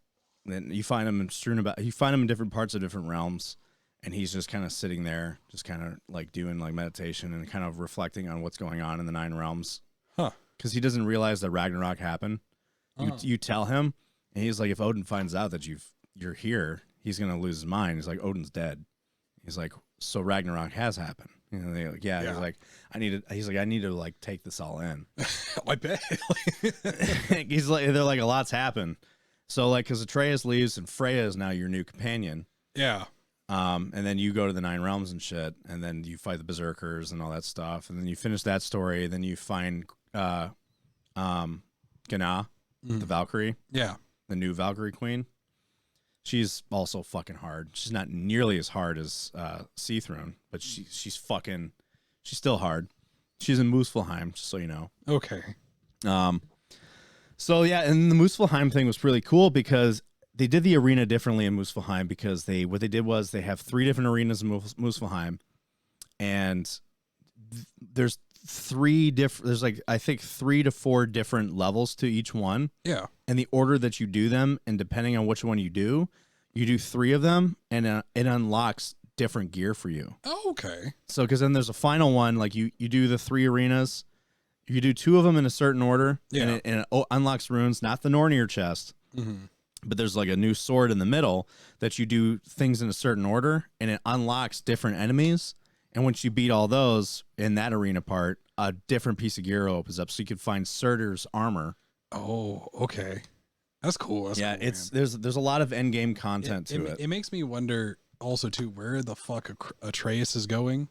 Speaker 1: And you find him strewn about. You find him in different parts of different realms, and he's just kind of sitting there, just kind of like doing like meditation and kind of reflecting on what's going on in the 9 realms.
Speaker 2: Huh?
Speaker 1: Because he doesn't realize that Ragnarok happened. You tell him, and he's like, if Odin finds out that you're here, he's gonna lose his mind. He's like, Odin's dead. He's like, so Ragnarok has happened. You know, they're like, yeah. He's like, I need to like take this all in.
Speaker 2: I bet.
Speaker 1: He's like, they're like, a lot's happened. So like, because Atreus leaves and Freya is now your new companion.
Speaker 2: Yeah.
Speaker 1: And then you go to the 9 realms and shit, and then you fight the berserkers and all that stuff, and then you finish that story. Then you find Gná, the Valkyrie.
Speaker 2: Yeah.
Speaker 1: The new Valkyrie queen. She's also fucking hard. She's not nearly as hard as Seathrone, but she's still hard. She's in Muspelheim, just so you know.
Speaker 2: Okay.
Speaker 1: So yeah, and the Muspelheim thing was really cool because they did the arena differently in Muspelheim because what they did was they have 3 different arenas in Muspelheim, and there's 3 different. There's like I think 3 to 4 different levels to each one.
Speaker 2: Yeah.
Speaker 1: And the order that you do them, and depending on which one you do 3 of them, and it unlocks different gear for you.
Speaker 2: Oh, okay.
Speaker 1: So, because then there's a final one, like you do the 3 arenas, you do 2 of them in a certain order, and it unlocks runes, not the Nornir chest, but there's like a new sword in the middle that you do things in a certain order, and it unlocks different enemies. And once you beat all those in that arena part, a different piece of gear opens up, so you can find Surtur's armor.
Speaker 2: Oh, okay. That's cool. That's
Speaker 1: yeah,
Speaker 2: cool,
Speaker 1: it's there's a lot of end game content to it.
Speaker 2: It makes me wonder also too where the fuck Atreus is going.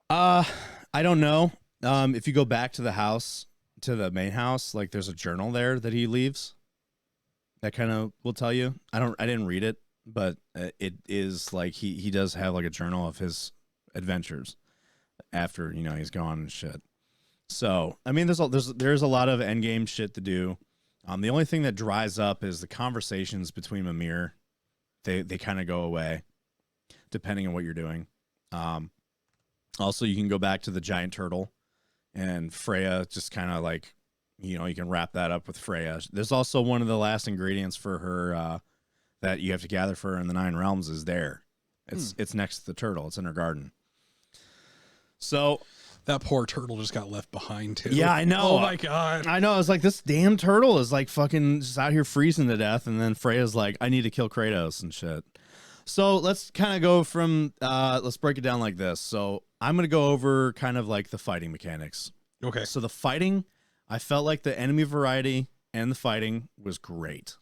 Speaker 1: I don't know. If you go back to the house, to the main house, like there's a journal there that he leaves. That kind of will tell you. I didn't read it, but it is like he does have like a journal of his adventures after he's gone and shit. So I mean, there's a lot of end game shit to do. The only thing that dries up is the conversations between Mimir. They kind of go away, depending on what you're doing. Also, you can go back to the giant turtle, and Freya just kind of like, you can wrap that up with Freya. There's also one of the last ingredients for her that you have to gather for her in the 9 realms is there. It's next to the turtle. It's in her garden. So
Speaker 2: that poor turtle just got left behind too.
Speaker 1: Yeah, I know.
Speaker 2: Oh my god.
Speaker 1: I know. It's like this damn turtle is like fucking just out here freezing to death, and then Freya's like, I need to kill Kratos and shit. So let's kind of go from let's break it down like this. So I'm gonna go over kind of like the fighting mechanics.
Speaker 2: Okay.
Speaker 1: So the fighting, I felt like the enemy variety and the fighting was great.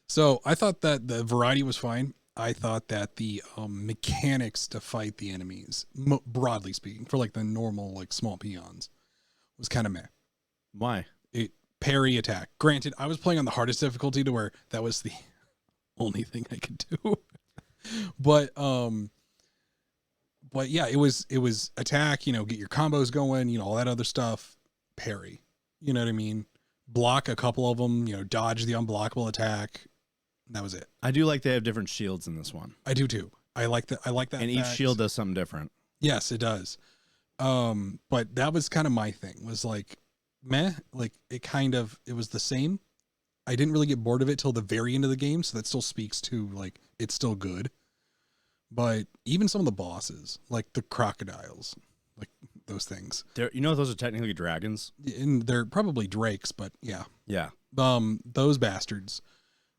Speaker 2: So I thought that the variety was fine. I thought that the mechanics to fight the enemies, broadly speaking, for like the normal like small peons, was kind of meh.
Speaker 1: Why?
Speaker 2: Parry attack. Granted, I was playing on the hardest difficulty to where that was the only thing I could do. But yeah, it was attack, get your combos going, all that other stuff. Parry. You know what I mean? Block a couple of them, dodge the unblockable attack. That was it.
Speaker 1: I do like they have different shields in this one.
Speaker 2: I do too. I like that.
Speaker 1: And each shield does something different.
Speaker 2: Yes, it does. But that was kind of my thing, was like, meh, like it was the same. I didn't really get bored of it till the very end of the game. So that still speaks to like, it's still good. But even some of the bosses, like the crocodiles, like those things.
Speaker 1: Those are technically dragons.
Speaker 2: And they're probably drakes, but yeah.
Speaker 1: Yeah.
Speaker 2: Those bastards.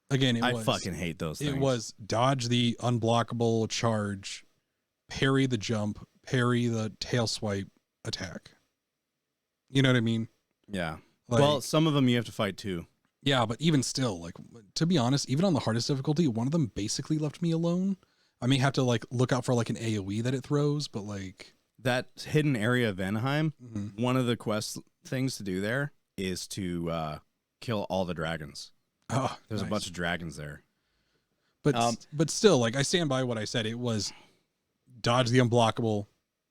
Speaker 2: Again,
Speaker 1: I fucking hate those things.
Speaker 2: It was dodge the unblockable charge, parry the jump, parry the tail swipe attack. You know what I mean?
Speaker 1: Yeah. Well, some of them you have to fight too.
Speaker 2: Yeah, but even still, like, to be honest, even on the hardest difficulty, one of them basically left me alone. I may have to like look out for like an AoE that it throws, but like
Speaker 1: that hidden area of Vanaheim, one of the quest things to do there is to kill all the dragons.
Speaker 2: Oh,
Speaker 1: there's a bunch of dragons there.
Speaker 2: But still, like, I stand by what I said. It was dodge the unblockable,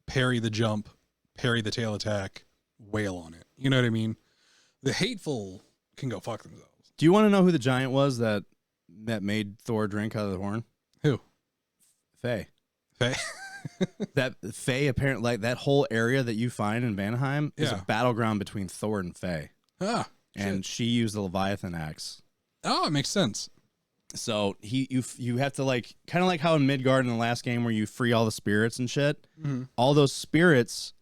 Speaker 2: parry the jump, parry the tail attack, wail on it. You know what I mean? The hateful can go fuck themselves.
Speaker 1: Do you want to know who the giant was that made Thor drink out of the horn?
Speaker 2: Who?
Speaker 1: Faye. That Faye, apparently, like, that whole area that you find in Vanaheim is a battleground between Thor and Faye.
Speaker 2: Ah,
Speaker 1: and she used the Leviathan axe.
Speaker 2: Oh, it makes sense.
Speaker 1: So you have to, like, kind of like how in Midgard in the last game where you free all the spirits and shit.
Speaker 2: Mm-hmm.
Speaker 1: All those spirits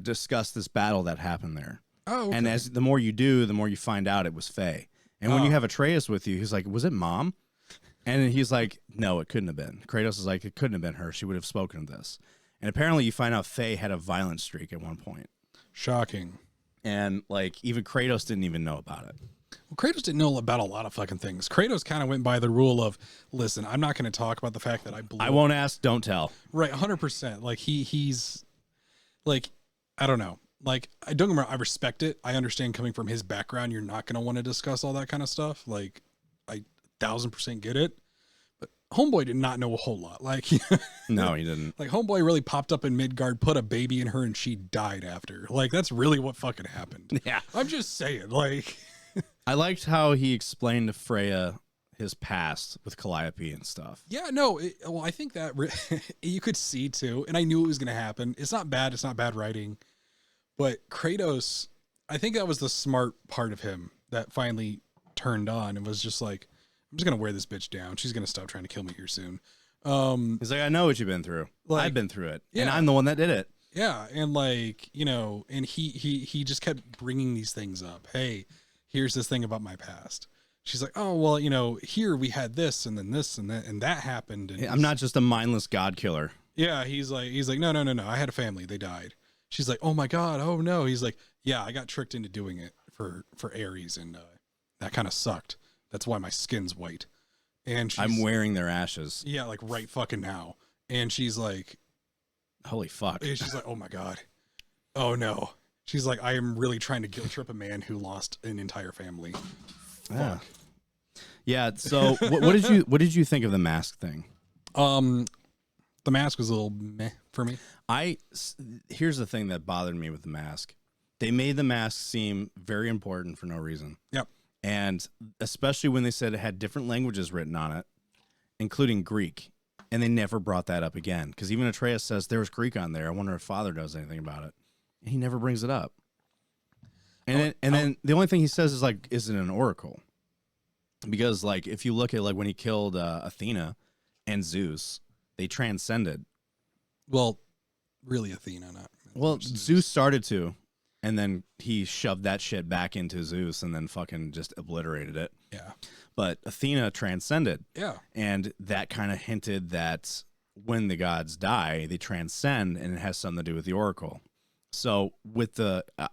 Speaker 1: discuss this battle that happened there.
Speaker 2: Oh, okay.
Speaker 1: And as the more you do, the more you find out it was Faye. And when you have Atreus with you, he's like, was it Mom? And he's like, no, it couldn't have been. Kratos is like, it couldn't have been her. She would have spoken of this. And apparently you find out Faye had a violent streak at one point.
Speaker 2: Shocking.
Speaker 1: And, like, even Kratos didn't even know about it.
Speaker 2: Well, Kratos didn't know about a lot of fucking things. Kratos kind of went by the rule of, listen, I'm not going to talk about the fact that I
Speaker 1: won't ask, don't tell.
Speaker 2: Right, 100%. Like, he's, like, I don't know. Like, don't get me wrong, I respect it. I understand coming from his background, you're not going to want to discuss all that kind of stuff. Like, I 1000% get it. But Homeboy did not know a whole lot. Like,
Speaker 1: no, he didn't.
Speaker 2: Like, Homeboy really popped up in Midgard, put a baby in her, and she died after. Like, that's really what fucking happened.
Speaker 1: Yeah.
Speaker 2: I'm just saying, like.
Speaker 1: I liked how he explained to Freya his past with Calliope and stuff.
Speaker 2: Yeah, no, well, I think that you could see too, and I knew it was going to happen. It's not bad writing, but Kratos, I think that was the smart part of him that finally turned on and was just like, I'm just going to wear this bitch down. She's going to stop trying to kill me here soon.
Speaker 1: He's like, I know what you've been through. Like, I've been through it, and I'm the one that did it.
Speaker 2: Yeah, and like, you know, and he just kept bringing these things up. Hey, here's this thing about my past. She's like, oh, well, you know, here we had this and then this and that happened. And
Speaker 1: I'm not just a mindless god killer.
Speaker 2: Yeah. He's like, no. I had a family. They died. She's like, oh my God. Oh no. He's like, yeah, I got tricked into doing it for Ares. And that kind of sucked. That's why my skin's white. And
Speaker 1: I'm wearing their ashes.
Speaker 2: Yeah. Like right fucking now. And she's like,
Speaker 1: holy fuck.
Speaker 2: She's like, oh my God. Oh no. She's like, I am really trying to guilt trip a man who lost an entire family.
Speaker 1: Yeah. Fuck. Yeah. So what did you think of the mask thing?
Speaker 2: The mask was a little meh for me.
Speaker 1: Here's the thing that bothered me with the mask. They made the mask seem very important for no reason.
Speaker 2: Yep.
Speaker 1: And especially when they said it had different languages written on it, including Greek. And they never brought that up again. Because even Atreus says there was Greek on there. I wonder if Father does anything about it. He never brings it up. And then the only thing he says is like, is it an oracle? Because like, if you look at like when he killed Athena and Zeus, they transcended.
Speaker 2: Well, really Athena, not.
Speaker 1: Well, Zeus started to, and then he shoved that shit back into Zeus and then fucking just obliterated it.
Speaker 2: Yeah.
Speaker 1: But Athena transcended.
Speaker 2: Yeah. And
Speaker 1: that kind of hinted that when the gods die, they transcend, and it has something to do with the oracle. So with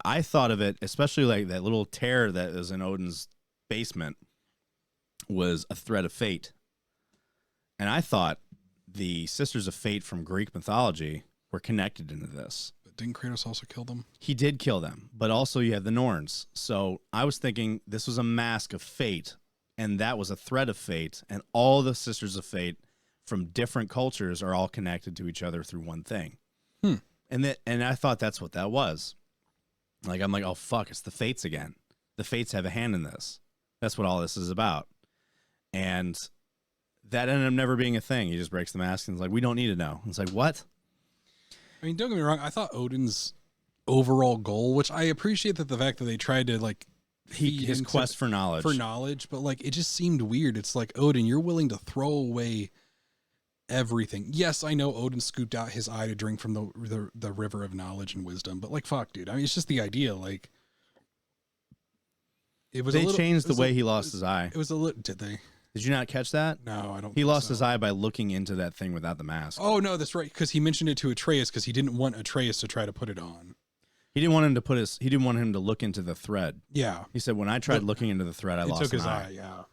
Speaker 1: I thought of it, especially like that little tear that is in Odin's basement was a thread of fate. And I thought the Sisters of Fate from Greek mythology were connected into this.
Speaker 2: But didn't Kratos also kill them?
Speaker 1: He did kill them, but also you have the Norns. So I was thinking this was a mask of fate, and that was a thread of fate, and all the Sisters of Fate from different cultures are all connected to each other through one thing. And I thought that's what that was. Like, I'm like, oh, fuck, it's the Fates again. The Fates have a hand in this. That's what all this is about. And that ended up never being a thing. He just breaks the mask and is like, we don't need to know. It's like, what?
Speaker 2: I mean, don't get me wrong. I thought Odin's overall goal, which I appreciate that the fact that they tried to, like,
Speaker 1: his quest for knowledge.
Speaker 2: But, like, it just seemed weird. It's like, Odin, you're willing to throw away everything. Yes, I know Odin scooped out his eye to drink from the river of knowledge and wisdom, but like, fuck, dude. I mean, it's just the idea. Like, it was
Speaker 1: They
Speaker 2: a little,
Speaker 1: changed the way he lost his eye.
Speaker 2: It was a little. Did they?
Speaker 1: Did you not catch that?
Speaker 2: No, I don't.
Speaker 1: He
Speaker 2: think
Speaker 1: lost
Speaker 2: so.
Speaker 1: his eye by looking into that thing without the mask.
Speaker 2: Oh no, that's right. Because he mentioned it to Atreus because he didn't want Atreus to try to put it on.
Speaker 1: He didn't want him to put his. He didn't want him to look into the thread.
Speaker 2: Yeah,
Speaker 1: He said, "When I tried looking into the thread, I
Speaker 2: it
Speaker 1: lost
Speaker 2: took his
Speaker 1: an
Speaker 2: eye. Yeah,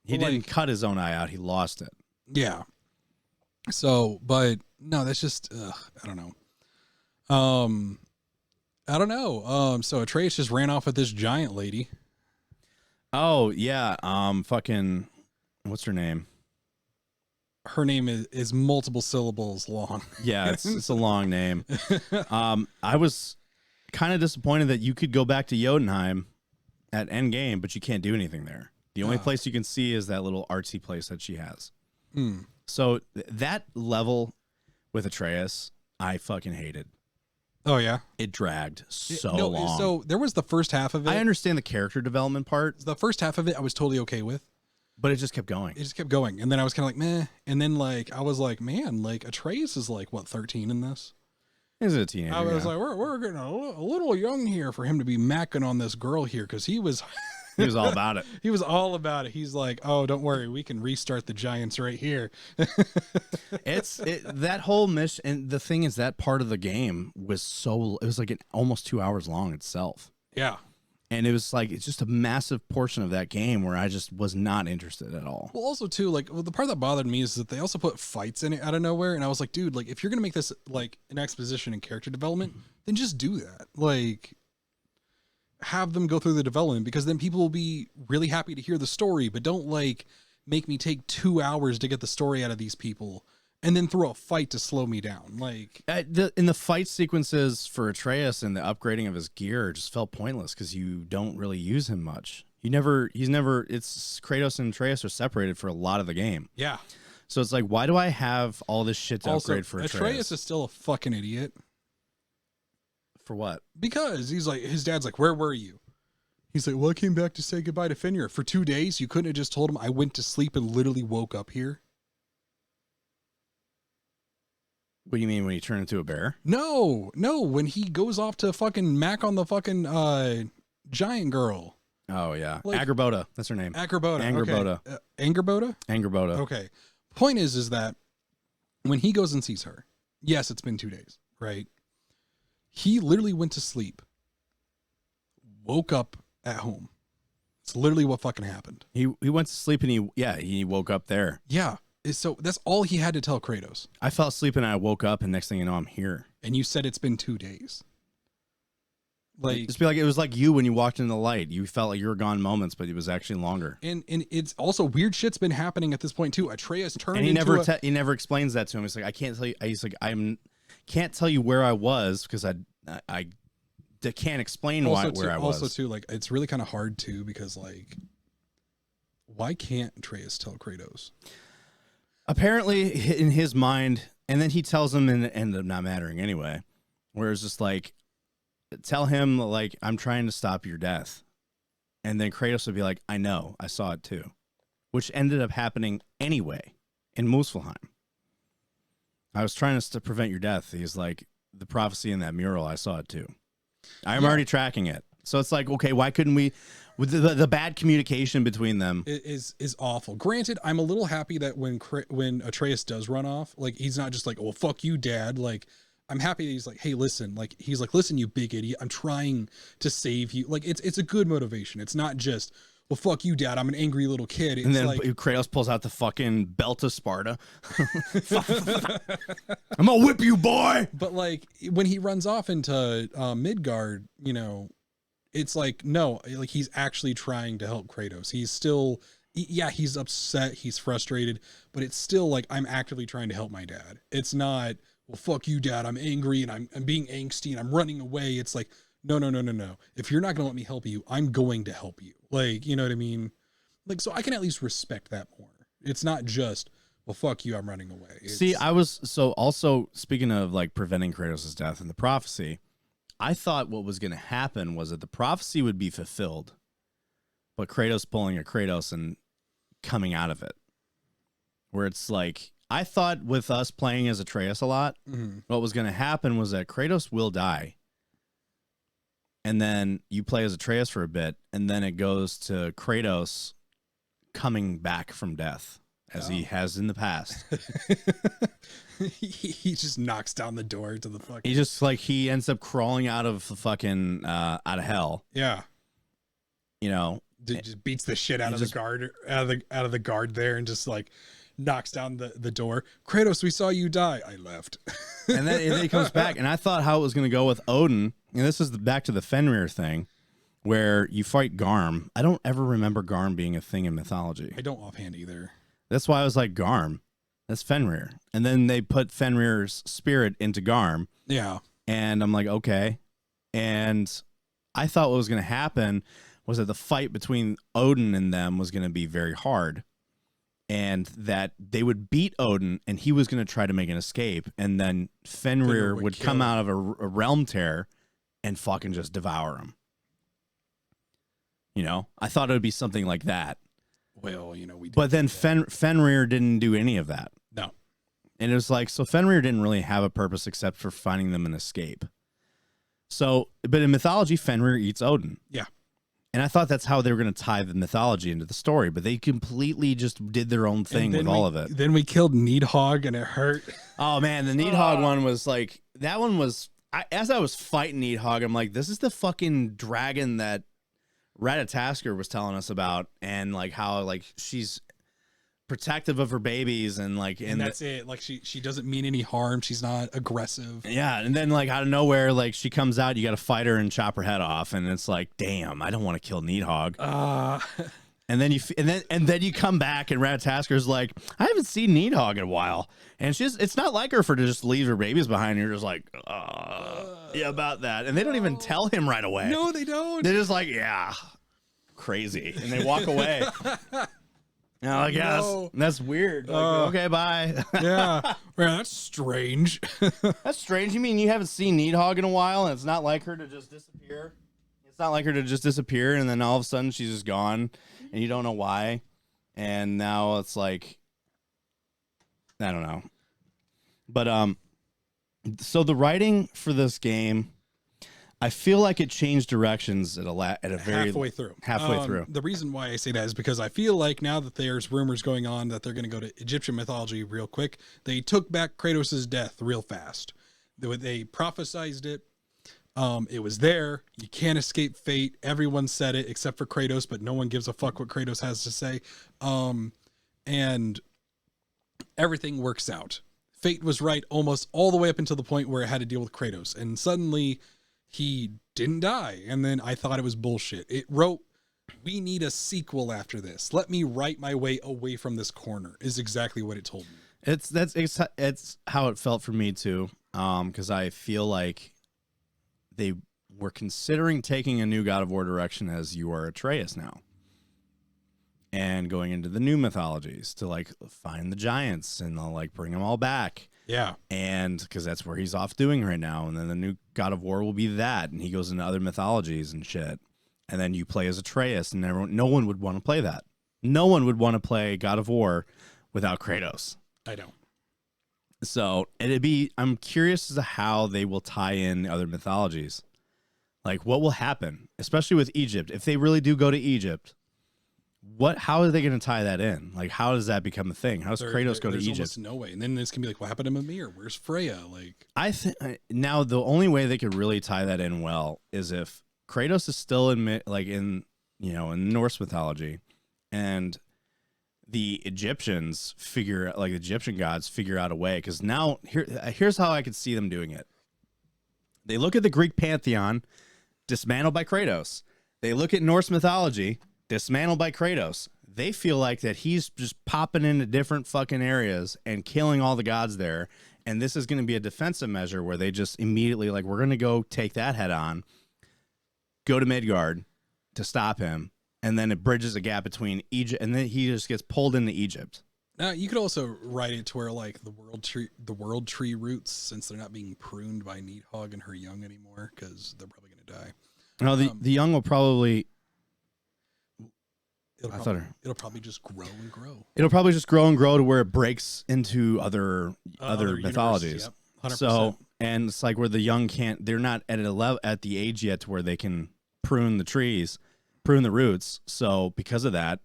Speaker 1: He
Speaker 2: Well,
Speaker 1: didn't cut his own eye out. He lost it.
Speaker 2: yeah. So, but no, that's just I don't know. I don't know. So Atreus just ran off with this giant lady.
Speaker 1: Oh yeah. Fucking. What's her name?
Speaker 2: Her name is multiple syllables long.
Speaker 1: Yeah, it's a long name. I was kind of disappointed that you could go back to Jotunheim at Endgame, but you can't do anything there. The only place you can see is that little artsy place that she has.
Speaker 2: Mm.
Speaker 1: So that level with Atreus, I fucking hated.
Speaker 2: Oh yeah,
Speaker 1: It dragged so long.
Speaker 2: So there was the first half of it.
Speaker 1: I understand the character development part,
Speaker 2: The first half of it, I was totally okay with.
Speaker 1: but it just kept going.
Speaker 2: It just kept going, and then I was kind of like, meh. And then like I was like, man, like Atreus is like what 13 in this.
Speaker 1: He's a teenager.
Speaker 2: I was
Speaker 1: yeah.
Speaker 2: like, we're getting a little young here for him to be macking on this girl here because he was
Speaker 1: He was all about it.
Speaker 2: he was all about it. He's like, oh, don't worry, we can restart the Giants right here.
Speaker 1: That whole mission, and the thing is, that part of the game was it was like almost 2 hours long itself.
Speaker 2: Yeah.
Speaker 1: And it was like, it's just a massive portion of that game where I just was not interested at all.
Speaker 2: Well, also too, like the part that bothered me is that they also put fights in it out of nowhere, and I was like, dude, like if you're gonna make this like an exposition and character development, then just do that. Like, have them go through the development because then people will be really happy to hear the story, but don't like make me take 2 hours to get the story out of these people and then throw a fight to slow me down. Like,
Speaker 1: In the fight sequences for Atreus and the upgrading of his gear just felt pointless because you don't really use him much. It's Kratos and Atreus are separated for a lot of the game.
Speaker 2: yeah.
Speaker 1: So it's like, why do I have all this shit to
Speaker 2: Also,
Speaker 1: upgrade for Atreus?
Speaker 2: Atreus is still a fucking idiot.
Speaker 1: For what?
Speaker 2: Because he's like, his dad's like, where were you? He's like, well, I came back to say goodbye to Fenrir. For 2 days, you couldn't have just told him I went to sleep and literally woke up here?
Speaker 1: What do you mean when you turn into a bear?
Speaker 2: No, when he goes off to fucking mac on the fucking giant girl.
Speaker 1: Oh, yeah.
Speaker 2: Like-
Speaker 1: Agrabota. That's her name.
Speaker 2: Agrabota.
Speaker 1: Angerboda.
Speaker 2: Okay. Angerboda?
Speaker 1: Angerboda.
Speaker 2: Okay. Point is that when he goes and sees her, yes, it's been 2 days, right? He literally went to sleep, woke up at home. It's literally what fucking happened.
Speaker 1: He went to sleep and he woke up there.
Speaker 2: Yeah. So that's all he had to tell Kratos.
Speaker 1: I fell asleep and I woke up and next thing you know, I'm here.
Speaker 2: And you said it's been 2 days. Like,
Speaker 1: It was like you when you walked in the light. You felt like you were gone moments, but it was actually longer.
Speaker 2: and it's also weird shit's been happening at this point too. Atreus turned
Speaker 1: And he
Speaker 2: into
Speaker 1: he never explains that to him. He's like, I can't tell you. He's like, can't tell you where I was because I can't explain where I was.
Speaker 2: Also too, like it's really kind of hard too because like, why can't Atreus tell Kratos?
Speaker 1: Apparently, in his mind, and then he tells him, and it ended up not mattering anyway. Where it's just like, tell him like I'm trying to stop your death, and then Kratos would be like, I know, I saw it too, which ended up happening anyway in Muspelheim. I was trying to prevent your death. He's like, the prophecy in that mural, I saw it too. I'm already tracking it. So it's like, okay, why couldn't we? With the bad communication between them
Speaker 2: is awful. Granted, I'm a little happy that when Atreus does run off, like he's not just like, "Oh fuck you, Dad." Like I'm happy that he's like, "Hey, listen." Like he's like, "Listen, you big idiot. I'm trying to save you." Like it's a good motivation. It's not just, "Well, fuck you, Dad. I'm an angry little kid." It's
Speaker 1: and then
Speaker 2: like,
Speaker 1: Kratos pulls out the fucking belt of Sparta. I'm gonna whip you, boy.
Speaker 2: but like when he runs off into Midgard, you know, it's like no, like he's actually trying to help Kratos. He's still, yeah, he's upset, he's frustrated, but it's still like I'm actively trying to help my dad. It's not, well, fuck you, Dad. I'm angry and I'm being angsty and I'm running away. It's like, no. If you're not gonna let me help you, I'm going to help you. Like, you know what I mean? Like, so I can at least respect that more. It's not just, well, fuck you, I'm running away.
Speaker 1: See, I was also speaking of like preventing Kratos' death in the prophecy. I thought what was going to happen was that the prophecy would be fulfilled, but Kratos pulling a Kratos and coming out of it, where it's like, I thought with us playing as Atreus a lot,
Speaker 2: Mm-hmm.
Speaker 1: what was going to happen was that Kratos will die. And then you play as Atreus for a bit, and then it goes to Kratos coming back from death, as he has in the past.
Speaker 2: He just knocks down the door to the fucking.
Speaker 1: He just like he ends up crawling out of the fucking out of hell.
Speaker 2: Yeah.
Speaker 1: You know,
Speaker 2: Just beats the shit out
Speaker 1: he
Speaker 2: of
Speaker 1: just-
Speaker 2: the guard, out of the guard there, and just like knocks down the door. Kratos, we saw you die. I left.
Speaker 1: and then he comes back, and I thought how it was going to go with Odin, and this is back to the Fenrir thing, where you fight Garm. I don't ever remember Garm being a thing in mythology.
Speaker 2: I don't offhand either.
Speaker 1: That's why I was like, Garm, that's Fenrir. And then they put Fenrir's spirit into Garm,
Speaker 2: Yeah.
Speaker 1: and I'm like, okay. And I thought what was going to happen was that the fight between Odin and them was going to be very hard, and that they would beat Odin, and he was going to try to make an escape, and then Fenrir would come
Speaker 2: kill
Speaker 1: out of a realm tear and fucking just devour him. You know, I thought it would be something like that.
Speaker 2: Well, you know, we did.
Speaker 1: But then Fenrir didn't do any of that.
Speaker 2: No.
Speaker 1: And it was like, so Fenrir didn't really have a purpose except for finding them an escape. So, but in mythology, Fenrir eats Odin.
Speaker 2: Yeah.
Speaker 1: And I thought that's how they were going to tie the mythology into the story, but they completely just did their own thing with all of it.
Speaker 2: Then we killed Needhog, and it hurt.
Speaker 1: Oh, man, the Needhog one was like, that one was, as I was fighting Needhog, I'm like, this is the fucking dragon that Ratatasker was telling us about, and like how like she's protective of her babies, and like
Speaker 2: And that's it. Like she doesn't mean any harm. She's not aggressive.
Speaker 1: yeah, and then like out of nowhere, like she comes out, you got to fight her and chop her head off, and it's like, damn, I don't want to kill Needhog. And then and then you come back, and Ratatasker's like, I haven't seen Needhog in a while, and it's not like her for to just leave her babies behind. You're just like, yeah, about that, and they don't even tell him right away.
Speaker 2: No, they don't.
Speaker 1: They're just like, yeah, crazy, and they walk away. And I'm like, yeah,
Speaker 2: No.
Speaker 1: that's weird. Like, okay, bye.
Speaker 2: Yeah. Well, that's strange.
Speaker 1: That's strange. You mean you haven't seen Needhog in a while, and it's not like her to just disappear? It's not like her to just disappear, and then all of a sudden she's just gone, and you don't know why. And now it's like, I don't know. But so the writing for this game, I feel like it changed directions at a very
Speaker 2: halfway through.
Speaker 1: through.
Speaker 2: The reason why I say that is because I feel like now that there's rumors going on that they're going to go to Egyptian mythology real quick, they took back Kratos' death real fast. They prophesized it. It was there. You can't escape fate. Everyone said it except for Kratos, but no one gives a fuck what Kratos has to say. And everything works out. Fate was right almost all the way up until the point where it had to deal with Kratos. And suddenly he didn't die. And then I thought it was bullshit. It wrote, we need a sequel after this. Let me write my way away from this corner is exactly what it told me.
Speaker 1: It's how it felt for me too. Because I feel like they were considering taking a new God of War direction as you are Atreus now, and going into the new mythologies to like find the giants and they'll like bring them all back.
Speaker 2: Yeah.
Speaker 1: And because that's where he's off doing right now. And then the new God of War will be that. And he goes into other mythologies and shit. And then you play as Atreus, and no one would want to play that. No one would want to play God of War without Kratos.
Speaker 2: I don't.
Speaker 1: So I'm curious as to how they will tie in other mythologies. Like what will happen, especially with Egypt. If they really do go to Egypt, how are they going to tie that in? Like, how does that become a thing? How does Kratos go to
Speaker 2: there's
Speaker 1: Egypt?
Speaker 2: Almost no way. And then it's gonna be like, what happened to Mimir? Where's Freya? Like,
Speaker 1: I think now the only way they could really tie that in well is if Kratos is still in Norse mythology, and the Egyptians the Egyptian gods figure out a way. Because now here's how I could see them doing it. They look at the Greek pantheon, dismantled by Kratos. They look at Norse mythology, dismantled by Kratos. They feel like that he's just popping into different fucking areas and killing all the gods there. And this is going to be a defensive measure where they just immediately like, we're going to go take that head on, go to Midgard to stop him. And then it bridges a gap between Egypt, and then he just gets pulled into Egypt.
Speaker 2: now you could also write it to where like the world tree roots, since they're not being pruned by Needhog and her young anymore, because they're probably gonna die.
Speaker 1: No, the young will probably.
Speaker 2: It'll probably just grow and grow.
Speaker 1: It'll probably just grow and grow to where it breaks into other mythologies.
Speaker 2: Yep, 100%.
Speaker 1: So, and it's like where the young they're not at at the age yet to where they can prune the roots. So because of that,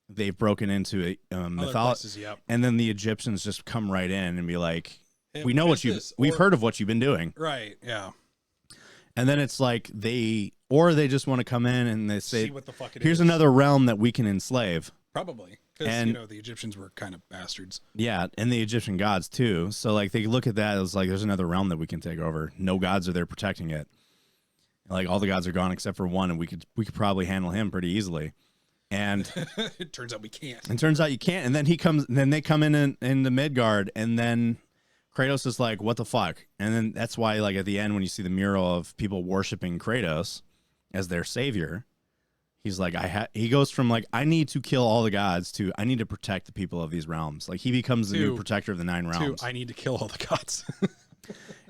Speaker 1: they've broken into a mythology.
Speaker 2: Yep.
Speaker 1: And then the Egyptians just come right in and be like,
Speaker 2: hey,
Speaker 1: we know what we've heard of what you've been doing.
Speaker 2: Right. Yeah.
Speaker 1: And then it's like they just want to come in and they say,
Speaker 2: see what the fuck
Speaker 1: here's another realm that we can enslave.
Speaker 2: Probably. Because, the Egyptians were kind of bastards.
Speaker 1: Yeah, and the Egyptian gods, too. So, like, they look at that as, like, there's another realm that we can take over. No gods are there protecting it. Like, all the gods are gone except for one, and we could probably handle him pretty easily. And
Speaker 2: it turns out we can't.
Speaker 1: And turns out you can't. And then they come in the Midgard, and then Kratos is like, what the fuck? And then that's why, like, at the end, when you see the mural of people worshiping Kratos as their savior, he's like, he goes from like, I need to kill all the gods to I need to protect the people of these realms. Like he becomes the new protector of the 9 realms.
Speaker 2: I need to kill all the gods.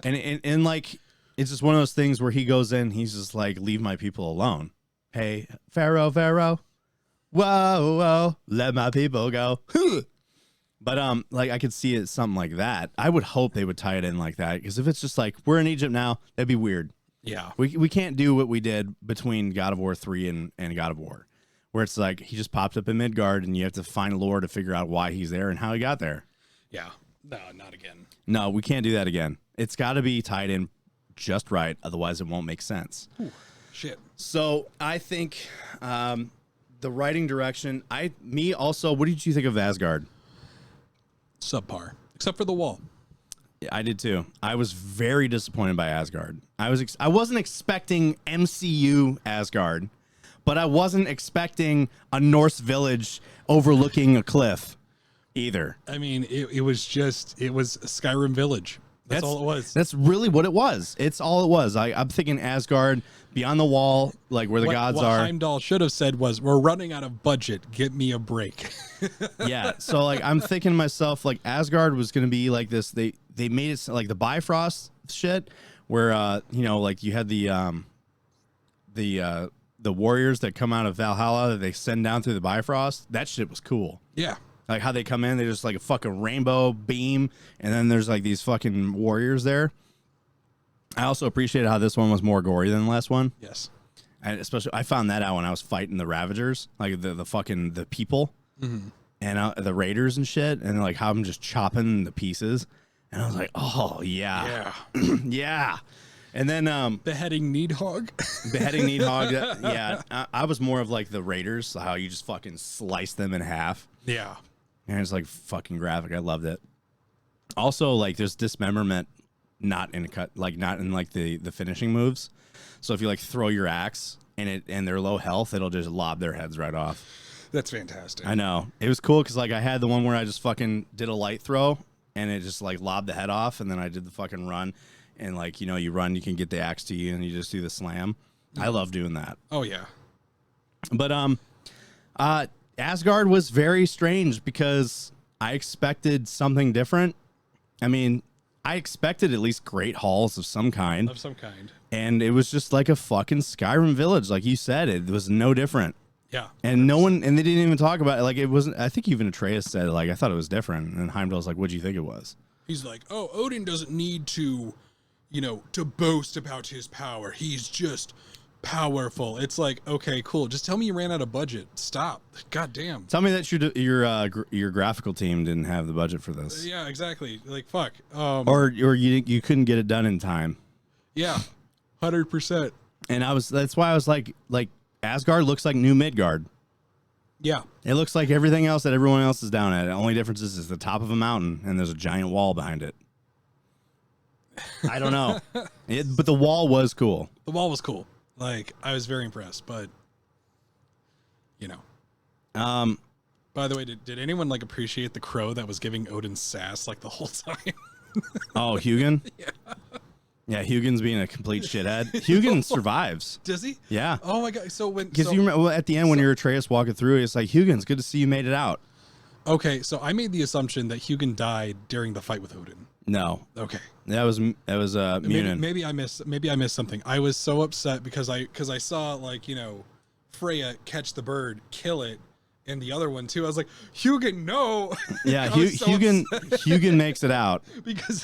Speaker 1: and like, it's just one of those things where he goes in, he's just like, leave my people alone. Hey, Pharaoh, whoa, let my people go. But like I could see it something like that. I would hope they would tie it in like that, because if it's just like we're in Egypt now, that'd be weird.
Speaker 2: Yeah,
Speaker 1: we can't do what we did between God of War 3 and God of War, where it's like he just popped up in Midgard and you have to find lore to figure out why he's there and how he got there.
Speaker 2: Yeah, no, not again.
Speaker 1: No, we can't do that again. It's got to be tied in just right, otherwise it won't make sense.
Speaker 2: Ooh, shit.
Speaker 1: So I think the writing direction. Also, what did you think of Asgard?
Speaker 2: Subpar, except for the wall.
Speaker 1: Yeah, I did too. I was very disappointed by Asgard. I wasn't expecting MCU Asgard, but I wasn't expecting a Norse village overlooking a cliff either.
Speaker 2: I mean, it was Skyrim Village. That's all it was.
Speaker 1: That's really what it was. It's all it was. I'm thinking Asgard, beyond the wall, like where the gods are.
Speaker 2: What Heimdall should have said was, we're running out of budget. Get me a break.
Speaker 1: Yeah. So like, I'm thinking to myself, like Asgard was going to be like this. They made it like the Bifrost shit where, like you had the warriors that come out of Valhalla that they send down through the Bifrost. That shit was cool.
Speaker 2: Yeah.
Speaker 1: Like how they come in, they're just like a fucking rainbow beam, and then there's like these fucking warriors there. I also appreciated how this one was more gory than the last one.
Speaker 2: Yes.
Speaker 1: And especially, I found that out when I was fighting the Ravagers, like the people, and the Raiders and shit, and like how I'm just chopping the pieces, and I was like, oh yeah, yeah. And then
Speaker 2: beheading Needhog.
Speaker 1: Beheading Needhog. Yeah, I was more of like the Raiders, how you just fucking slice them in half.
Speaker 2: Yeah.
Speaker 1: And it's like fucking graphic. I loved it. Also, like there's dismemberment not in the finishing moves. So if you like throw your axe and they're low health, it'll just lob their heads right off.
Speaker 2: That's fantastic.
Speaker 1: I know. It was cool because like I had the one where I just fucking did a light throw and it just like lobbed the head off, and then I did the fucking run, and like you run, you can get the axe to you and you just do the slam. I love doing that.
Speaker 2: Oh yeah.
Speaker 1: But Asgard was very strange because I expected something different. I mean, I expected at least great halls of some kind.
Speaker 2: Of some kind.
Speaker 1: And it was just like a fucking Skyrim village. Like you said, it was no different.
Speaker 2: Yeah.
Speaker 1: And they didn't even talk about it. Like it wasn't, I think even Atreus said, like, I thought it was different. And Heimdall's like, what'd you think it was?
Speaker 2: He's like, oh, Odin doesn't need to, to boast about his power. He's just powerful. It's like, okay, cool. Just tell me you ran out of budget. Stop. God damn.
Speaker 1: Tell me that your graphical team didn't have the budget for this.
Speaker 2: Yeah, exactly. Like, fuck.
Speaker 1: Or you couldn't get it done in time.
Speaker 2: Yeah, 100%.
Speaker 1: And that's why I was like Asgard looks like New Midgard.
Speaker 2: Yeah.
Speaker 1: It looks like everything else that everyone else is down at. The only difference is the top of a mountain and there's a giant wall behind it. I don't know. But the wall was cool.
Speaker 2: The wall was cool. Like, I was very impressed, but by the way, did anyone like appreciate the crow that was giving Odin sass like the whole time?
Speaker 1: Oh, Hugin?
Speaker 2: Yeah.
Speaker 1: Yeah, Hugin's being a complete shithead. Hugin survives.
Speaker 2: Does he?
Speaker 1: Yeah.
Speaker 2: Oh my god. So
Speaker 1: because you remember at the end when you're Atreus walking through, it's like, Hugin, good to see you made it out.
Speaker 2: Okay, so I made the assumption that Hugin died during the fight with Odin.
Speaker 1: No.
Speaker 2: Okay.
Speaker 1: That was Munin.
Speaker 2: Maybe I missed something. I was so upset because I saw like, Freya catch the bird, kill it, and the other one too. I was like, Hugin, no.
Speaker 1: Yeah,
Speaker 2: I was so
Speaker 1: Hugin Hugin makes it out.
Speaker 2: because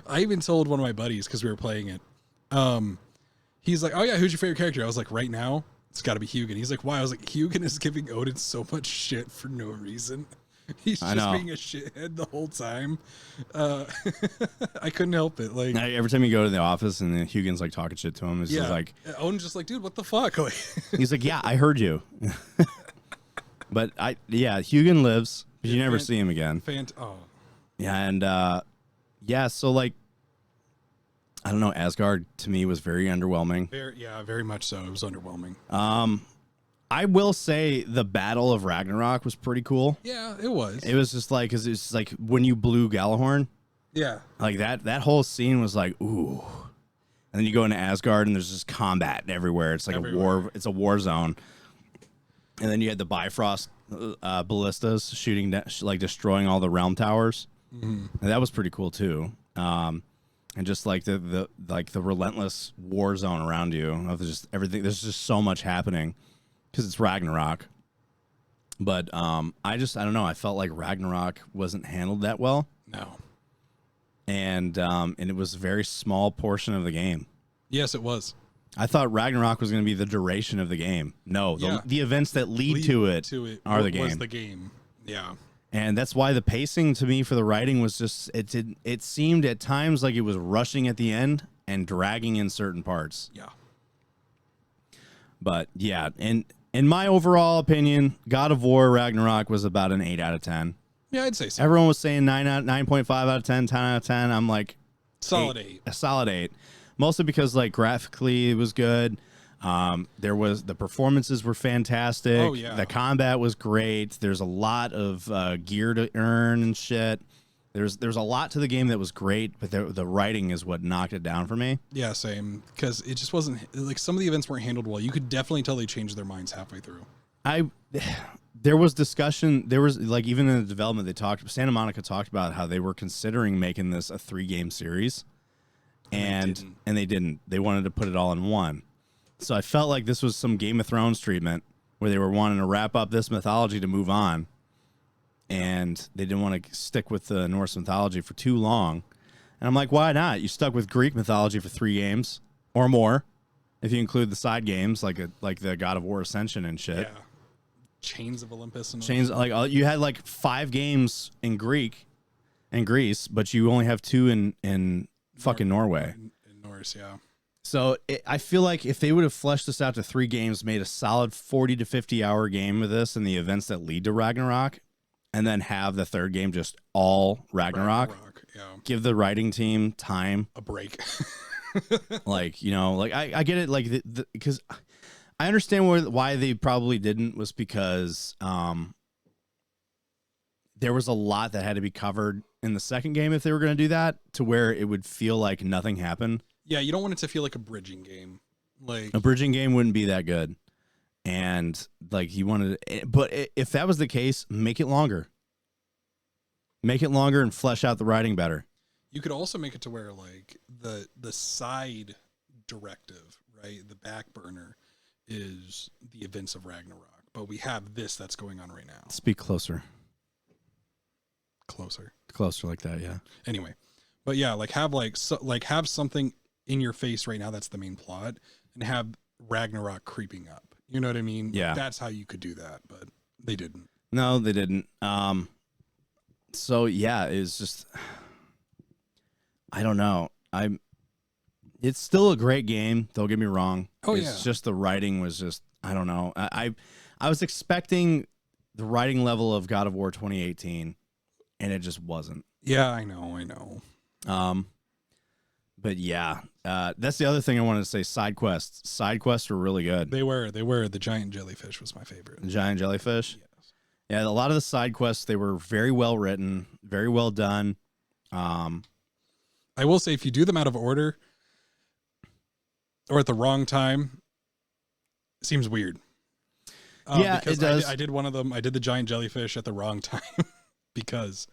Speaker 2: I even told one of my buddies because we were playing it. He's like, "Oh yeah, who's your favorite character?" I was like, "Right now, it's got to be Hugin." He's like, "Why?" I was like, "Hugin is giving Odin so much shit for no reason. He's just being a shithead the whole time." I couldn't help it. Like
Speaker 1: Every time you go to the office and then Hugin's like talking shit to him, it's just like
Speaker 2: Odin's just like, "Dude, what the fuck?" Like,
Speaker 1: he's like, "Yeah, I heard you." But Hugin lives, but you never see him again. Yeah, and so like, I don't know, Asgard to me was very underwhelming.
Speaker 2: Very much so. It was underwhelming.
Speaker 1: I will say the Battle of Ragnarok was pretty cool.
Speaker 2: Yeah, it was.
Speaker 1: It was just like, 'cause it's like when you blew Galahorn.
Speaker 2: Yeah.
Speaker 1: Like that whole scene was like, ooh. And then you go into Asgard and there's just combat everywhere. It's like it's a war zone. And then you had the Bifrost ballistas shooting, like destroying all the realm towers. Mm-hmm. And that was pretty cool too. And just like the relentless war zone around you of just everything. There's just so much happening because it's Ragnarok. But I don't know. I felt like Ragnarok wasn't handled that well.
Speaker 2: No.
Speaker 1: And it was a very small portion of the game.
Speaker 2: Yes, it was.
Speaker 1: I thought Ragnarok was going to be the duration of the game. No, the events that lead to it are the game.
Speaker 2: Was the game. Yeah.
Speaker 1: And that's why the pacing to me for the writing was just it seemed at times like it was rushing at the end and dragging in certain parts.
Speaker 2: Yeah.
Speaker 1: But yeah, and in my overall opinion, God of War Ragnarok was about an 8 out of 10.
Speaker 2: Yeah, I'd say so.
Speaker 1: Everyone was saying 9.5 out of 10, 10 out of 10. I'm like
Speaker 2: solid 8.
Speaker 1: A solid 8. Mostly because like graphically it was good. The performances were fantastic.
Speaker 2: Oh, yeah.
Speaker 1: The combat was great. There's a lot of gear to earn and shit. There's a lot to the game that was great, but the writing is what knocked it down for me.
Speaker 2: Yeah, same. Because it just wasn't like some of the events weren't handled well. You could definitely tell they changed their minds halfway through.
Speaker 1: There was discussion. There was like even in the development, Santa Monica talked about how they were considering making this a 3-game series, and they didn't. They wanted to put it all in one. So I felt like this was some Game of Thrones treatment where they were wanting to wrap up this mythology to move on, and they didn't want to stick with the Norse mythology for too long. And I'm like, why not? You stuck with Greek mythology for 3 games or more, if you include the side games like the God of War Ascension and shit.
Speaker 2: Yeah. Chains of Olympus and
Speaker 1: Chains, like you had like 5 games in Greece, but you only have 2 in fucking Norway.
Speaker 2: In Norse, yeah.
Speaker 1: So I feel like if they would have fleshed this out to 3 games, made a solid 40 to 50 hour game of this and the events that lead to Ragnarok, and then have the 3rd game just all Ragnarok,
Speaker 2: yeah.
Speaker 1: Give the writing team time,
Speaker 2: a break.
Speaker 1: like, you know, like I get it, like because I understand why they probably didn't was because there was a lot that had to be covered in the 2nd game if they were going to do that, to where it would feel like nothing happened.
Speaker 2: Yeah, you don't want it to feel like a bridging game. Like
Speaker 1: a bridging game wouldn't be that good. And like you wanted to, but if that was the case, make it longer. Make it longer and flesh out the writing better.
Speaker 2: You could also make it to where like the side directive, right? The back burner is the events of Ragnarok, but we have this that's going on right now.
Speaker 1: Speak closer.
Speaker 2: Closer
Speaker 1: like that, yeah.
Speaker 2: Anyway, but yeah, like have something in your face right now that's the main plot, and have Ragnarok creeping up. You know what I mean?
Speaker 1: Yeah.
Speaker 2: That's how you could do that, but they didn't.
Speaker 1: No, they didn't. So yeah, it's just, I don't know. It's still a great game. Don't get me wrong.
Speaker 2: Oh,
Speaker 1: it's just the writing was just, I don't know. I was expecting the writing level of God of War 2018, and it just wasn't.
Speaker 2: Yeah, I know.
Speaker 1: But yeah, that's the other thing I wanted to say. Side quests. Side quests were really good.
Speaker 2: They were. The giant jellyfish was my favorite.
Speaker 1: The giant jellyfish?
Speaker 2: Yes.
Speaker 1: Yeah, a lot of the side quests, they were very well written, very well done.
Speaker 2: I will say, if you do them out of order or at the wrong time, it seems weird.
Speaker 1: Yeah, it does.
Speaker 2: I did one of them. I did the giant jellyfish at the wrong time because,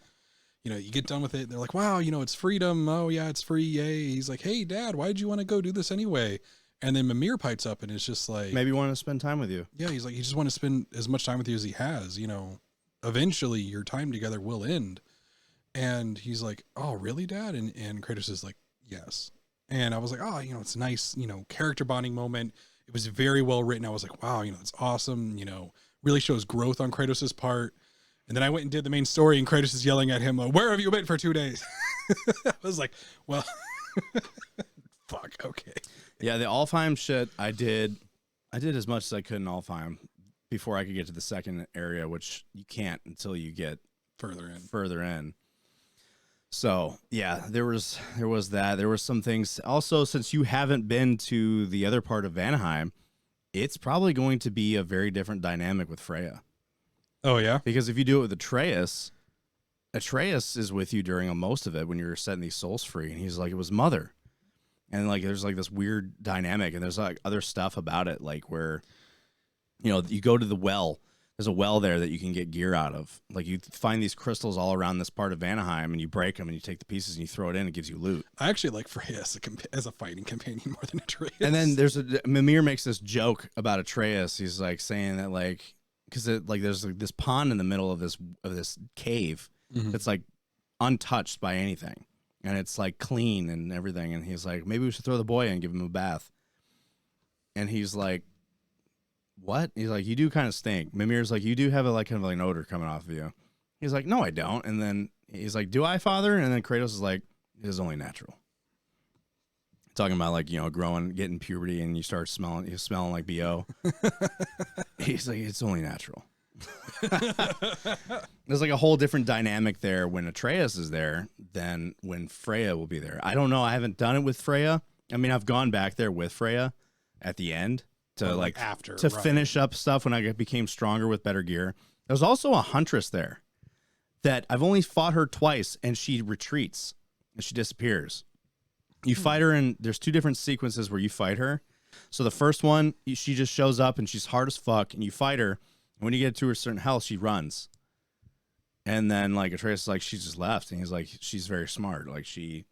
Speaker 2: you know, you get done with it. They're like, wow, you know, it's freedom. Oh, yeah, it's free. Yay. He's like, hey, Dad, why did you want to go do this anyway? And then Mimir pipes up and it's just like,
Speaker 1: Maybe want to spend time with you.
Speaker 2: yeah, he's like, he just want to spend as much time with you as he has, you know, eventually your time together will end. And he's like, oh, really, Dad? And Kratos is like, yes. And I was like, oh, you know, it's a nice, you know, character bonding moment. It was very well written. I was like, wow, you know, it's awesome. You know, really shows growth on Kratos's part. And then I went and did the main story and Kratos is yelling at him, where have you been for 2 days? I was like, well, fuck. Okay.
Speaker 1: Yeah. The Alfheim shit. I did as much as I could in Alfheim before I could get to the second area, which you can't until you get further in. So yeah, there was that. There were some things also, since you haven't been to the other part of Vanaheim, it's probably going to be a very different dynamic with Freya.
Speaker 2: Oh yeah.
Speaker 1: Because if you do it with Atreus is with you during most of it when you're setting these souls free, and he's like, it was Mother. And like there's like this weird dynamic, and there's like other stuff about it, like where, you know, you go to the well. There's a well there that you can get gear out of. Like you find these crystals all around this part of Vanaheim, and you break them, and you take the pieces and you throw it in. It gives you loot.
Speaker 2: I actually like Freya as a fighting companion more than Atreus.
Speaker 1: And then Mimir makes this joke about Atreus. He's like saying that like, because like there's like this pond in the middle of this cave that's like untouched by anything, and it's like clean and everything. And he's like, maybe we should throw the boy in and give him a bath. And he's like, what? He's like, you do kind of stink. Mimir's like, you do have a like kind of like an odor coming off of you. He's like, no, I don't. And then he's like, do I, Father? And then Kratos is like, it is only natural. Talking about like, you know, getting puberty, and you start smelling like BO. He's like, it's only natural. There's like a whole different dynamic there when Atreus is there than when Freya will be there. I don't know. I haven't done it with Freya. I mean, I've gone back there with Freya at the end to like after to finish up stuff when I became stronger with better gear. There's also a huntress there that I've only fought her twice, and she retreats and she disappears. You fight her, and there's 2 different sequences where you fight her. So the first one, she just shows up and she's hard as fuck, and you fight her. And when you get to a certain health, she runs. And then like Atreus is like, she just left, and he's like, she's very smart. Like she,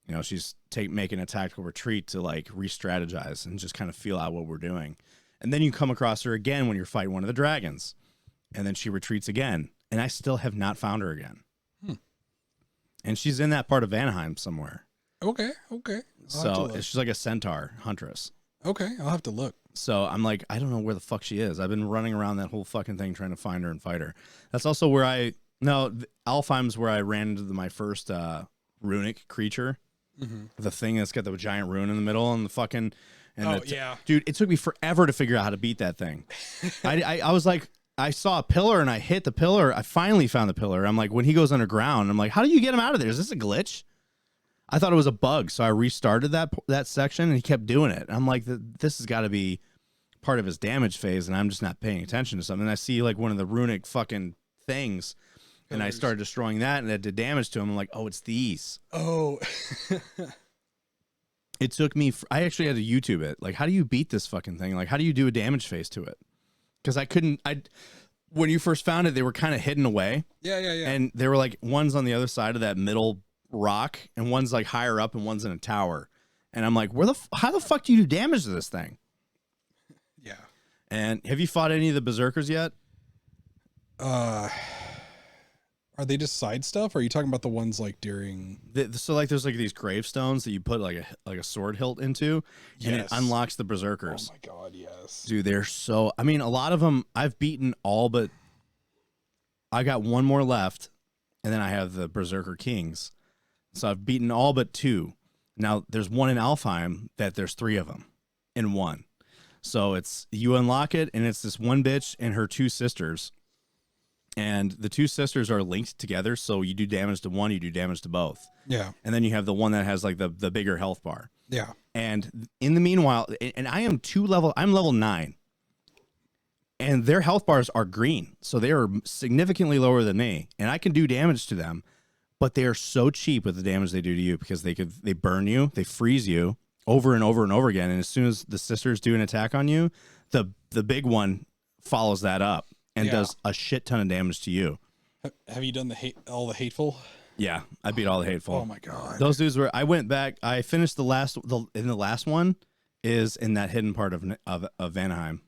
Speaker 1: you know, she's making a tactical retreat to like re-strategize and just kind of feel out what we're doing. And then you come across her again when you're fighting one of the dragons, and then she retreats again. And I still have not found her again. And she's in that part of Vanaheim somewhere.
Speaker 2: Okay.
Speaker 1: So she's like a centaur huntress.
Speaker 2: Okay, I'll have to look.
Speaker 1: So I'm like, I don't know where the fuck she is. I've been running around that whole fucking thing trying to find her and fight her. That's also where Alfheim's where I ran into my first runic creature. The thing that's got the giant rune in the middle and the fucking... Dude, it took me forever to figure out how to beat that thing. I was like, I saw a pillar and I hit the pillar. I finally found the pillar. I'm like, when he goes underground, I'm like, how do you get him out of there? Is this a glitch? I thought it was a bug, so I restarted that section, and he kept doing it. I'm like, this has got to be part of his damage phase, and I'm just not paying attention to something. And I see like one of the runic fucking things, and I started destroying that, and it did damage to him. I'm like, oh, it's these.
Speaker 2: Oh.
Speaker 1: It took me. I actually had to YouTube it. Like, how do you beat this fucking thing? Like, how do you do a damage phase to it? Because I couldn't. When you first found it, they were kind of hidden away.
Speaker 2: Yeah.
Speaker 1: And they were like one's on the other side of that middle rock, and one's like higher up, and one's in a tower. And I'm like, how the fuck do you do damage to this thing?
Speaker 2: Yeah.
Speaker 1: And have you fought any of the berserkers yet?
Speaker 2: Are they just side stuff? Or are you talking about the ones like during?
Speaker 1: So like, there's like these gravestones that you put like a sword hilt into, and it unlocks the berserkers.
Speaker 2: Oh my god, yes,
Speaker 1: dude, they're so. I mean, a lot of them I've beaten all, but I got one more left, and then I have the berserker kings. So I've beaten all but 2. Now there's one in Alfheim that there's 3 of them in one. So it's you unlock it, and it's this one bitch and her 2 sisters. And the 2 sisters are linked together, so you do damage to one, you do damage to both.
Speaker 2: Yeah.
Speaker 1: And then you have the one that has like the bigger health bar.
Speaker 2: Yeah.
Speaker 1: And in the meanwhile, and I'm level 9. And their health bars are green, so they are significantly lower than me. And I can do damage to them, but they are so cheap with the damage they do to you, because they burn you, they freeze you over and over and over again. And as soon as the sisters do an attack on you, the big one follows that up and does a shit ton of damage to you.
Speaker 2: Have you done all the hateful?
Speaker 1: Yeah, I beat all the hateful.
Speaker 2: Oh my god,
Speaker 1: those dudes were. I went back. I finished in the last one. is in that hidden part of Vanaheim.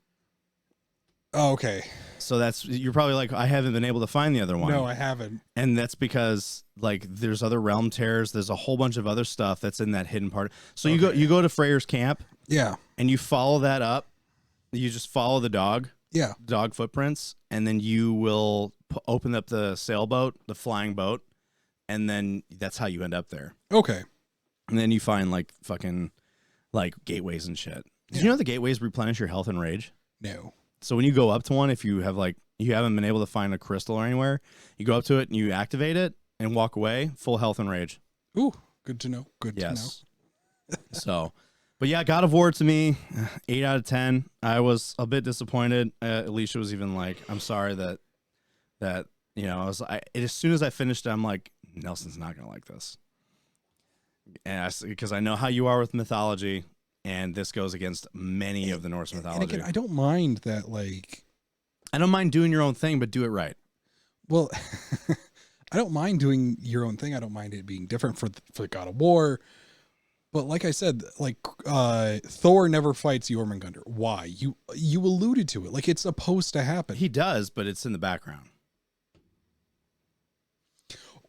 Speaker 2: Oh, okay.
Speaker 1: So you're probably like, I haven't been able to find the other one.
Speaker 2: No, I haven't.
Speaker 1: And that's because like there's other realm tears. There's a whole bunch of other stuff that's in that hidden part. So you go to Freyr's camp.
Speaker 2: Yeah.
Speaker 1: And you follow that up. You just follow the dog footprints, and then you will open up the sailboat, the flying boat, and then that's how you end up there.
Speaker 2: Okay.
Speaker 1: And then you find like fucking like gateways and shit. Did you know the gateways replenish your health and rage?
Speaker 2: No.
Speaker 1: So when you go up to one, if you have like you haven't been able to find a crystal or anywhere, you go up to it and you activate it and walk away, full health and rage.
Speaker 2: Ooh, good to know. Good to know.
Speaker 1: So, but yeah, God of War to me, 8 out of 10. I was a bit disappointed. Alicia was even like, "I'm sorry that you know." As soon as I finished it, I'm like, Nelson's not gonna like this, and because I know how you are with mythology. And this goes against many of the Norse mythology.
Speaker 2: And again, I don't mind that, like...
Speaker 1: I don't mind doing your own thing, but do it right.
Speaker 2: Well, I don't mind doing your own thing. I don't mind it being different for God of War. But like I said, like Thor never fights Jormungandr. Why? You alluded to it. Like, it's supposed to happen.
Speaker 1: He does, but it's in the background.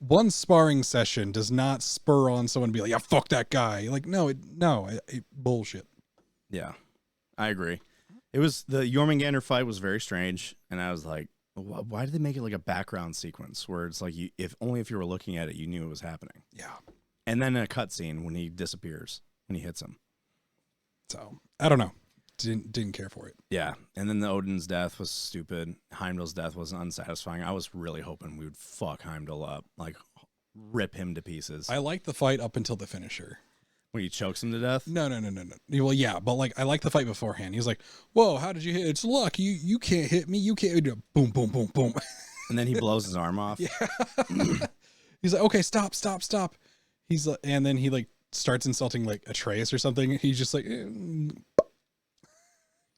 Speaker 2: One sparring session does not spur on someone to be like, yeah, fuck that guy. Like, no, bullshit.
Speaker 1: Yeah, I agree. It was the Jormungandr fight was very strange, and I was like, why did they make it like a background sequence where it's like if you were looking at it, you knew it was happening.
Speaker 2: Yeah.
Speaker 1: And then a cutscene when he disappears, when he hits him.
Speaker 2: So I don't know. Didn't care for it.
Speaker 1: Yeah, and then the Odin's death was stupid. Heimdall's death was unsatisfying. I was really hoping we would fuck Heimdall up, like rip him to pieces.
Speaker 2: I like the fight up until the finisher.
Speaker 1: When he chokes him to death?
Speaker 2: No. Well, yeah, but like I like the fight beforehand. He was like, "Whoa, how did you hit? It's luck. You can't hit me. You can't." Boom, boom, boom, boom.
Speaker 1: And then he blows his arm off.
Speaker 2: Yeah. He's like, "Okay, stop." He's like, and then he like starts insulting like Atreus or something. He's just like.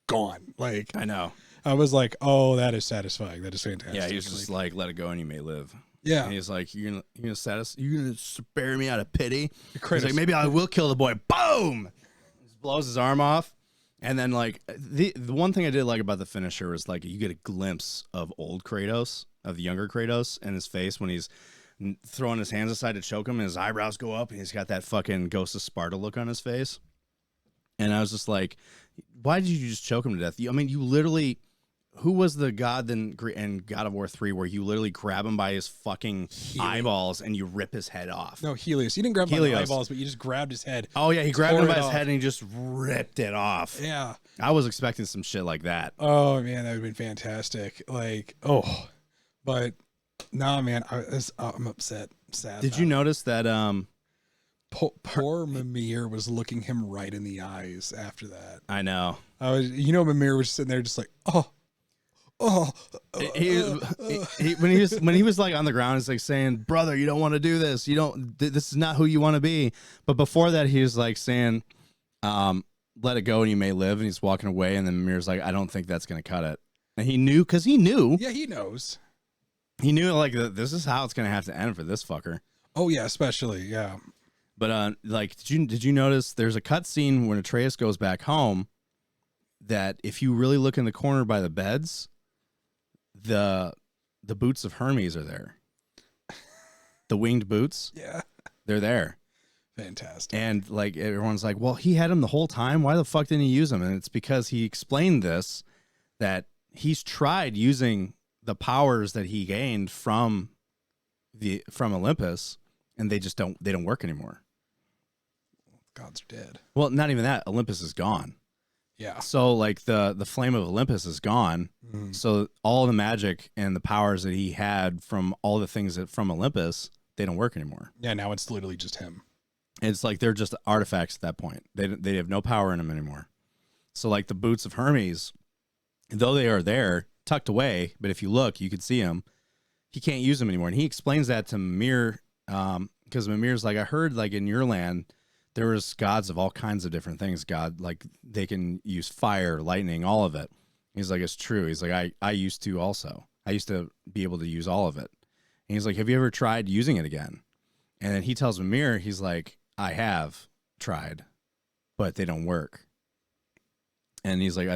Speaker 2: Gone. Like,
Speaker 1: I know.
Speaker 2: I was like, oh, that is satisfying. That is fantastic.
Speaker 1: Yeah, he was just like, let it go and you may live.
Speaker 2: Yeah.
Speaker 1: And he's like, you're gonna spare me out of pity. He's like,
Speaker 2: Kratos.
Speaker 1: maybe I will kill the boy. Boom! Just blows his arm off. And then like the one thing I did like about the finisher was like you get a glimpse of old Kratos, of the younger Kratos, and his face when he's throwing his hands aside to choke him and his eyebrows go up and he's got that fucking Ghost of Sparta look on his face. And I was just like, why did you just choke him to death? I mean, you literally, who was the god in God of War 3 where you literally grab him by his fucking eyeballs and you rip his head off?
Speaker 2: No, Helios. You didn't grab him by the eyeballs, but you just grabbed his head.
Speaker 1: Oh, yeah, he grabbed him by his head and he just ripped it off.
Speaker 2: Yeah.
Speaker 1: I was expecting some shit like that.
Speaker 2: Oh, man, that would have been fantastic. Like, but nah, man, I'm upset. Sad.
Speaker 1: Did you notice that
Speaker 2: poor Mimir was looking him right in the eyes after that.
Speaker 1: I know.
Speaker 2: Mimir was sitting there just like, when
Speaker 1: he was like on the ground, he's like saying, "Brother, you don't want to do this. This is not who you want to be." But before that, he was like saying, "Let it go and you may live." And he's walking away, and then Mimir's like, "I don't think that's gonna cut it." And he knew, because he knew.
Speaker 2: Yeah, he knows.
Speaker 1: He knew like this is how it's gonna have to end for this fucker.
Speaker 2: Oh yeah, especially yeah.
Speaker 1: But like, did you notice there's a cut scene when Atreus goes back home that if you really look in the corner by the beds, the boots of Hermes are there. The winged boots.
Speaker 2: Yeah.
Speaker 1: They're there.
Speaker 2: Fantastic.
Speaker 1: And like everyone's like, well, he had them the whole time. Why the fuck didn't he use them? And it's because he explained this, that he's tried using the powers that he gained from Olympus, and they don't work anymore.
Speaker 2: Gods are dead.
Speaker 1: Well, not even that. Olympus is gone.
Speaker 2: Yeah.
Speaker 1: So like the flame of Olympus is gone.
Speaker 2: Mm.
Speaker 1: So all the magic and the powers that he had from all the things from Olympus, they don't work anymore.
Speaker 2: Yeah, now it's literally just him.
Speaker 1: It's like they're just artifacts at that point. They have no power in them anymore. So like the boots of Hermes, though they are there tucked away, but if you look, you can see them. He can't use them anymore, and he explains that to Mimir, because Mimir's like, I heard like in your land there was gods of all kinds of different things. God, like they can use fire, lightning, all of it. He's like, it's true. He's like, I used to also. I used to be able to use all of it. And he's like, have you ever tried using it again? And then he tells Mimir, he's like, I have tried, but they don't work. And he's like,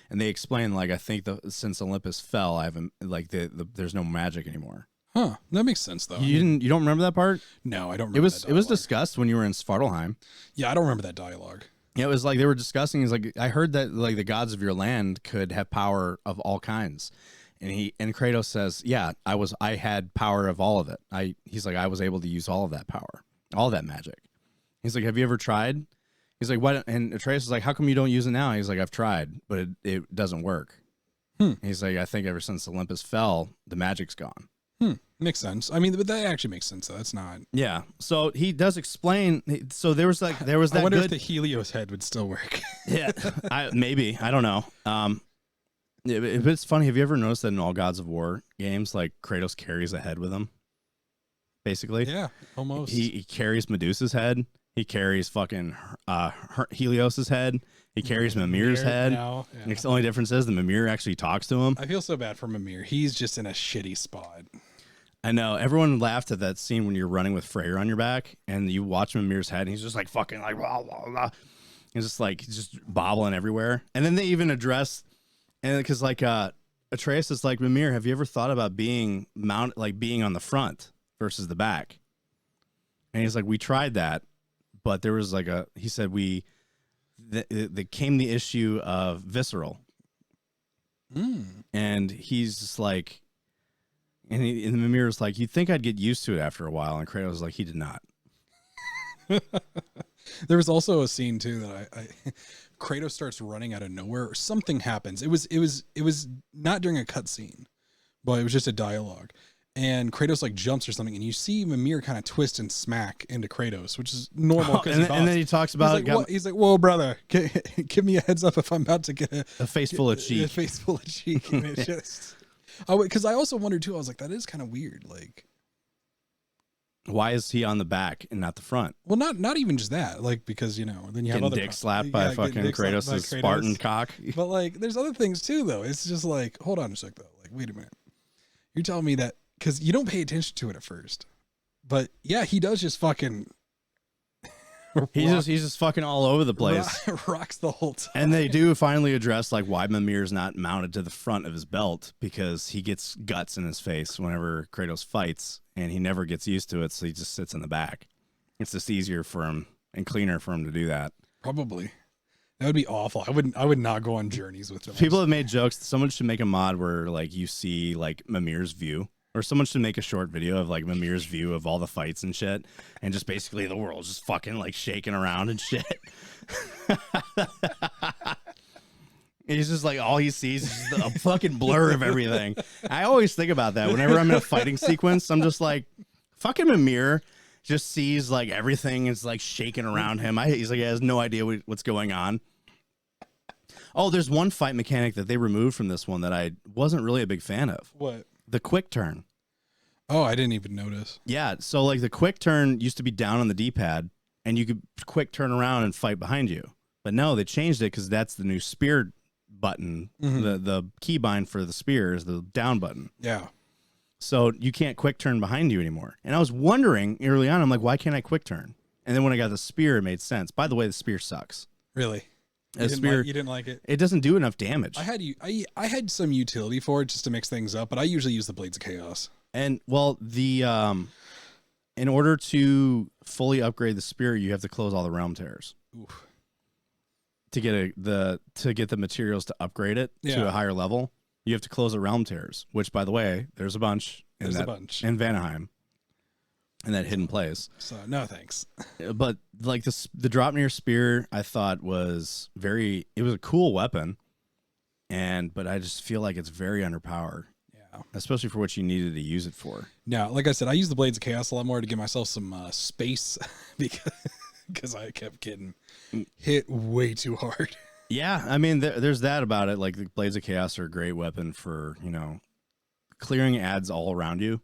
Speaker 1: and they explain like, I think since Olympus fell, I haven't like there's no magic anymore.
Speaker 2: Huh. That makes sense though.
Speaker 1: You don't remember that part?
Speaker 2: No, I don't remember.
Speaker 1: It was discussed when you were in Svartalheim.
Speaker 2: Yeah, I don't remember that dialogue.
Speaker 1: Yeah, it was like they were discussing. He's like, I heard that like the gods of your land could have power of all kinds, and Kratos says, yeah, I had power of all of it. He's like, I was able to use all of that power, all that magic. He's like, have you ever tried? He's like, what? And Atreus is like, how come you don't use it now? He's like, I've tried, but it doesn't work. He's like, I think ever since Olympus fell, the magic's gone.
Speaker 2: Makes sense. I mean, but that actually makes sense. So that's not.
Speaker 1: Yeah. So he does explain. So there was that.
Speaker 2: I wonder if the Helios head would still work.
Speaker 1: Yeah, maybe. I don't know. It's funny. Have you ever noticed that in all Gods of War games, like Kratos carries a head with him? Basically.
Speaker 2: Yeah, almost.
Speaker 1: He carries Medusa's head. He carries fucking Helios's head. He carries Mimir's head.
Speaker 2: Now, yeah.
Speaker 1: The only difference is the Mimir actually talks to him.
Speaker 2: I feel so bad for Mimir. He's just in a shitty spot.
Speaker 1: I know. Everyone laughed at that scene when you're running with Freyr on your back and you watch Mimir's head and he's just like fucking like blah, blah, blah. He's just bobbling everywhere. And then they even address, and because like Atreus is like, Mimir, have you ever thought about being being on the front versus the back? And he's like, we tried that, but there was like he said that came the issue of visceral. And he's just like, and the Mimir's like, you'd think I'd get used to it after a while. And Kratos was like, he did not.
Speaker 2: There was also a scene too that I Kratos starts running out of nowhere or something happens. It was not during a cutscene, but it was just a dialogue. And Kratos like jumps or something, and you see Mimir kind of twist and smack into Kratos, which is normal.
Speaker 1: And then he talks about
Speaker 2: he's like, "Whoa, brother, give me a heads up if I'm about to get
Speaker 1: a face full of cheek."
Speaker 2: A face full of cheek, and it's just. Because I also wondered too. I was like, that is kind of weird. Like,
Speaker 1: why is he on the back and not the front?
Speaker 2: Well, not even just that. Like, because then you have other
Speaker 1: dick slapped by fucking Kratos' Spartan cock.
Speaker 2: But like, there's other things too, though. It's just like, hold on a sec, though. Like, wait a minute. You're telling me that because you don't pay attention to it at first, but yeah, he does just fucking.
Speaker 1: He's just fucking all over the place.
Speaker 2: Rocks the whole time.
Speaker 1: And they do finally address like why Mimir's not mounted to the front of his belt, because he gets guts in his face whenever Kratos fights, and he never gets used to it, so he just sits in the back. It's just easier for him and cleaner for him to do that.
Speaker 2: Probably. That would be awful. I would not go on journeys with them.
Speaker 1: People have made jokes. Someone should make a mod where like you see like Mimir's view. Or someone should make a short video of like Mimir's view of all the fights and shit, and just basically the world's just fucking like shaking around and shit. He's just like, all he sees is a fucking blur of everything. I always think about that whenever I'm in a fighting sequence. I'm just like, fucking Mimir just sees like everything is like shaking around him. He's like, he has no idea what's going on. Oh, there's one fight mechanic that they removed from this one that I wasn't really a big fan of.
Speaker 2: What?
Speaker 1: The quick turn.
Speaker 2: Oh, I didn't even notice.
Speaker 1: Yeah, so like the quick turn used to be down on the D-pad, and you could quick turn around and fight behind you. But no, they changed it because that's the new spear button. The keybind for the spear is the down button.
Speaker 2: Yeah.
Speaker 1: So you can't quick turn behind you anymore. And I was wondering early on, I'm like, why can't I quick turn? And then when I got the spear, it made sense. By the way, the spear sucks.
Speaker 2: Really? You didn't like it?
Speaker 1: It doesn't do enough damage.
Speaker 2: I had some utility for it just to mix things up, but I usually use the Blades of Chaos.
Speaker 1: And well, in order to fully upgrade the spear, you have to close all the realm tears.
Speaker 2: Oof.
Speaker 1: To get the materials to upgrade it to a higher level, you have to close the realm tears. Which, by the way, there's a bunch in Vanaheim, in that hidden place.
Speaker 2: So no thanks.
Speaker 1: But like the Dropnir spear, I thought it was a cool weapon, but I just feel like it's very underpowered. Yeah, especially for what you needed to use it for.
Speaker 2: Now, like I said, I use the Blades of Chaos a lot more to give myself some space because I kept getting hit way too hard.
Speaker 1: Yeah, I mean, there's that about it. Like the Blades of Chaos are a great weapon for clearing ads all around you.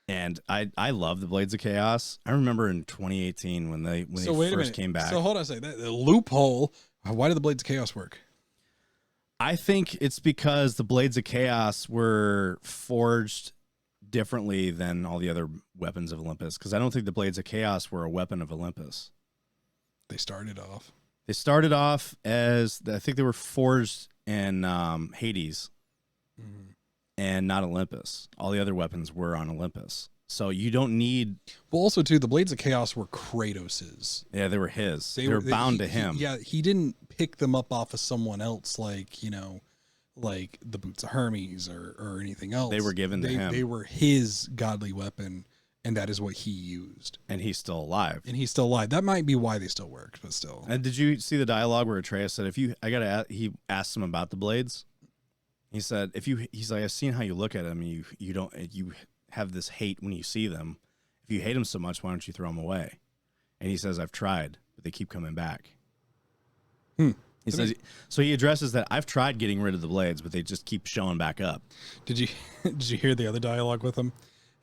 Speaker 1: And I love the Blades of Chaos. I remember in 2018 when they first came back.
Speaker 2: So hold on a second. The loophole. Why did the Blades of Chaos work?
Speaker 1: I think it's because the Blades of Chaos were forged differently than all the other weapons of Olympus. Because I don't think the Blades of Chaos were a weapon of Olympus.
Speaker 2: They started off.
Speaker 1: They started off as, I think they were forged in Hades and not Olympus. All the other weapons were on Olympus. So you don't need...
Speaker 2: Well, also, too, the Blades of Chaos were Kratos's.
Speaker 1: Yeah, they were his. They were bound to him.
Speaker 2: He didn't pick them up off of someone else like, like the Boots of Hermes or anything else.
Speaker 1: They were given to him.
Speaker 2: They were his godly weapon, and that is what he used.
Speaker 1: And he's still alive.
Speaker 2: That might be why they still worked, but still.
Speaker 1: And did you see the dialogue where Atreus said, he asked him about the blades. He said, he's like, I've seen how you look at them. And you have this hate when you see them. If you hate them so much, why don't you throw them away? And he says, I've tried, but they keep coming back. He says, so he addresses that I've tried getting rid of the blades, but they just keep showing back up.
Speaker 2: Did you hear the other dialogue with him?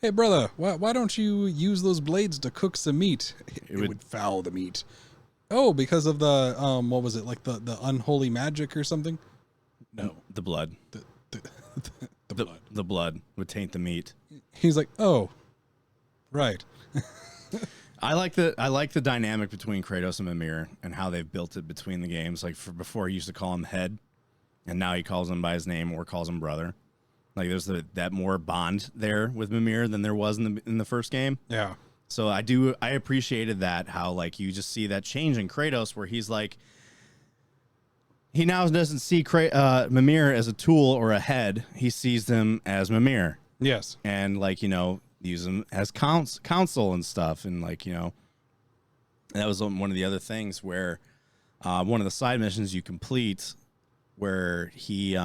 Speaker 2: Hey, brother, why don't you use those blades to cook some meat? It would foul the meat. Oh, because of the, what was it, like the unholy magic or something? No.
Speaker 1: The blood.
Speaker 2: The blood.
Speaker 1: The blood would taint the meat.
Speaker 2: He's like, oh, right.
Speaker 1: I like the dynamic between Kratos and Mimir and how they've built it between the games. Like before, he used to call him head, and now he calls him by his name or calls him brother. Like there's that more bond there with Mimir than there was in the first game.
Speaker 2: Yeah.
Speaker 1: So I appreciated that, how like you just see that change in Kratos where he's like, he now doesn't see Mimir as a tool or a head. He sees them as Mimir.
Speaker 2: Yes.
Speaker 1: And like, use them as counsel and stuff. And like, that was one of the other things where one of the side missions you complete where he,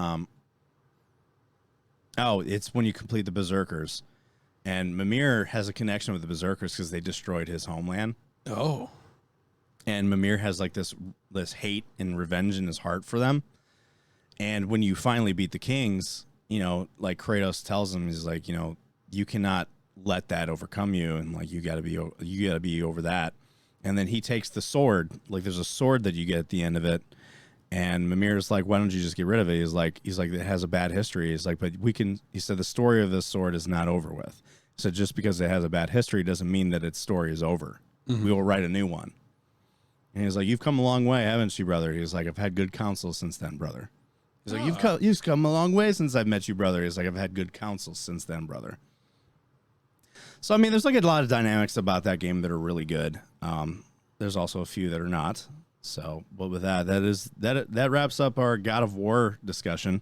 Speaker 1: it's when you complete the Berserkers. And Mimir has a connection with the Berserkers because they destroyed his homeland.
Speaker 2: Oh.
Speaker 1: And Mimir has like this hate and revenge in his heart for them. And when you finally beat the kings, like Kratos tells him, he's like, you cannot let that overcome you, and like you gotta be over that. And then he takes the sword, like there's a sword that you get at the end of it, and Mimir's like, why don't you just get rid of it? He's like it has a bad history. He's like, but he said the story of this sword is not over with. So just because it has a bad history doesn't mean that its story is over. We will write a new one. And he's like, you've come a long way, haven't you, brother? He's like, I've had good counsel since then, brother. He's like, you've come a long way since I've met you, brother. He's like, I've had good counsel since then, brother. So, I mean, there's like a lot of dynamics about that game that are really good. There's also a few that are not. So, but with that wraps up our God of War discussion.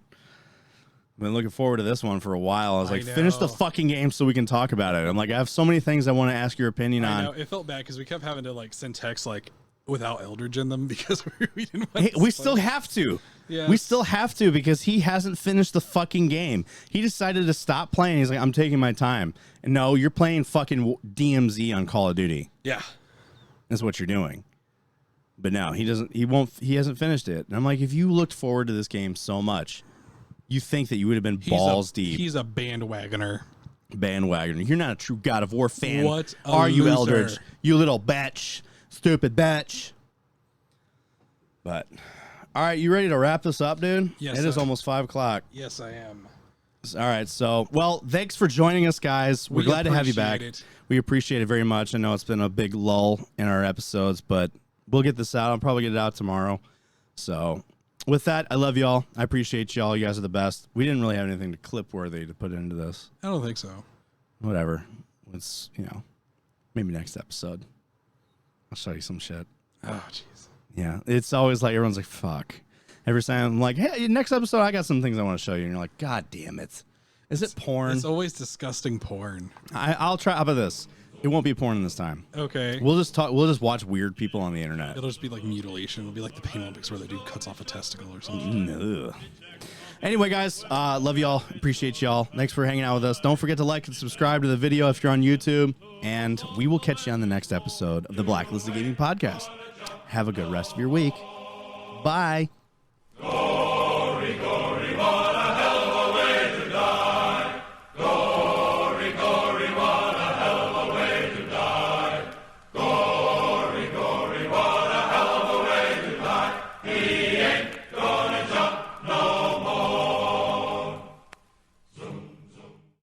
Speaker 1: I've been looking forward to this one for a while. I was like, finish the fucking game so we can talk about it. I'm like, I have so many things I want to ask your opinion on.
Speaker 2: I know. It felt bad because we kept having to like send texts like without Eldridge in them because we didn't want
Speaker 1: we still have to.
Speaker 2: Yes.
Speaker 1: We still have to because he hasn't finished the fucking game. He decided to stop playing. He's like, I'm taking my time. And no, you're playing fucking DMZ on Call of Duty.
Speaker 2: Yeah.
Speaker 1: That's what you're doing. But no, he hasn't finished it. And I'm like, if you looked forward to this game so much, you think that you would have been balls deep.
Speaker 2: He's a bandwagoner.
Speaker 1: You're not a true God of War fan.
Speaker 2: What
Speaker 1: are you, Eldridge? You little bitch. Stupid bitch. But, all right, you ready to wrap this up, dude?
Speaker 2: Yes.
Speaker 1: It is almost 5 o'clock.
Speaker 2: Yes, I am.
Speaker 1: All right, so, well, thanks for joining us, guys. We're glad to have you back. We appreciate it very much. I know it's been a big lull in our episodes, but we'll get this out. I'll probably get it out tomorrow. So, with that, I love y'all. I appreciate y'all. You guys are the best. We didn't really have anything to clip-worthy to put into this.
Speaker 2: I don't think so.
Speaker 1: Whatever. It's, maybe next episode. I'll show you some shit.
Speaker 2: Oh, jeez.
Speaker 1: Yeah, it's always like everyone's like, fuck. Every time I'm like, hey, next episode, I got some things I want to show you. And you're like, God damn it. Is it porn?
Speaker 2: It's always disgusting porn.
Speaker 1: I'll try. How about this? It won't be porn this time.
Speaker 2: Okay.
Speaker 1: We'll just watch weird people on the internet.
Speaker 2: It'll just be like mutilation. It'll be like the Pain Olympics where the dude cuts off a testicle or something.
Speaker 1: No. Anyway, guys, love y'all. Appreciate y'all. Thanks for hanging out with us. Don't forget to like and subscribe to the video if you're on YouTube. And we will catch you on the next episode of the Blacklisted Gaming Podcast. Have a good rest of your week. Bye.